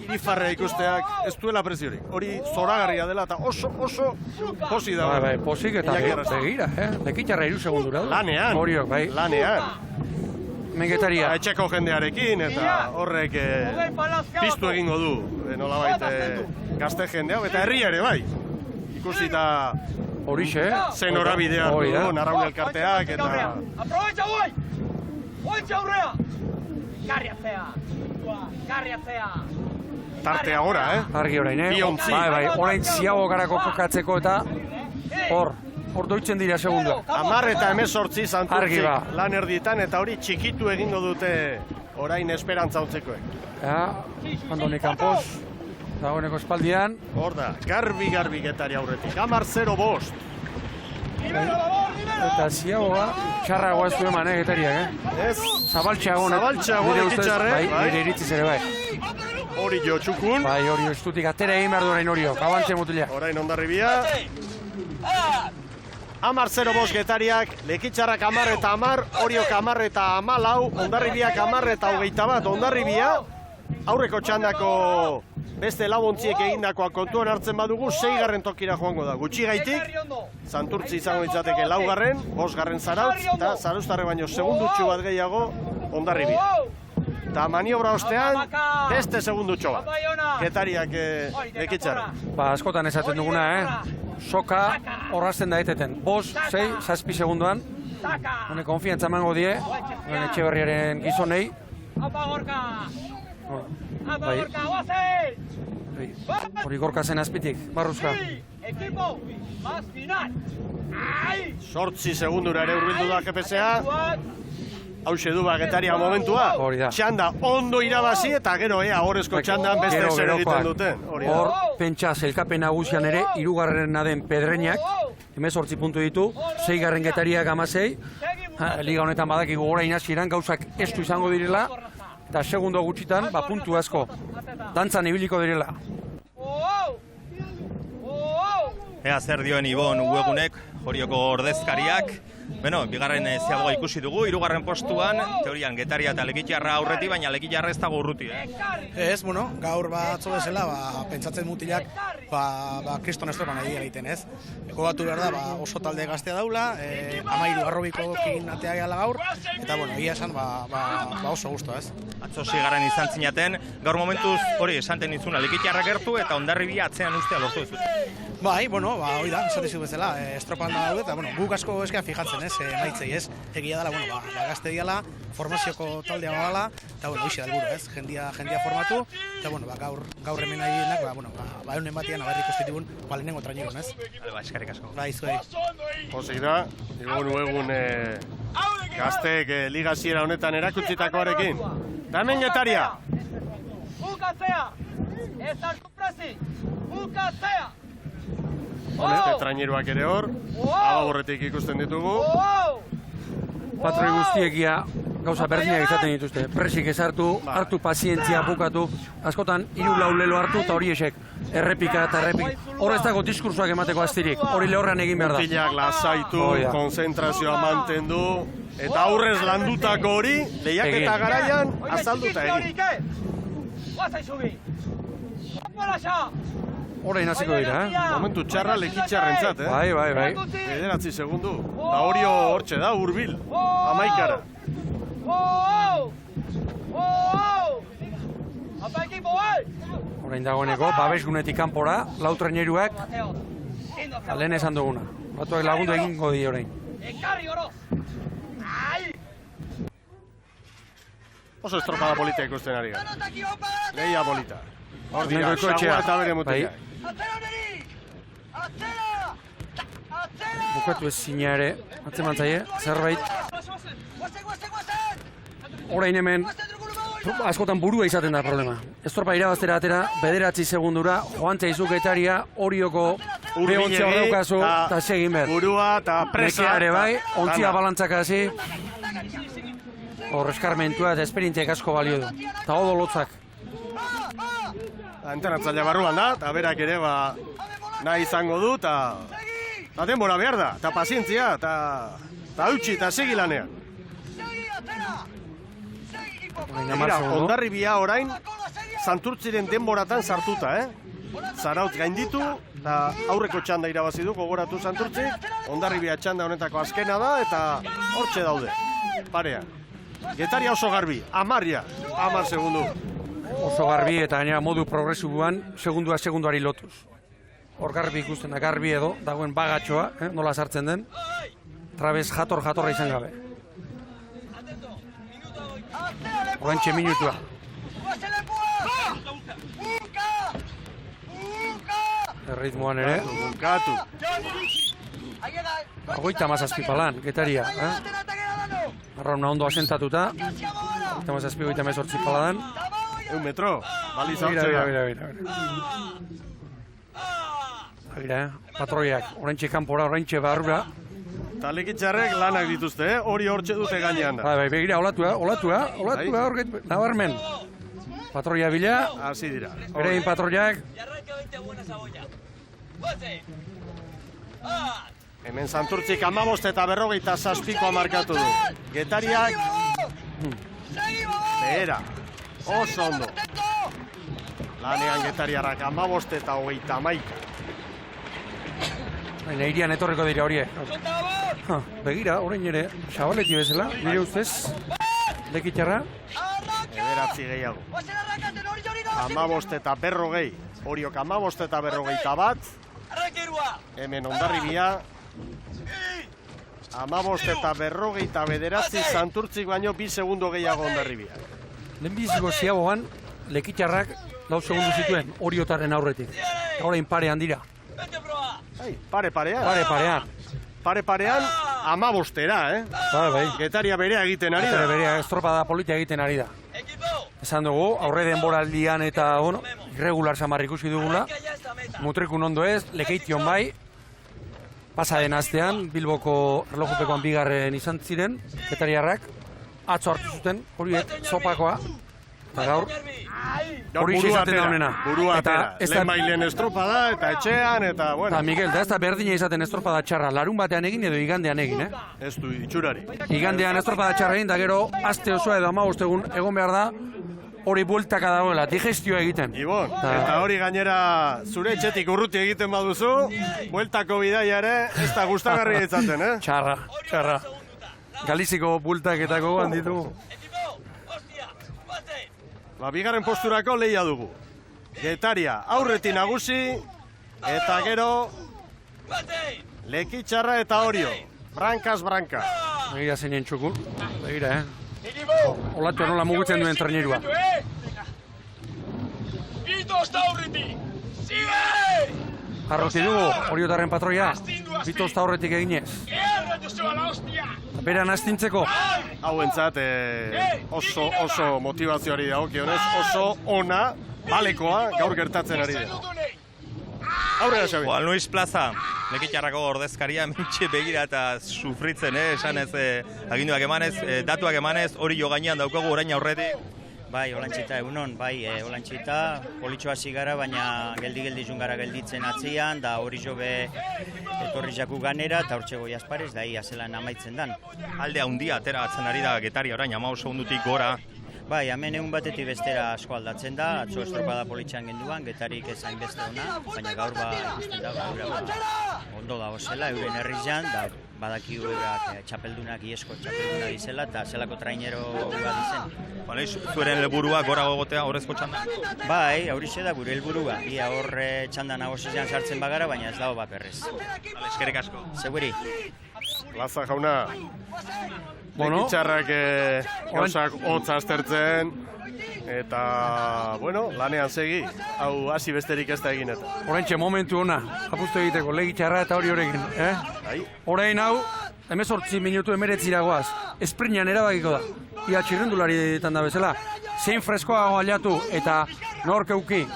Irifarrea ikusteak ez duela preziorik. Hori zoragarria dela eta oso posik dagoela.
Bai, posik eta begira, Lekitarra 3 segundura.
Lanean,
Horiok, bai.
Lanean.
Getaria.
Etxeko jendearekin eta horrek piztu egingo du nolabait gazte jendea, eta herria ere bai. Ikusita
horixe,
zen horabidean du, Narraun elkarteak eta...
Aprovecha guai! Guaitza aurrea! Karriatzea!
Tartea gora,
Argi orain, Bai, orain ziago garako kokatzeko eta hor doitzen dira segundua.
10 eta 18 Santurtzik lan erdietan eta hori txikitu egingo dute orain esperantza ontzekoek.
Andoni Campos, dagoeneko espaldian.
Hor da, garbi Getaria aurretik. 10-0-5.
Eta ziagoa, txarragoa ez du eman, Getariak, Ez, zabaltxeago
Lekitzarrek.
Nire iritziz ere, bai.
Hori jo txukun.
Bai, hori estutik atera egin behar du orain hori, kabantxe mutila.
Orain Hondarribia. 10-0-5 Getariak, Lekitzarrak 10 eta 10, Oriok 10 eta 14, Hondarribiak 10 eta 21, Hondarribia, aurreko txandako beste labontziek egindakoa kontuan hartzen badugu, 6. tokira joango da. Gutxi gaitik, Santurtzi izango ditzateke 4., 5. Zarautz, eta Zarauztarre baino segundutxo bat gehiago Hondarribia. Eta maniobra ostean, beste segundutxo bat. Getariak Lekitzarra.
Askotan esaten duguna, soka horrazten da eteten. 5, 6, 7 segunduan. Hone konfiantza emango die, Etxeberriaren gizonei. Hori gorka zen azpitik, Barruzka.
8 segundura ere urbildu da GPSa. Hauxe du Getaria momentua. Txanda ondo irabazi eta gero horrezko txandan beste zer egiten duten.
Hor, pentsa zelkapen nagusian ere, 3. den Pedreñak, 18 puntu ditu, 6. Getariak 16. Liga honetan badakigu orain hasieran gauzak estu izango direla, eta segundo gutxitan, puntu asko, dantzan ibiliko direla.
Ea zer dioen Ibon Uegunek, Jorioko ordezkariak, Beno, bigarren ziaboga ikusi dugu, hirugarren postuan, teorian Getaria eta Lekitarra aurreti, baina Lekitarra ez dago urruti,
Ez, bueno, gaur atzo bezala, pentsatzen mutilak, kriston estropan nahi egiten, ez? Gogatu behar da, oso talde gaztea daula, 13 arrobikokin atea gehala gaur, eta, bueno, egia esan, oso gustoa, ez?
Atzo zigarren izan zinaten, gaur momentuz hori esanten izuna Lekitarra gertu eta Hondarribia atzean ustea lortu dizut.
Bai, bueno, hori da, esaten zu bezala, estropan daude, eta, bueno, guk asko eskea fijatzen, ez, maitzei, ez? Egia dela, bueno, gazte diala, formazioko taldea badala, eta, bueno, hoxe da helburu, ez? Jendia formatu, eta, bueno, gaur hemen nahi dienak, eunen batian, aberri ikustitibun, lehenengo traineron, ez?
Eskerrik asko.
Bai, zuei.
Pozik da, egun gazteek liga hasiera honetan erakutsitakoarekin. Da hemen Getaria!
Bukatzea! Ez hartu presi! Bukatzea!
Beste traineruak ere hor, ababorretik ikusten ditugu.
Patroi guztiekia gauza berdinak izaten dituzte. Presik ez hartu pazientzia bukatu, askotan 3-4 lelo hartu eta hori esek. Errepika eta errepika. Hor ez dago diskursoak emateko astirik, hori lehorrean egin behar da.
Mutilak lasaitu, konzentrazioa mantendu, eta aurrez landutako hori, lehiaketa garaian, azalduta egin.
Orain hasiko dira,
Momentu txarra Lekitxarrentzat,
Bai.
9 segundu. Eta hori hortxe da, hurbil, 11-ara.
Orain dagoeneko, babesgunetik kanpora, lau traineruak, lehen esan duguna. Batuak lagundu egingo di orain.
Oso estropada polita ikusten ari gara. Lehia polita. Hor dira, Xagua eta bere mutilak.
Bukatu ez zina ere, atzeman zaie, zerbait. Orain hemen, askotan burua izaten da problema. Estropa irabaztera atera, 9 segundura, joan zaizu Getaria, Orioko behontzia hor daukazu, eta segin behar.
Burua eta presa.
Nekea ere bai, ontzia balantzak hasi. Hor eskarmentua eta esperientziak asko balio du. Eta odo lotzak.
Entrenatzailea barruan da, eta berak ere nahi izango du, eta denbora behar da, eta pazientzia, eta eutxi, eta segi lanean. Hondarribia orain, Santurtziren denboratan sartuta, Zarautz gainditu, eta aurreko txanda irabazi du, gogoratu Santurtzik, Hondarribia txanda honetako azkena da, eta hortxe daude, parean. Getaria oso garbi, 10 segundu.
Oso garbi eta gainera modu progresibuan segunduari lotuz. Hor garbi ikusten da, garbi edo, dagoen bagatxoa, nola sartzen den, trabez jatorra izan gabe. Horrentxe minutua. Erritmoan ere.
Bunkatu.
37 palan, Getaria. Arrauna ondo asentatuta. 37 paladan.
1 metro, baliz hartzea.
Begira, patroiak, oraintxe kanpora, oraintxe barrura.
Eta Lekitxarrek lanak dituzte, hori hortxe dute gainean da.
Bai, begira, olatua, horret, nabarmen. Patroia bila.
Hasi dira.
Berein patroiak.
Hemen Santurtzik 15 eta 57 markatu du. Getariak behera. Oso ondo. Lanean Getariarrak 15 eta 31.
Baina irian etorriko dira horiek. Begira, orain ere, Xabaleti bezala, nire ustez, Lekitxarra.
9 gehiago. 15 eta 40, Oriok 15 eta 41. Hemen Hondarribia. 15 eta 49, Santurtzik baino 2 segundo gehiago Hondarribia.
Lehenbiziko ziagoan, Lekitxarrak 2 segundu zituen Oriotaren aurretik. Orain parean dira.
Pare-parean. Pare-parean, 15era,
Bai.
Getaria berea egiten ari da.
Berea, estropada politia egiten ari da. Esan dugu, aurre denboraldian eta, irregular samar ikusi dugula. Mutrikun ondo ez, Lekeition bai. Pasa den astean, Bilboko erlojupekoan 2. izan ziren, Getariarrak. Atzo hartu zuten, horiek, zopakoa. Eta gaur, hori izaten da honena.
Burua atera, lehen bailen estropada eta etxean, eta bueno.
Eta Miguel, da ez da berdina izaten estropada txarra, larun batean egin edo igandean egin,
Ez du itxurari.
Igandean estropada txarra egin, da gero, aste osoa edo 15 egun egon behar da, hori bueltaka dagoela, digestioa egiten.
Ibon, eta hori gainera zure etxetik urruti egiten baduzu, bueltako bidaia ere, ez da gustagarria izaten,
Txarra. Galiziko bueltaketako handitu.
Bigarren posturako lehia dugu. Getaria aurreti nagusi, eta gero Lekitxarra eta Orio. Brankaz branka.
Begira zeinen txuku. Begira, Olatu nola mugitzen duen trainerua.
Bitosta aurretik! Sigue!
Arroti dugu, Oriotarren patroia. Bitosta aurretik eginez. Beran astintzeko.
Hauentzat oso motivazioari dagokionez, oso ona, balekoa, gaur gertatzen ari da. Aurrera, Xabi.
Juan Luis Plaza, Lekitxarrako ordezkaria, mentxe begira eta sufritzen, esan ez, aginduak emanez, datuak emanez, hori jo gainean daukagu orain aurretik.
Bai, holantxita egunon, holantxita, politxo hasi gara, baina geldi gara gelditzen atzian, da hori jobe etorri jaku ganera, eta hortxego jasparez, da ia zelan amaitzen dan.
Alde handia ateratzen ari da Getaria orain, 15 segundutik gora.
Bai, hemen egun batetik bestera asko aldatzen da, atzo estropada politxan genduan, Getarik ezain beste ona, baina gaur ikusten da, ondo da zela, euren herrizan, da badaki eurak txapeldunak, iesko txapeldunak dizela, eta zelako trainero bat dizen.
Bale, zueren helburua gora gogotea horrezko txandan?
Bai, horixe da gure helburua. Ia horre txandan nagozizean sartzen bagara, baina ez dago baperrez.
Eskerrik asko.
Seguri.
Laza jauna, Lekitxarrak gauzak hotz aztertzen, eta, bueno, lanean segi, hau hasi besterik ez da egin eta.
Horentxe momentu ona, apustu egiteko, Lekitxarra eta hori horrekin, Orain hau, 18 minutu 19 goaz, esprinean erabakiko da. Ia txirrendulari ditan da bezala, zein freskoago aliatu eta nork euki,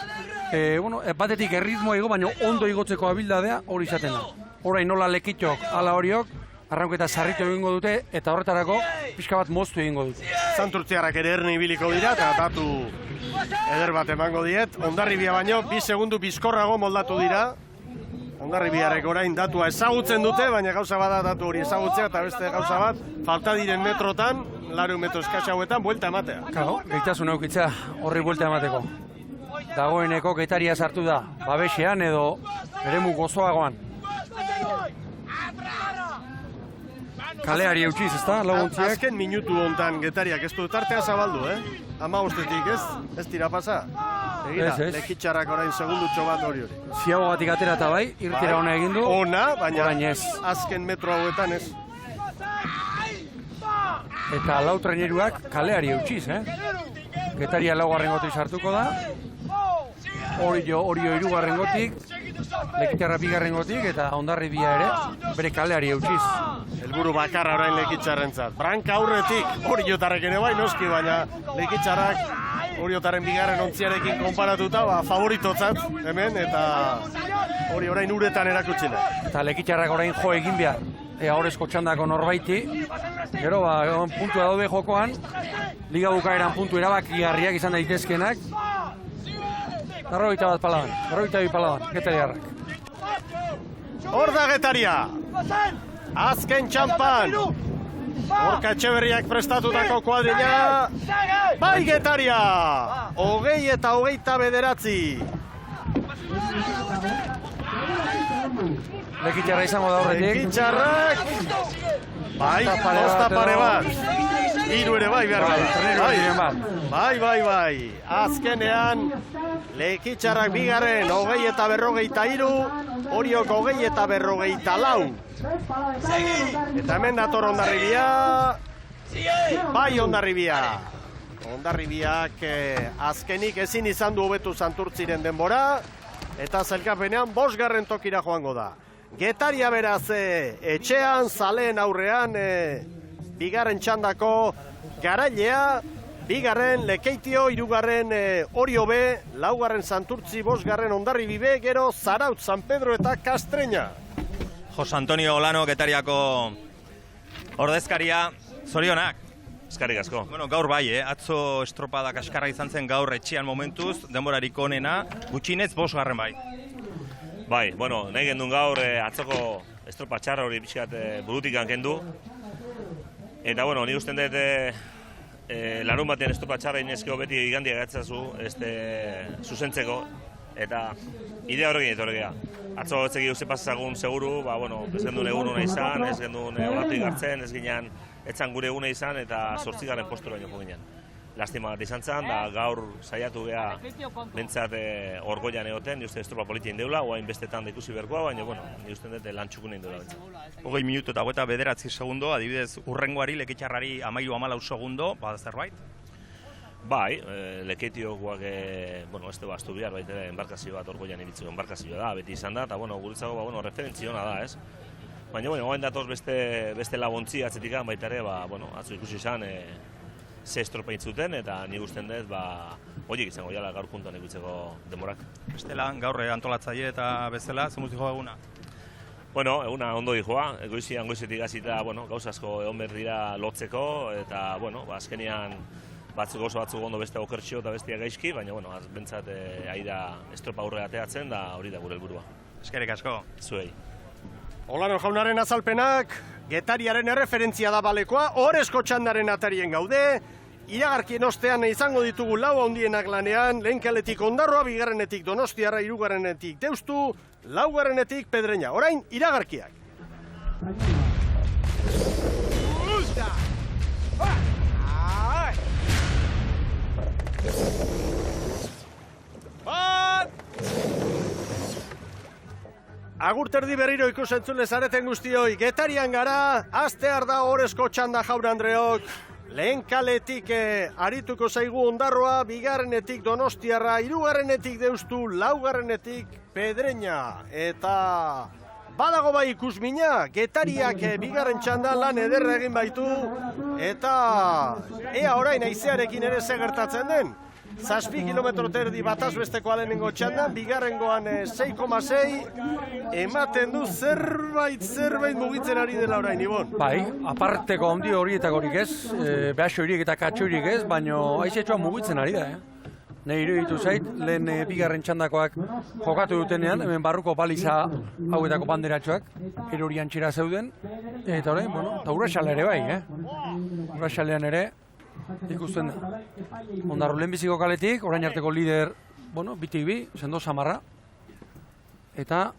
batetik erritmoa igo, baina ondo igotzeko abildadea hori izaten da. Orain nola Lekitxok, ala horiok, arranketa sarritu egingo dute, eta horretarako pixka bat moztu egingo dute.
Santurtziarrak ere erne ibiliko dira, eta datu eder bat emango diet. Hondarribia baino, 2 segundu bizkorrago moldatu dira. Hondarribiarrek orain datua ezagutzen dute, baina gauza bada datu hori ezagutzea, eta beste gauza bat, falta diren metrotan, 100 metro eskasa hauetan, buelta ematea.
Kago, gaitasun eukitza horri buelta emateko. Dagoeneko Getaria sartu da, babesean edo eremu gozoagoan. Kaleari eutxiz, ez da, laguntziak?
Azken minutu hontan Getariak ez du tartea zabaldu, 15-etik ez dira pasa. Egira, Lekitxarrak orain segundutxo bat hori.
Ziago batik atera eta bai, irtera ona egin du.
Ona, baina
ez.
Azken metro hauetan ez.
Eta lau traineruak kaleari eutxiz, Getaria laugarren gotik sartuko da. Orio hirugarren gotik, Lekitxarra bigarren gotik, eta Hondarribia ere, bere kaleari eutxiz.
Helburu bakarra orain Lekitxarrentzat. Branka aurretik, Oriotarrek ere bai noski, baina Lekitxarrak Oriotarren bigarren ontziarekin konparatuta, favoritotzat hemen, eta hori orain uretan erakutsi da.
Eta Lekitxarrak orain jo egin behar, horrezko txandako norbaiti, gero puntua daude jokoan, liga bukaeran puntu erabakigarriak izan daitezkenak, 41 palaban, 42 palaban, Getariarrak.
Hor da Getaria! Azken txampan! Gorka Etxeberriak prestatutako kuadrilla! Bai Getaria! 20 eta 29.
Lekitxarra izango da horretik.
Lekitxarrak! Bai, posta pare bat. Hiru ere bai behar bai. Azkenean, Lekitxarrak bigarren, 20 eta 43, Oriok 20 eta 44. Eta hemen dator Hondarribia. Bai Hondarribia. Hondarribiak azkenik ezin izan du hobetu Santurtziren denbora. Eta zelkapenean 5. tokira joango da. Getaria beraz etxean, zaleen aurrean, bigarren txandako garailea, bigarren Lekeitio, 3. Orio B, 4. Santurtzi, 5. Hondarribi B, gero Zarautz, San Pedro eta Kastreña.
Jose Antonio Olano, Getariako ordezkaria, zorionak.
Eskerrik asko.
Bueno, gaur bai, atzo estropada kaskarra izan zen gaur etxean momentuz, denborarik onena, gutxinez 5. bai.
Bai, bueno, nahi gendun gaur atzoko estropa txarra hori pixkat burutik kendu. Eta, bueno, ni usten dut larun batean estropa txarra inezkeo beti igandia gatzazu zuzentzeko. Eta idea horrekin etorgea. Atzo etzegi uste pasazagun seguru, bueno, ez gendun egun hona izan, ez gendun olatik hartzen, ez ginean etzan gure eguna izan eta 8. postura baino jo ginen. Lastima bat izan zen, da gaur saiatu geha bentsat orgoian egoten, ni uste estropa politia indeula, oain bestetan da ikusi berkoa, baina, bueno, ni uste dut lantxukun indeula bentsat.
20 minutu eta 9 segundo, adibidez urrengoari, leketxarrari 13-14 segundo, bada zerbait?
Bai, leketiokoak, bueno, ez du astu behar, baita enbarkazio bat orgoian iritzeko enbarkazioa da, beti izan da, eta, bueno, guretzako, bueno, referentziona da, ez? Baina, bueno, oain datoz beste labontzi atzetikan baita ere, bueno, atzo ikusi izan, ze estropa intzuten, eta ni guztien dut, horiek izango jala gaur puntuan ikutzeko demorak.
Bestela, gaur antolatzaile eta bezala, zemuz dihoa eguna?
Bueno, eguna ondo dihoa, goizetik hasita, bueno, gauza asko egon behar dira lotzeko, eta, bueno, azkenean batzuk oso batzuk ondo beste okertxio eta bestia gaizki, baina, bueno, bentsat aida estropa aurre ateatzen, da hori da gure helburua.
Eskerrik asko.
Zuei.
Olano jaunaren azalpenak, Getariaren erreferentzia da balekoa, Orezko txandaren atarien gaude, iragarkien ostean izango ditugu 4 handienak lanean, lehen kaletik Ondarroa, 2. Donostiarra, 3. Deustu, 4. Pedreña. Orain, iragarkiak. Agurterdi berriro ikusentzule zareten guztioi, Getarian gara, astear da Orezko txanda jaun Andreok. Lehen kaletik arituko zaigu Ondarroa, 2. Donostiarra, 3. Deustu, 4. Pedreña. Eta badago bai ikusmina, Getariak 2. txanda lan ederra egin baitu. Eta ea orain haizearekin ere ze gertatzen den. 7 kilometro terdi bataz besteko alenengo txandan, 2. 6,6 ematen du zerbait mugitzen ari dela orain, Ibon.
Bai, aparteko handi horietakorik ez, behaxo horiek eta katxo horiek ez, baina aizetxoa mugitzen ari da, Nei iruditu zait, lehen 2. txandakoak jokatu dutenean, hemen barruko baliza hauetako banderatxoak, erorian txera zeuden, eta orain, bueno, eta Uraxala ere bai, Uraxalean ere, ikusten da. Ondarro lehenbiziko kaletik, orain arteko lider, bueno, bitik bi, sendo samarra. Eta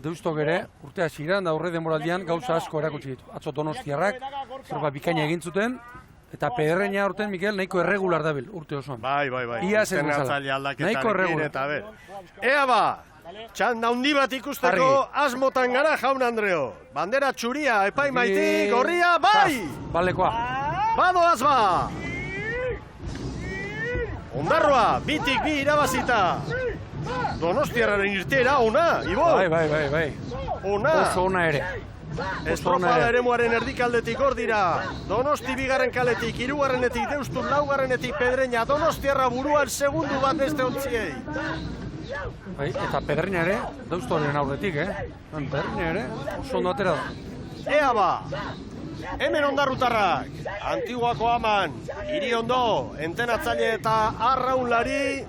Deustok ere, urtea ziran da aurre denboraldian gauza asko erakutsi ditu. Atzo Donostiarrak, zerba bikaina egin zuten, eta Pedreña urten, Mikel, nahiko erregular dabil, urte osoan.
Bai.
Ia zen bezala. Nahiko erregular.
Ea ba, txanda handi bat ikusteko asmotan gara jaun Andreo. Bandera txuria, epaimaitik, gorria, bai!
Balekoa.
Badoaz ba! Ondarroa, 2-2 irabazita. Donostiarraren irtera, ona, Ibon?
Bai.
Ona.
Oso ona ere.
Estropada eremuaren erdikaldetik hor dira. Donosti 2. kaletik, 3. Deustu, 4. Pedreña. Donostiarra buruan segundu bat beste ontziei.
Bai, eta Pedreña ere, Deustoren aurretik, Pedreña ere, oso ondo atera da.
Ea ba! Hemen Ondarrutarrak, Antiguako Aman, Iriondo, entenatzaile eta arraunlari,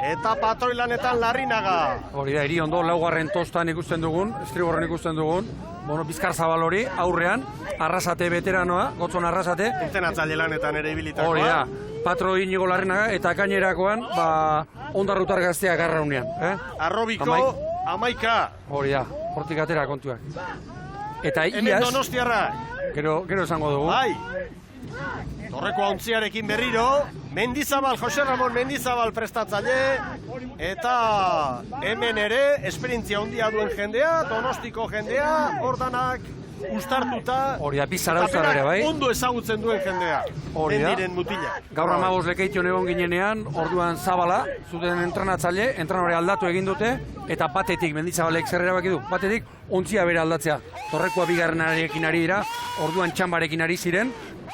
eta patroilanetan Larrinaga.
Hori da, Iriondo, 4. tostan ikusten dugun, estriborren ikusten dugun, bueno, Bizkar Zabal hori, aurrean, Arrasate veteranoa, Gotzon Arrasate.
Entenatzaile lanetan ere ibilitakoa.
Hori da, patro Inigo Larrinaga, eta gainerakoan, Ondarrutar gazteak arraunean.
Arrobiko, Amaika.
Hori da, hortik atera kontuak. Eta iaz...
Hemen Donostiarrak.
Gero esango dugu.
Bai. Torreko hauntziarekin berriro, Mendizabal, Jose Ramon Mendizabal prestatzaile, eta hemen ere, esperientzia handia duen jendea, Donostiko jendea, ordanak, ustartuta,
hori da, Bizarauzar ere, bai?
Ondo ezagutzen duen jendea, mendiren mutila.
Gaur 15 lekeition egon ginenean, orduan Zabala, zuten entrenatzaile, entrenore aldatu egin dute, eta batetik, Mendizabalek zer erabaki du, batetik, ontzia bere aldatzea. Torrekoa 2. ari dira, orduan txambarekin ari ziren,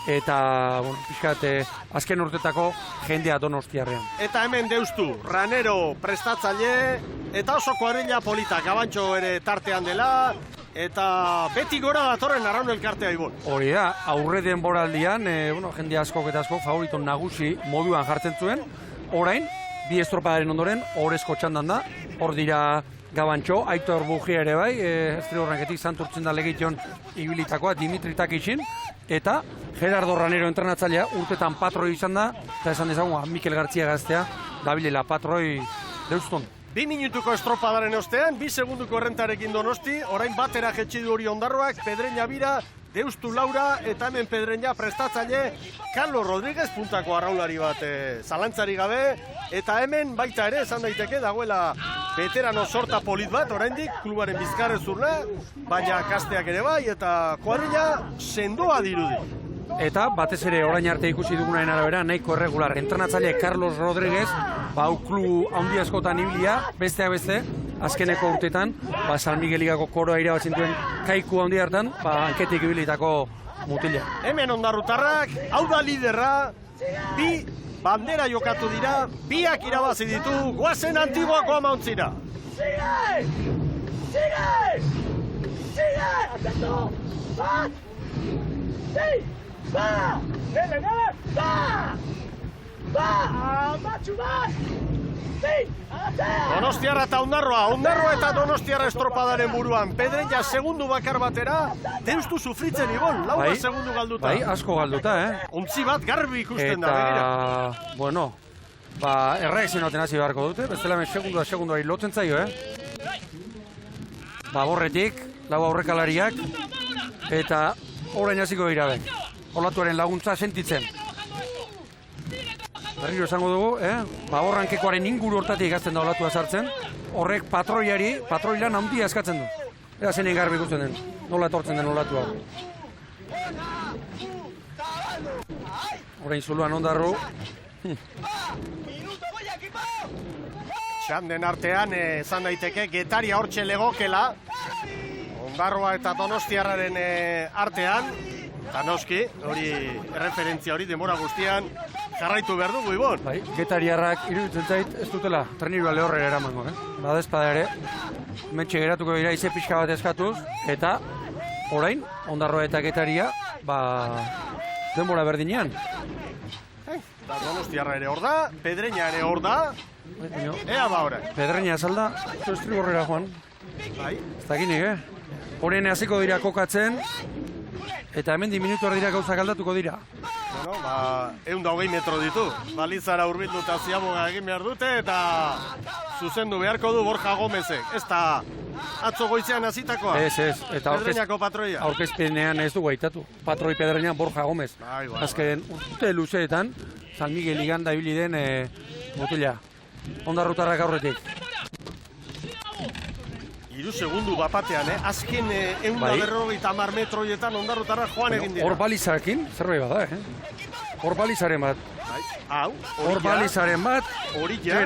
eta, bueno, pixkat, azken urtetako jendea Donostiarrean.
Eta hemen Deustu, Ranero prestatzaile, eta oso kuadrilla polita, Gabantxo ere tartean dela, eta beti gora datorren Arraun elkartea Ibon.
Hori da, aurre denboraldian, jende askok eta askok favorito nagusi moduan jartzen zuen, orain, bi estropadaren ondoren, horrezko txandan da, hor dira Gabantxo, Aitor Bugia ere bai, Estribor-Ranketik Santurtzen da legition ibilitakoa, Dimitri Takixin, eta Gerardo Ranero entrenatzailea urtetan patroi izan da, eta esan dezagun, Mikel Gartzia gaztea, dabilela patroi deuston.
2 minutuko estropadaren ostean, 2 segunduko errentarekin Donosti, orain batera jetxi du hori Ondarroak, Pedreña Bira, Deustu Laura, eta hemen Pedreña prestatzaile Carlos Rodríguez, puntako arraunlari bat zalantzari gabe, eta hemen baita ere, esan daiteke, dagoela veterano sorta polit bat, oraindik klubaren bizkarrezurra, baina kasteak ere bai, eta kuadrilla sendoa dirudi.
Eta batez ere orain arte ikusi dugunaren arabera nahiko erregular. Entrenatzaile Carlos Rodríguez, hau klubu handi askotan ibilia, besteak beste, azkeneko urtetan, San Migueligako koroa irabatzen duen kaiku handi hartan, anketik ibilitako mutila.
Hemen ondarrutarrak, hau da liderra, 2 bandera jokatu dira, 2ak irabazi ditu, goazen Antiguako amauntzira.
Sigue! Sigue! Sigue! Atento! Bat! Sei! Ba! Nele, nele! Ba! Ba! Matxu bat! Sei!
Donostiarra eta Ondarroa eta Donostiarra estropadaren buruan. Pedreña segundu bakar batera, Deustu sufritzen Ibon, laura segundu galduta.
Bai, asko galduta,
Ontzi bat garbi ikusten da,
begira. Eta, bueno, erreakzio noten hasi beharko dute, bestela segunduari lotzen zaio, Borretik, lau aurrekalariak, eta orain hasiko dira be. Olatuaren laguntza sentitzen. Berriro esango dugu, Borrankekoaren inguru hortatik gazten da olatua sartzen, horrek patroi lan handia eskatzen du. Eta zenein garbi ikusten den, nola etortzen den olatua. Orain zuluan Ondarru.
Txanden artean, esan daiteke, Getaria hortxe legokela, Ondarroa eta Donostiarraren artean, eta noski, hori erreferentzia hori denbora guztian jarraitu behar dugu, Ibon.
Bai, Getariarrak iruditzen zait ez dutela trenirua lehorrera eramango, Bada espada ere, mentxe geratuko dira ize pixka bat eskatuz, eta orain, Ondarroa eta Getaria, denbora berdinean.
Donostiarra ere hor da, Pedreña ere hor da, ea ba orain.
Pedreña azalda, Estribor-Ranketik joan.
Bai.
Ez dakinik, Horien hasiko dira kokatzen, eta hemen 10 minutu erdira gauzak aldatuko dira.
Bueno, 120 metro ditu. Balizara hurbildu eta ziaboga egin behar dute, eta zuzendu beharko du Borja Gomezek. Ez da atzo goizean hasitakoa.
Ez, eta
Pedreñako patroia.
Aurkezpenean ez du gaitatu. Patroi Pedreñan Borja Gomez. Azken urte luzeetan, San Miguel Liganda ibili den mutila. Ondarrutarrak aurretik.
3 segundu bapatean, azken 150 metroietan Ondarrutarra joan egin dira.
Hor balizarekin, zerbait bada, Hor balizaren bat. Hor balizaren bat,
hori ja.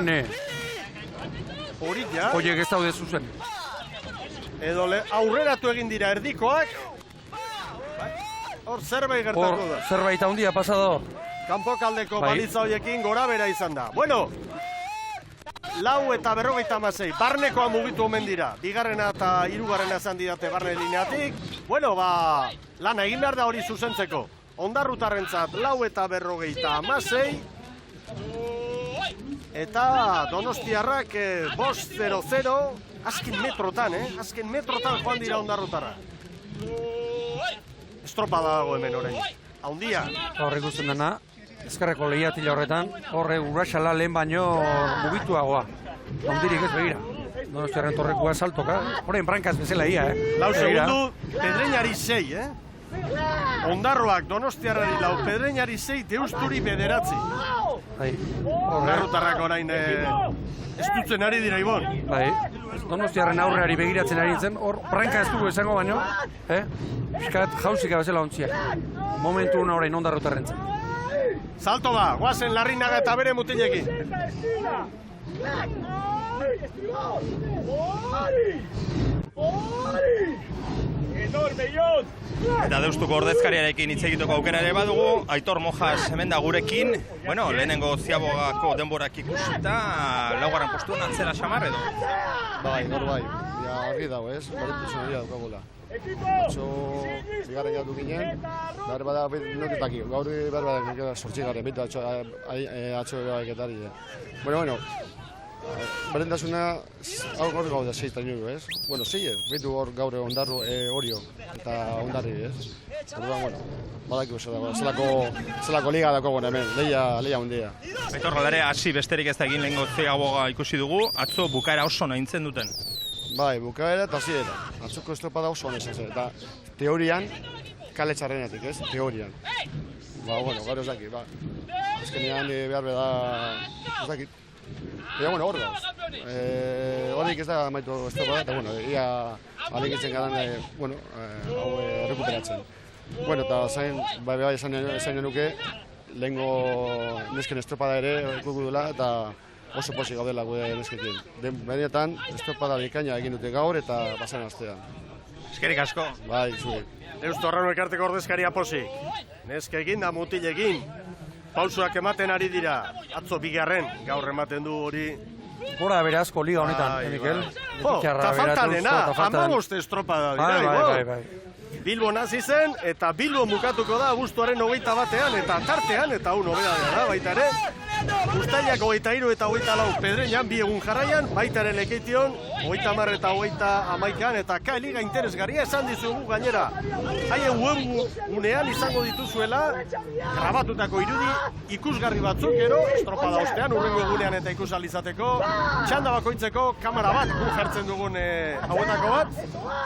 Horiek ez daude zuzen.
Edo aurreratu egin dira erdikoak. Hor zerbait gertatu da.
Hor zerbait handia pasado.
Kanpokaldeko baliza horiekin gora bera izan da. Bueno, 4 eta 56, barnekoa mugitu omen dira. 2. eta 3. esan didate barne lineatik. Bueno, lana egin behar da hori zuzentzeko. Ondarrutarrentzat 4 eta 56. Eta Donostiarrak 5-0-0. Azken metrotan, Azken metrotan joan dira Ondarrutarra. Estropada dago hemen orain. Haundia.
Horre ikusten dena. Ezkerreko lehiatila horretan, horre Uraxala lehen baino mugituagoa. Ondirik ez begira. Donostiarren torrekua saltoka. Horrein brankaz bezala ia,
4 segundu, Pedreñari 6, Ondarroak Donostiarrari 4, Pedreñari 6, Deusturi 9. Ondarrutarrak orain estutzen ari dira, Ibon.
Donostiarren aurreari begiratzen ari zen, hor branka ez dugu esango baino, piskat jauzika bezala ontziak. Momentu una orain Ondarrutarren zen.
Salto ba, guazen Larrinaga eta bere mutilekin.
Enorme, Jon!
Eta Deustuko ordezkariarekin hitz egiteko aukera ere badugu, Aitor Mojas hemen da gurekin, bueno, lehenengo Ziabogako denborak ikusita, laugarren postuan atzera xamar edo?
Bai, hor bai, ja argi dago ez, berentuzun hori daukagula. Atzo, bigarren jatu ginen, behar bada notetaki, gaur behar bada nekera sortxigarren, bitu atzo eketari. Bueno, berentasuna gaur gauda 6 tainuru, ez? Bueno, 6 ez, bitu hor gaur ondarru Orio eta ondarri, ez? Orduan, bueno, badaki zelako liga dako hemen, leia hundia.
Aitor Galdare, hasi besterik ez da egin lehengo Ziaboga ikusi dugu, atzo bukaera oso nahintzen duten.
Bai, bukaera eta hasiera. Atzoko estropada oso ona izan zen, eta teorian kale txarrenetik, ez? Teorian. Bueno, gaur ez dakit, azkenean behar beda, ez dakit. Eta, bueno, hor gauz. Horik ez da amaitu estropada, eta, bueno, ia alegitzen garan, hau rekuperatzen. Bueno, eta zain, bai, esan genuke, lehengo nesken estropada ere ikuku dela, eta oso posi gaudela gure neskekin. Benetan, estropada bikaina egin dute gaur eta pasan astean.
Eskerik asko.
Bai, zure.
Deustu Arrano elkarteko ordezkaria posik. Neskekin da mutilekin. Pausuak ematen ari dira. Atzo bigarren, gaur ematen du hori.
Gora bere asko liga honetan, Mikel.
Eta faltanena, 15 estropada dira.
Bai.
Bilbon hasi zen, eta Bilbon bukatuko da abuztuaren 21ean, eta tartean, eta nobedadea da baita ere. Uztailak 23 eta 24 Pedreñan, bi egun jarraian, baita ere Lekeition, 30 eta 31an, eta K-Liga interesgarria esan dizugu gainera. Haien webunean izango dituzuela, grabatutako irudi ikusgarri batzuk, estropada ostean, urrengo egunean eta ikusalizateko, txanda bakoitzeko kamera bat, jartzen dugun hauetako bat,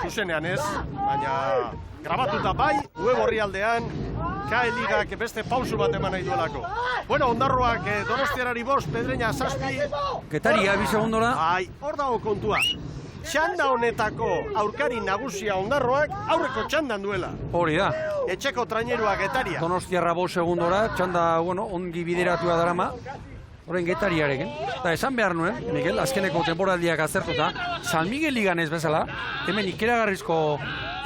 zuzenean ez, baina grabatuta bai, web orrialdean, K-Ligak beste pausu bat eman nahi duelako. Bueno, Ondarroak Donostiarari 5, Pedreña 7.
Getaria 2 segundora.
Bai, hor dago kontua. Txanda honetako aurkari nagusia Ondarroak aurreko txandan duela.
Hori da.
Etxeko trainerua Getaria.
Donostiarra 5 segundora, txanda, ongi bideratua darama. Horren Getariarekin. Eta esan behar nuen, Mikel, azkeneko temporaldiak azertuta, San Miguel Ligan ez bezala, hemen ikeragarrizko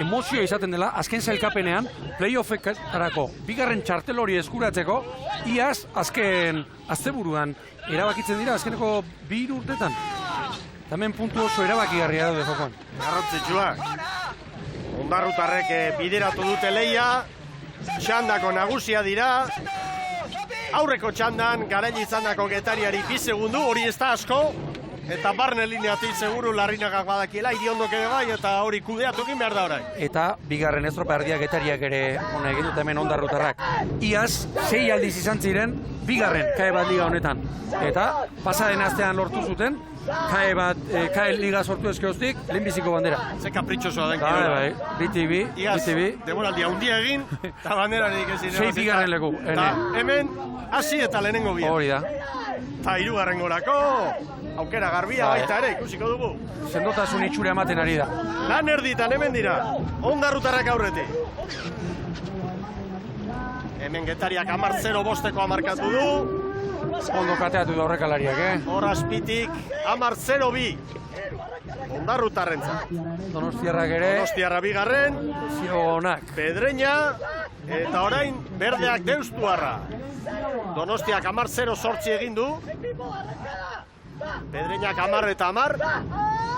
emozioa izaten dela, azken zailkapenean, playoffetarako bigarren txartel hori eskuratzeko, iaz, azken asteburuan erabakitzen dira, azkeneko 2 urtetan. Hemen puntu oso erabakigarria daude jokoan.
Garrantzitsuak. Ondarrutarrek bideratu dute leia, txandako nagusia dira, aurreko txandan, garaile izandako Getariari 2 segundu, hori ez da asko, eta barne lineatik seguru Larrinagak badakiela, Iriondok ere bai, eta hori kudeatu egin behar da orain.
Eta bigarren estropa erdiak Getariak ere egin dut hemen Ondarrutarrak. Iaz, 6 aldiz izan ziren, bigarren KE bat liga honetan. Eta pasaden astean lortu zuten, KE liga sortu ezkeoztik, lehenbiziko bandera.
Ze kapritxosoa den
kirola. Bai, BTV.
Iaz, demoraldia handia egin, eta banderarik ezin.
6 bigarren leku.
Eta hemen, hasi eta lehenengo bia.
Hori da.
Eta 3. gorako, aukera garbia baita ere, ikusiko dugu.
Sendotasun itxura ematen ari da.
Lan erditan hemen dira, Ondarrutarrak aurretik. Hemen Getariak 10-0 markatu du.
Ondo kateatu da horrekalariak,
Hor azpitik, 10-0-2. Ondarrutarrentzat.
Donostiarrak ere.
Donostiarra bigarren.
Zionak.
Pedreña. Eta orain, berdeak Deustuarra. Donostiak 10-0 egin du. Pedreñak 10 eta 10.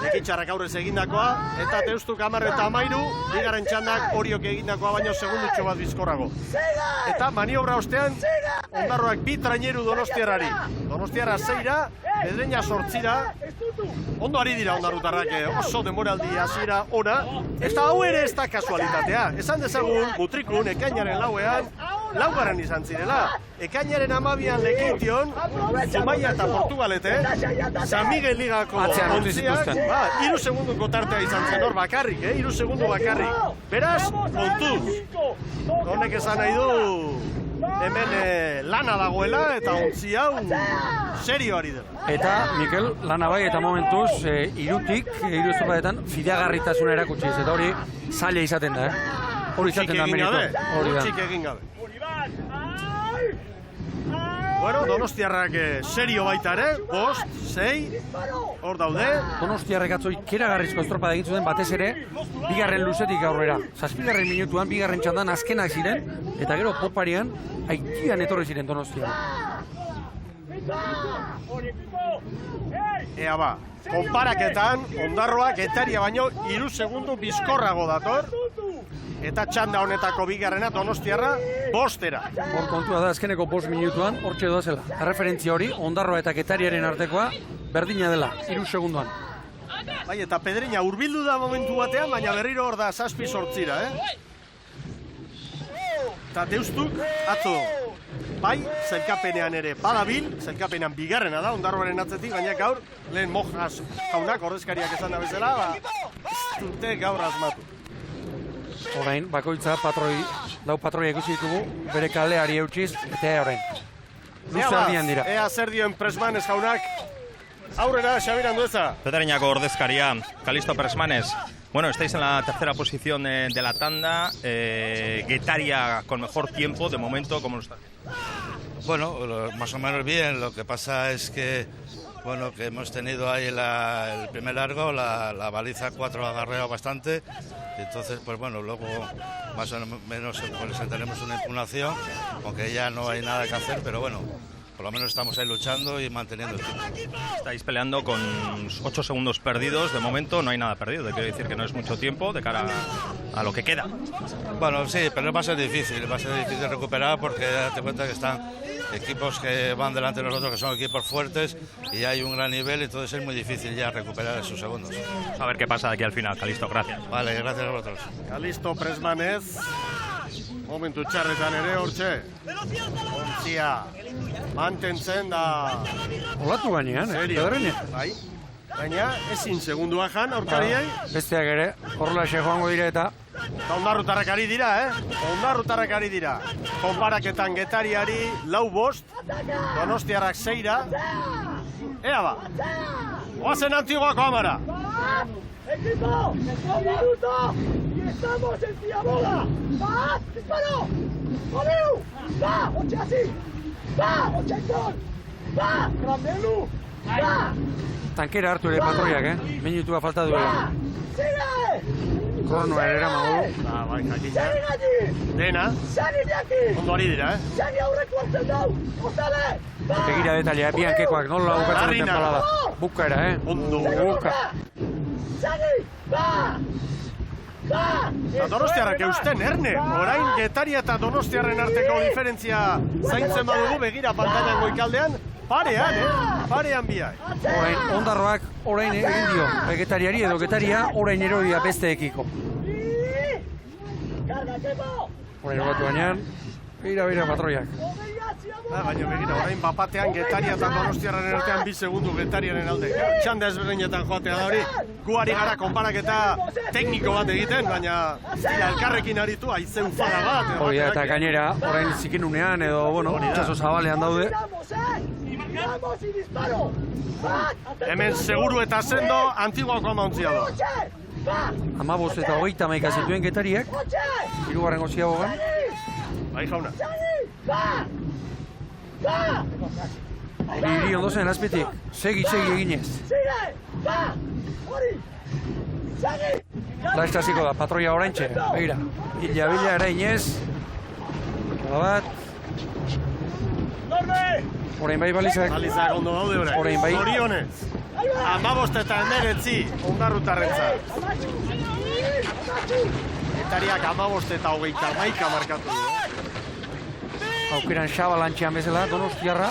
Lekitxarrak aurrez egindakoa. Eta Deustuk 10 eta 13. Bigarren txandak Oriok egindakoa baino segundutxo bat bizkorrago. Eta maniobra ostean, Ondarroak 2 traineru Donostiarrari. Donostiarra 6, Pedreña 8. Ondo ari dira Ondarrutarrak, oso denboraldi hasiera ona. Eta hau ere ez da kasualitatea. Esan dezagun, Mutrikun, ekainaren 4ean, 4. izan zirela. Ekainaren 12an Lekeition, Zumaia eta Portugalete, San Miguel Ligako ontziak, 3 segunduko tartea izan zen hor bakarrik, 3 segundu bakarrik. Beraz, kontuz. Honek esan nahi du, hemen lana dagoela eta ontzi hau serio ari dela.
Eta, Mikel, lana bai eta momentuz, irutik, estropadetan, fidagarritasuna erakutsi ez, eta hori zaila izaten da, Hori izaten da meritua.
Hori egin gabe. Bueno, donostiarrak serio baita ere, 5, 6, hor daude.
Donostiarrek atzoi keragarrizko estropa egin zuten batez ere, bigarren luzetik aurrera. 7. minutuan, bigarren txandan azkenak ziren, eta gero poparian, aitian etorri ziren Donostiarrak.
Ea ba, konparaketan, Ondarroak Getaria baino 3 segundu bizkorrago dator. Eta txanda honetako bigarrena Donostiarra 5-era.
Hor kontua da, azkeneko 5 minutuan, hortxe doazela. Referentzia hori, Ondarroa eta Getariaren artekoa, berdina dela, 3 segunduan.
Bai, eta Pedreña hurbildu da momentu batean, baina berriro hor da 7-8, Eta Deustuk, atzo, bai, zelkapenean ere badabil, zelkapenean bigarrena da, Ondarroaren atzetik, baina gaur, lehen Mojas jaunak, ordezkariak esan da bezala, ez dute gaur asmatu.
Orain, bakoitza lau patroia ikusi ditugu, bere kaleari eutxiz, eta orain. Luze aldian dira.
Ea zer dioen Presmanes jaunak, aurrera, Xabir Andueza.
Pedreñako ordezkaria, Calisto Presmanes. Bueno, estáis en la tercera posición de la tanda. Getaria con mejor tiempo, de momento, ¿cómo lo está?
Bueno, más o menos bien. Lo que pasa es que, bueno, que hemos tenido ahí el primer largo, la baliza 4 ha agarreado bastante. Entonces, pues bueno, luego más o menos pues, tenemos una impugnación, aunque ya no hay nada que hacer, pero bueno, por lo menos estamos ahí luchando y manteniendo el tiempo.
Estáis peleando con 8 segundos perdidos, de momento no hay nada perdido, quiero decir que no es mucho tiempo de cara a lo que queda.
Bueno, sí, pero va a ser difícil recuperar porque date cuenta que están equipos que van delante de nosotros, que son equipos fuertes y hay un gran nivel, entonces es muy difícil ya recuperar esos segundos.
A ver qué pasa de aquí al final, Calisto, gracias.
Vale, gracias a vosotros.
Calisto Presmanez, momentu txarretan ere hortxe. Ontzia, mantentzen da...
Olatu gainean, Pedreña.
Bai, baina ezin segundua jan aurkariai.
Besteak ere, horrelaxe joango dire eta...
Eta Ondarrutarrak ari dira, Ondarrutarrak ari dira. Konparaketan Getariari 4-5, Donostiarrak 6-ra. Ea ba, oazen Antiguako Amara.
¡Equipo! ¡Un minuto! ¡Y estamos en Ciabola! ¡Va! ¡Disparo! ¡Oleu! ¡Va! ¡Oche así! ¡Va! ¡Oche gol! ¡Va! ¡Grandelu! ¡Va!
Tankera hartu ere patroiak, minutua falta duela.
¡Sigue!
Kronoa ere eramago.
Bai, jakina.
¡Segin allí!
Dena.
¡Segin de aquí!
Ondo ari dira,
¡Segin aurreko hartzen dau! ¡Ozale!
Begira detalia, biankekoak nola bukatzen duten palada. Bukaera,
Ondo.
Buka.
¡Segin! ¡Va! ¡Va!
Eta Donostiarrak eusten, Erne. Orain Getaria eta Donostiarren arteko diferentzia zaintzen badugu, begira pantailan goikaldean. Parean, parean biak.
Orain, Ondarroak orain egin dio. Getariari edo Getaria orain erodia besteekiko. Orain erogatu gainean, begira patroiak.
Baina begira, orain bapatean Getaria eta Donostiarren artean 2 segundu Getariaren alde. Txanda ezberdinetan joatea da hori. Gu ari gara konparaketa tekniko bat egiten, baina elkarrekin aritu, haize ufada bat.
Hori da, eta gainera, orain zikinunean edo, bueno, itxaso zabalean daude.
Hemen seguru eta sendo Antiguako Amaontzia da.
15 eta 30 zituen Getariak, 3. ziabogan.
Bai jauna.
Hiri ondo zen azpitik, segi eginez. Laiztaziko da, patroia oraintxe, begira. Bila erainez. Bat. Orain bai balizak.
Balizak ondo daude orain.
Orain bai.
Zorionez. 15 eta 19 Ondarrutarrentzat. Getariak 15 eta 31 markatu du.
Aukeran xabalantxean bezala, Donostiarra.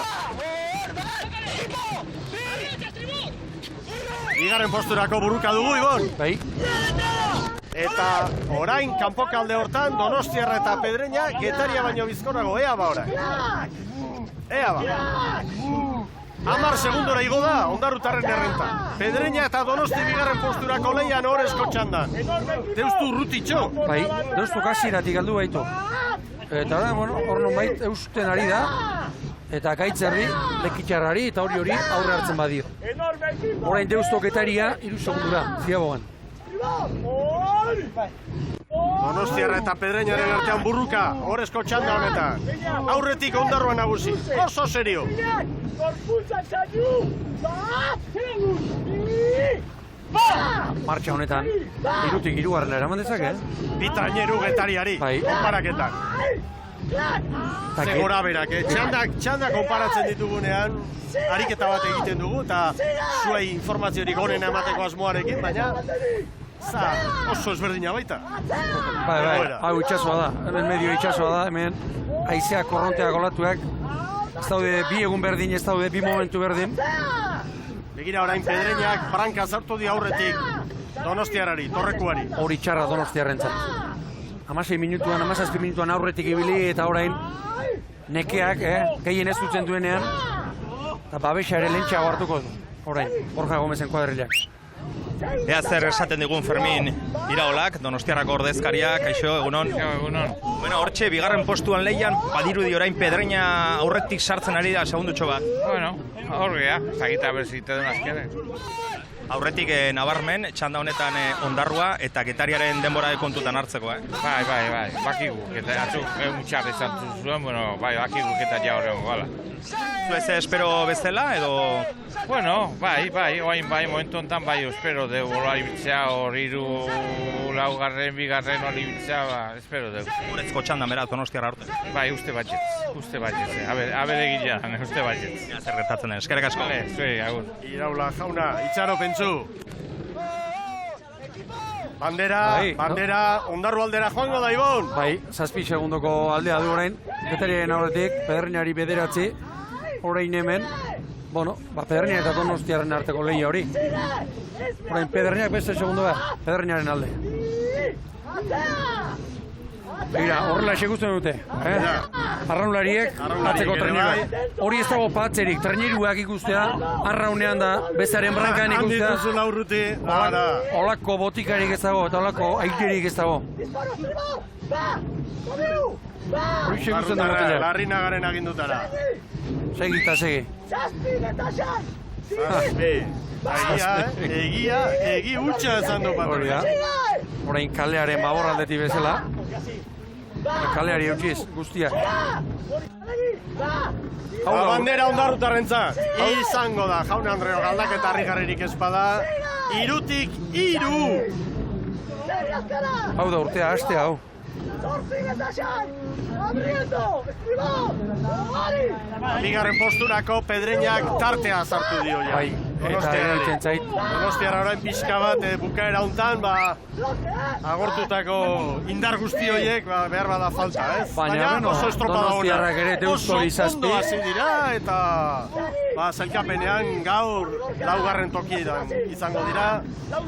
Bigarren posturako buruka dugu, Ibon.
Bai.
Eta orain kanpokalde hortan Donostiarra eta Pedreña Getaria baino bizkorrago, ea ba orain. Ea ba. 10 segundora igo da Ondarrutarren errenta. Pedreña eta Donosti bigarren posturako leian horrezko txandan. Deustu urrutitxo.
Bai, Deustu kasiratik galdu baitu. Eta bueno, hor nonbait eusten ari da. Eta gaitzerri, lekitxarrari eta hori aurre hartzen badio. Orain Deustu Getaria 3 segundura, ziabogan.
Donostiarra eta Pedreñaren artean burruka, Orezko txanda honetan. Aurretik Ondarroa nagusi, oso serio.
Martxa honetan, irutik hirugarrena eraman dezake,
Bitraineru Getariari, konparaketan. Zegora berak, txanda konparatzen ditugunean, ariketa bat egiten dugu, eta zuei informaziorik onena emateko asmoarekin, baina oso ezberdina baita.
Bai, hau itxasoa da, hemen medio itxasoa da, hemen haizeak korronteak olatuak, ez daude bi egun berdin, ez daude bi momentu berdin.
Begira orain Pedreñak branka zartu di aurretik Donostiarrari, Torrekuari.
Hori txarra Donostiarrentzat. 16 minutuan, 17 minutuan aurretik ibili eta orain nekeak, gehien ez dutzen duenean, eta babesa ere lentxeago hartuko du, orain, Borja Gomezen kuadrilak.
Ea zer esaten digun Fermin Iraolak, Donostiarrako ordezkaria, kaixo, egunon.
Egunon.
Bueno, hortxe, bigarren postuan lehian, badirudi orain Pedreña aurretik sartzen ari da segundutxo bat.
Bueno, horrea, zagita berzite duen azkene.
Aurretik nabarmen, txanda honetan Ondarrua eta Getariaren denbora kontutan hartzeko,
Bai, bakigu, eta atzuk mutxar izartu zuen, bueno, bai, bakigu Getaria horrengo gala.
Zu ez espero bezala, edo...
Bueno, bai, oain bai, momentu honetan bai, espero dugu, hori biltzea, hori laugarren, bigarren hori biltzea, espero dugu.
Urezko txandan beraz, Donostiarra arte.
Bai, uste batxetz, abere gilean, uste batxetz.
Zer gertatzen den, eskerrik asko.
Zuei, agur.
Iraula jauna, itxaro pentsu. Bandera, Ondarru aldera joango da, Ibon.
Bai, 7 segundoko aldea du orain, Getariaren aurretik, Pedreñari 9, orain hemen, bueno, Pedreña eta Donostiarren arteko lehia hori. Orain, Pedreñak beste segundu behar, Pedreñaren alde. Begira, horrela esekusten dute, arraunlariek, atzeko traineruak. Hori ez dago patzerik, traineruak ikustea, arraunean da, bezaren brankaan ikustea.
Handituzun aurruti,
Olako botikarik ez dago, eta olako ailerik ez dago. Hori sekusten da botelea.
Larrinagaren agindutara.
Segi eta segi.
Egi hutsa esan du
Pandora. Orain kalearen baborraldetik bezala. Kaleari eutxiz, guztiak.
Bandera Ondarrutarrentzat izango da, jaun Andreo, galdaketa harrigarririk espada. 3-tik 3.
Hau da urtea, haste hau.
Bigarren posturako Pedreñak tartea sartu dio ja.
Eta erabiltzen zait.
Donostiarra orain pixka bat bukaera hontan, agortutako indar guzti horiek behar bada falta, ez?
Baina
oso estropada hona.
Donostiarrak ere deustori zazpi.
Oso ondo hasi dira eta zailkapenean gaur laugarren tokietan izango dira,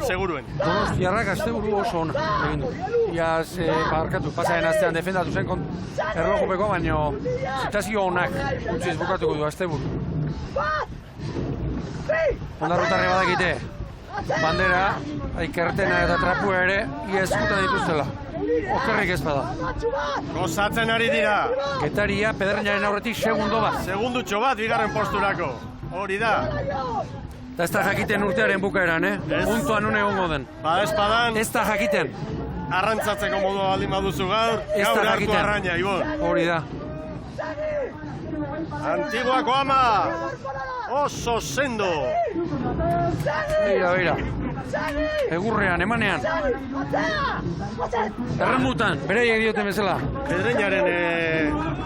seguruen.
Donostiarrak asteburu oso ona egin du. Iaz, barkatu, pasaren astean defendatu zen erlojupeko, baina zitazio onak utziz bukatuko du asteburu. Ondarrutarri badakite, bandera, aikertena eta trapua ere, ia eskutan dituztela. Okerrik ez bada.
Gozatzen ari dira.
Getaria, Pedreñaren aurretik segundo bat.
Segundutxo bat, bigarren posturako. Hori da.
Eta ez da jakiten urtearen bukaeran, puntuan une egongo den.
Espadan.
Ez da jakiten.
Arrantzatzeko modua baldin baduzu gaur, gaur hartu arraina, Ibon.
Hori da.
Antiguako ama, oso sendo.
Beira. Egurrean, emanean. Erremutan, bereiek dioten bezala.
Pedreñaren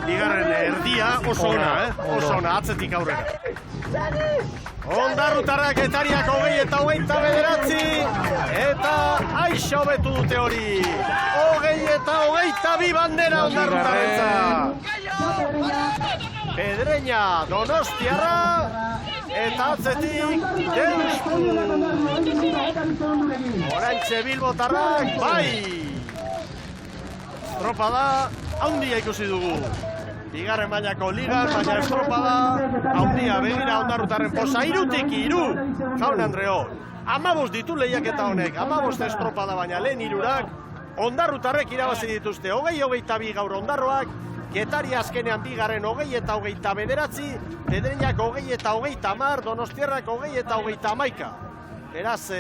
bigarren erdia oso ona, oso ona, atzetik aurrera. Ondarrutarrak Getariak 20 eta 29, eta aixo betu dute hori. 20 eta 22 bandera Ondarrutarrentzat. Pedreña, Donostiarra, eta atzetik Deustu. Orantxe Bilbotarrak, bai! Estropada, handia ikusi dugu. Bigarren mailako ligan, baina estropada, handia begira Ondarrutarren posa, 3-tik 3, jaun Andreo. 15 ditu lehiaketa honek, 15 estropada, baina lehen 3-ak, Ondarrutarrek irabazi dituzte, 20-22 gaur Ondarroak, Getaria azkenean bigarren 20 eta 29, Pedreñak 20 eta 30, Donostiarrak 20 eta 31. Beraz,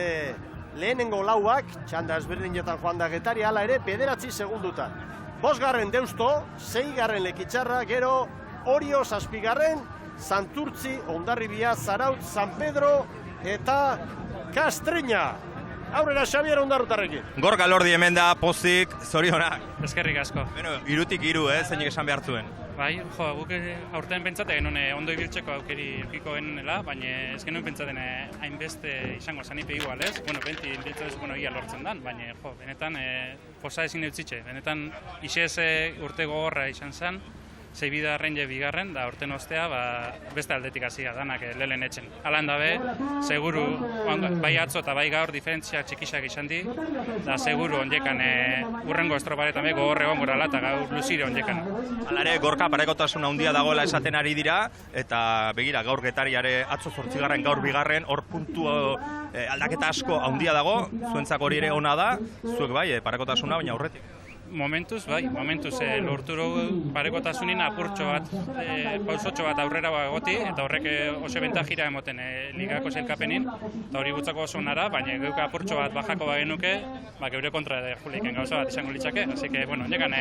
lehenengo lauak, txanda ezberdinetan joan da Getari, hala ere, 9 segundutan. 5. Deusto, 6. Lekitzarra, gero Orio 7. Santurtzi, Hondarribia, Zarautz, San Pedro eta Kastreña. Aurrera Xabier Ondarrutarrekin.
Gorka Lordi hemen da, pozik, zorionak.
Eskerrik asko.
Bueno, 3-3, zeinek esan behar zuen.
Bai, guk aurten pentsate genuen ondo ibiltzeko aukeri eukiko genela, baina ez genuen pentsaten hainbeste izango zanipe igual, ez? Bueno, benti pentsatzen ia lortzen dan, baina benetan posa ezin deutzitxe. Benetan isez urte gogorra izan zen, 6 bigarren, da urten ostea, beste aldetik hasia danak lehen etxen. Alan dabe, seguru, bai atzo eta bai gaur diferentzia txikisak izan di, da seguru ondekan urrengo estroparetan gogorre gongorala eta gaur luzire ondekan.
Alare, Gorka parekotasuna handia dagoela esaten ari dira, eta begira, gaur Getariare atzo 8. gaur 2. hor puntu aldaketa asko handia dago, zuentzako hori ere ona da, zuek bai, parekotasuna, baina aurretik.
Momentuz lortu parekotasunin apurtxo bat, pausotxo bat aurrera egoti, eta horrek oso bentajira emoten ligako zelkapenin, eta hori gutzako oso nara, baina geuk apurtxo bat bajako bagenuke, geure kontra juliken gauza bat izango litzake, así que, bueno, nekan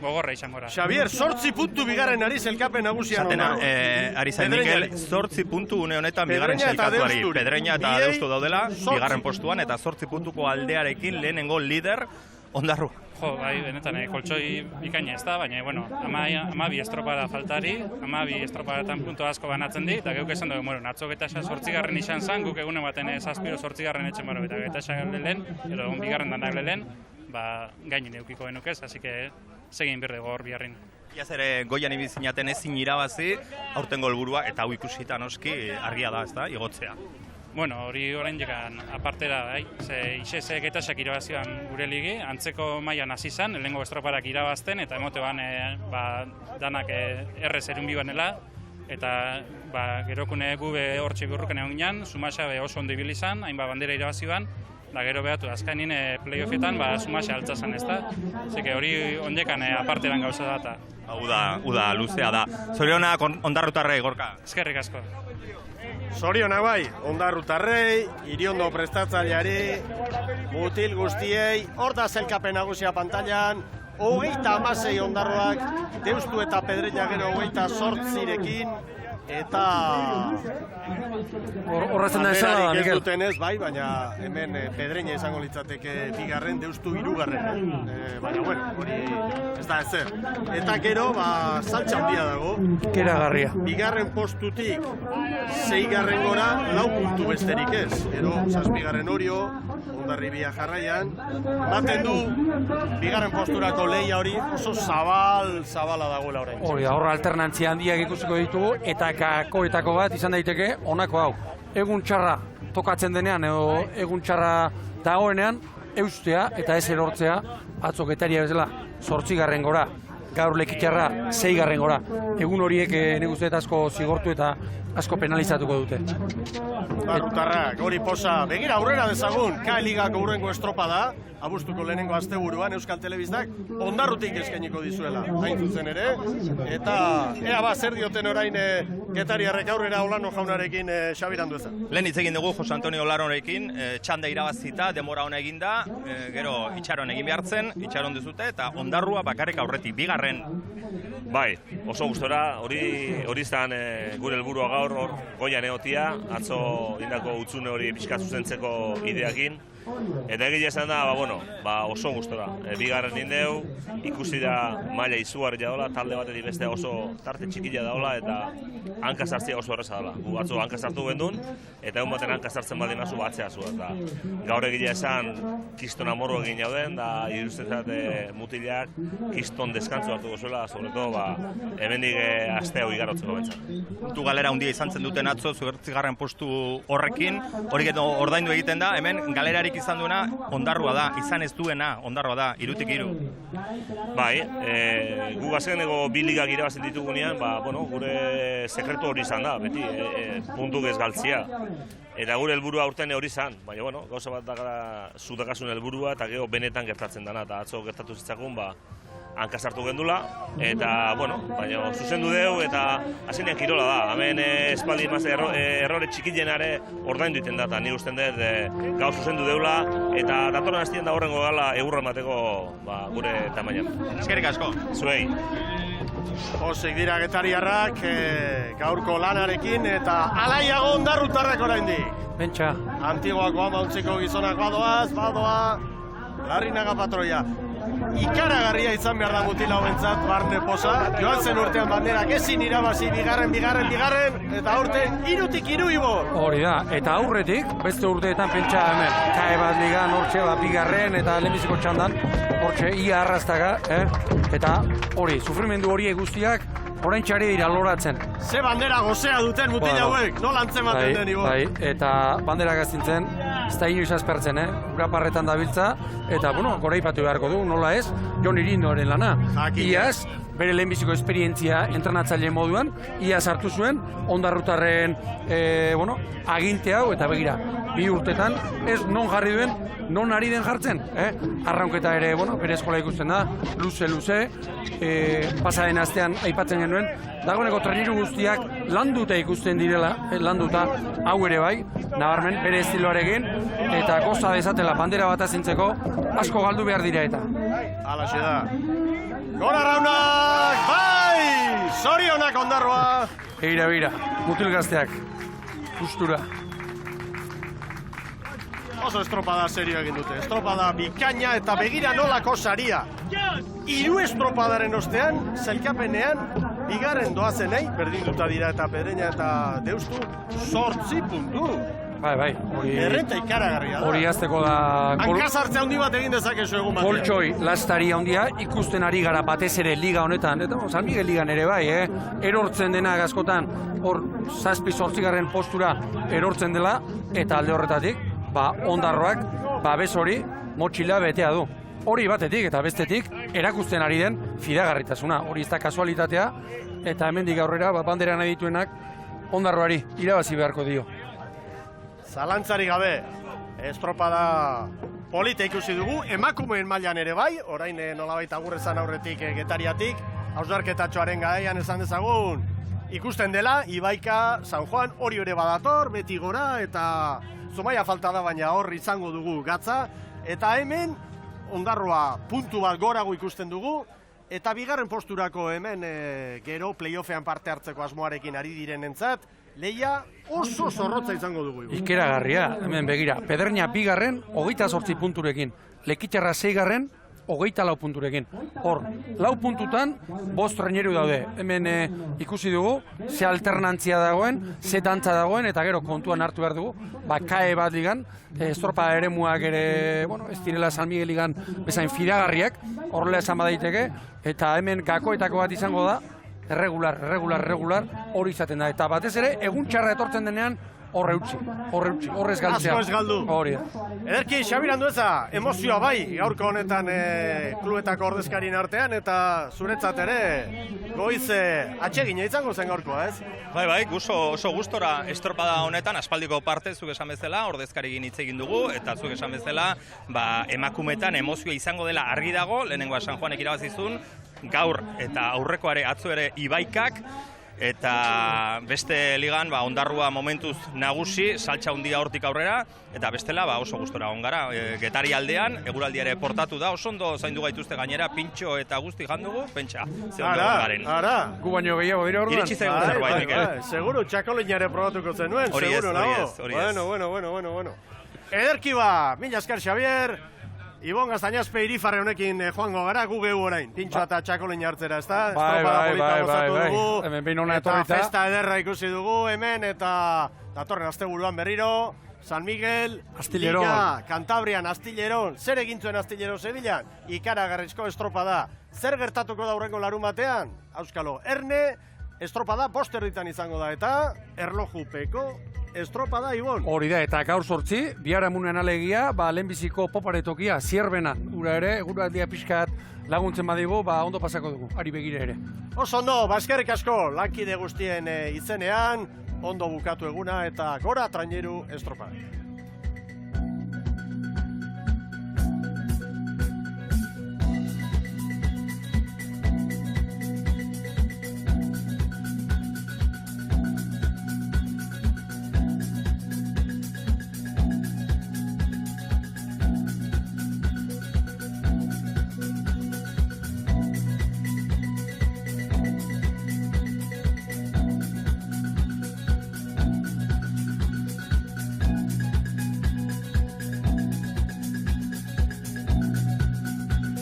gogorra izango ra.
Xabier, 8 puntu bigarren ari zelkapen nagusian ona.
Ari zain Mikel, 8 puntu une honetan bigarren zelkatuari. Pedreña eta Deustu daudela, bigarren postuan, eta 8 puntuko aldearekin lehenengo lider Ondarrua.
Jo, bai, benetan, koltsoi bikaina ez da, baina, bueno, 12 estropada faltari, 12 estropadatan puntu asko banatzen di, eta geuk esan dugu, bueno, atzo Getaxa 8. izan zen, guk egune baten 7. etxen baro, eta Getaxa lehen, edo 2. danak lehen, gainin eukiko genukez, así que segin birre gogor biharrin.
Iaz ere, goian ibizinaten ezin irabazi, aurtengo helburua, eta hau ikusita noski argia da, ez da, igotzea.
Bueno, hori orain jekan apartera, isezek eta esak irabazioan gure ligi, antzeko mailan hasi zen, lehenengo estroparak irabazten, eta emote danak errez erunbi banela, eta gerokune gube hortxe burruken egon ginen, Sumaxa oso ondo ibili izan, hainbat bandera irabazioan, da gero behatu azkainin playoffetan Sumaxa altza zen, ez da? Zeke hori ondekan aparteran gauza da eta.
Uda luzea da. Zorionak Ondarrutarrei, Gorka.
Eskerrik asko.
Zorionak bai, Ondarrutarrei, Iriondo prestatzaileari, mutil guztiei, hor da zelkapen nagusia pantailan, 36 Ondarruak, Deustu eta Pedreña gero 28rekin, eta
horretzen da esala da, Mikel.
Ez duten ez, bai, baina hemen Pedreña izango litzateke 2., Deustu 3. Baina, bueno, hori ez da ezer. Eta gero, saltxa handia dago.
Keragarria.
2. postutik 6. gora, 4 puntu besterik ez. Gero, 7. Orio, Hondarribia jarraian, baten du 2. posturako lehia hori oso zabala dagoela orain.
Hori, horra alternantzia handiak ikusiko ditugu, eta kakoetako bat izan daiteke honako hau. Egun txarra tokatzen denean, edo egun txarra dagoenean, eustea eta ez erortzea atzo Getaria bezala 8. gora, gaur Lekitzarra 6. gora. Egun horiek nik uste asko zigortu eta asko penalizatuko dute.
Ondarrutarrak, hori posa, begira aurrera dezagun, K-ligako hurrengo estropada, abuztuko lehenengo asteburuan Euskal Telebistak Ondarrutik eskainiko dizuela, hain zuzen ere, eta ea zer dioten orain Getariarrek aurrera Olano jaunarekin Xabirandu ezan.
Lehen hitz egin dugu Jose Antonio Olaronekin, txanda irabazita, demora ona eginda, gero itxaron egin behartzen, itxaron duzute, eta Ondarrua bakarrik aurretik, 2.
Bai, oso gustora, hori izan gure helburua gaur, goian egotia, atzo indako utzune hori pixka zuzentzeko ideakin. Eta egia esan da, oso gustora. 2. nindeu, ikusi da maila izugarria daula, talde batetik beste oso tarte txikila daula, eta hanka sartzea oso erreza daula. Gu atzo hanka sartu gendun, eta egun baten hanka sartzen badin mazu batzea zu. Gaur egia esan, kiston amorru egin jauden, da iruztetat mutilak kiston deskantzu hartu gozuela, sobre todo, hemendik aste hau igarotzeko bentzat.
Puntu galera handia izan zen duten atzo, 8. postu horrekin, hori ordaindu egiten da, hemen galerarik izan duena Ondarrua da, izan ez duena Ondarrua da, 3-3.
Bai, gu azkeneko 2 ligak irabazten ditugunean, gure sekretu hori izan da, beti, puntuk ez galtzia. Eta gure helburua urtean hori izan, baina, gauza bat da zutakasun helburua eta gero benetan gertatzen dana, eta atzo gertatu zitzakun, hanka sartu gendula, eta, bueno, baina zuzendu deu, eta azkenean kirola da. Hemen espaldi maz errore txikilenare ordaindu iten da, eta ni usten dut gaur zuzendu deula, eta datorren hastien da horrengo gala egurra emateko gure tamainan.
Eskerrik asko.
Zuei.
Osek dira getariarrak gaurko lanarekin eta alaiago ondarrutarrak oraindik.
Bentsa.
Antiguak ontziko gizonak badoa, Larrinaga patroia. Ikaragarria izan behar da mutil hauentzat, barne posa. Joan zen urtean banderak ezin irabazi bigarren, eta aurten 3-3 ibo.
Hori da, eta aurretik, beste urteetan pentsa hemen, kae bat ligan, hortxe bigarren eta lehenbiziko txandan, hortxe ia arrastaka, eta hori, sufrimendu hori guztiak, orain txari dira loratzen.
Ze bandera gozea duten mutil hauek, nola antzematen den ibo.
Bai, eta bandera gaztintzen, ez da inoiz aspertzen, ura parretan dabiltza, eta, bueno, goraipatu beharko du, nola ez, Jon Irindoren lana. Iaz, bere lehenbiziko esperientzia entrenatzaile moduan, iaz hartu zuen, ondarrutarren, aginte hau, eta begira, 2 urtetan, ez non jarri duen, non ari den jartzen, arraunketa ere, bere eskola ikusten da, luze, pasaren astean aipatzen genuen, dagoeneko treniru guztiak landuta ikusten direla, landuta, hau ere bai, nabarmen, bere estiloarekin, eta goza dezatela bandera bat azintzeko, asko galdu behar dira eta.
Halaxe da. Gora raunak, bai! Zorionak ondarroa!
Begira, mutil gazteak, gustura.
Oso estropada serio egin dute. Estropada bikaina eta begira nolako saria. 3 estropadaren ostean, zailkapenean, bigarren doazenei, berdinduta dira eta Pedreña eta Deustu, 8 puntu.
Bai, hori...
Errenta ikaragarria da.
Hori azteko da...
Hankasartze handi bat egin dezakezu egun batean.
Koltsoi, lastari handia, ikusten ari gara batez ere liga honetan, eta San Miguel ligan ere bai, erortzen dena askotan, hor 7-8 postura erortzen dela, eta alde horretatik, ondarroak, babes hori, motxila betea du. Hori batetik eta bestetik, erakusten ari den fidagarritasuna. Hori ez da kasualitatea, eta hemendik aurrera, bandera nahi dituenak, ondarroari irabazi beharko dio.
Zalantzari gabe, estropada polita ikusi dugu, emakumeen mailan ere bai, orain nolabait agurrezan aurretik getariatik, hausnarketatxoaren gaian esan dezagun, ikusten dela, Ibaika, San Juan, hori ere badator, beti gora, eta Zumaia falta da, baina hor izango dugu gatza, eta hemen ondarroa puntu bat gorago ikusten dugu, eta bigarren posturako hemen gero playoffean parte hartzeko asmoarekin ari direnentzat, lehia oso zorrotza izango dugu.
Ikeragarria, hemen begira, Pedreña bigarren, 28 punturekin, Lekitxarra 6garren, 24 punturekin. Hor, 4 puntutan, 5 traineru daude. Hemen ikusi dugu, ze alternantzia dagoen, ze dantza dagoen, eta gero kontuan hartu behar dugu, kae bat ligan, estropa eremuak ere, ez direla San Miguel ligan bezain fidagarriak, horrela esan badaiteke, eta hemen gakoetako bat izango da, regular, hori izaten da. Eta batez ere, egun txarra etortzen denean, horrez galtzea.
Asko ez galdu.
Hori da.
Ederki, Xabir Andueza, emozioa bai, gaurko honetan klubetako ordezkarien artean, eta zuretzat ere, goiz atsegina izango zen gaurkoa, ez?
Bai, oso gustora estropada honetan, aspaldiko parte zuk esan bezala, ordezkariekin hitz egin dugu, eta zuk esan bezala, emakumetan emozioa izango dela argi dago, lehenengoa San Juanek irabazizun, gaur eta aurrekoare atzo ere Ibaikak, eta beste ligan ondarrua momentuz nagusi, saltxa handia hortik aurrera, eta bestela oso gustora egon gara. Getari aldean, eguraldia ere portatu da, oso ondo zaindu gaituzte gainera, pintxo eta guzti jandugu, pentsa, ze ondo garen.
Gu baino gehiago dira orduan.
Iritsi zaigun zerbait, Mikel.
Seguro, txakolinare probatuko zenuen, seguro, nago. Bueno. Ederki mila esker, Xabier. Ibon Gaztañazpe irifarre honekin joango gara, gu gehu orain, pintxoa eta txakolin hartzera, ez da?
Bai. Hemen behin hona etorrita.
Eta festa ederra ikusi dugu hemen, eta datorren asteburuan berriro, San Miguel, Liga, Cantabrian, Astilleron, zer egintzuen Astillero Sevillan? Ikaragarrizko estropada. Zer gertatuko da hurrengo larun batean? Auskalo, Erne, estropada posterritan izango da, eta erlojupeko estropada, Ibon.
Hori da, eta gaur 8, biharamunean alegia, lehenbiziko poparetokia, Zierbena, gura ere, eguraldia pixkat laguntzen badigu, ondo pasako dugu, ari begire ere.
Oso ondo, eskerrik asko, lankide guztien izenean, ondo bukatu eguna, eta gora traineru estropada.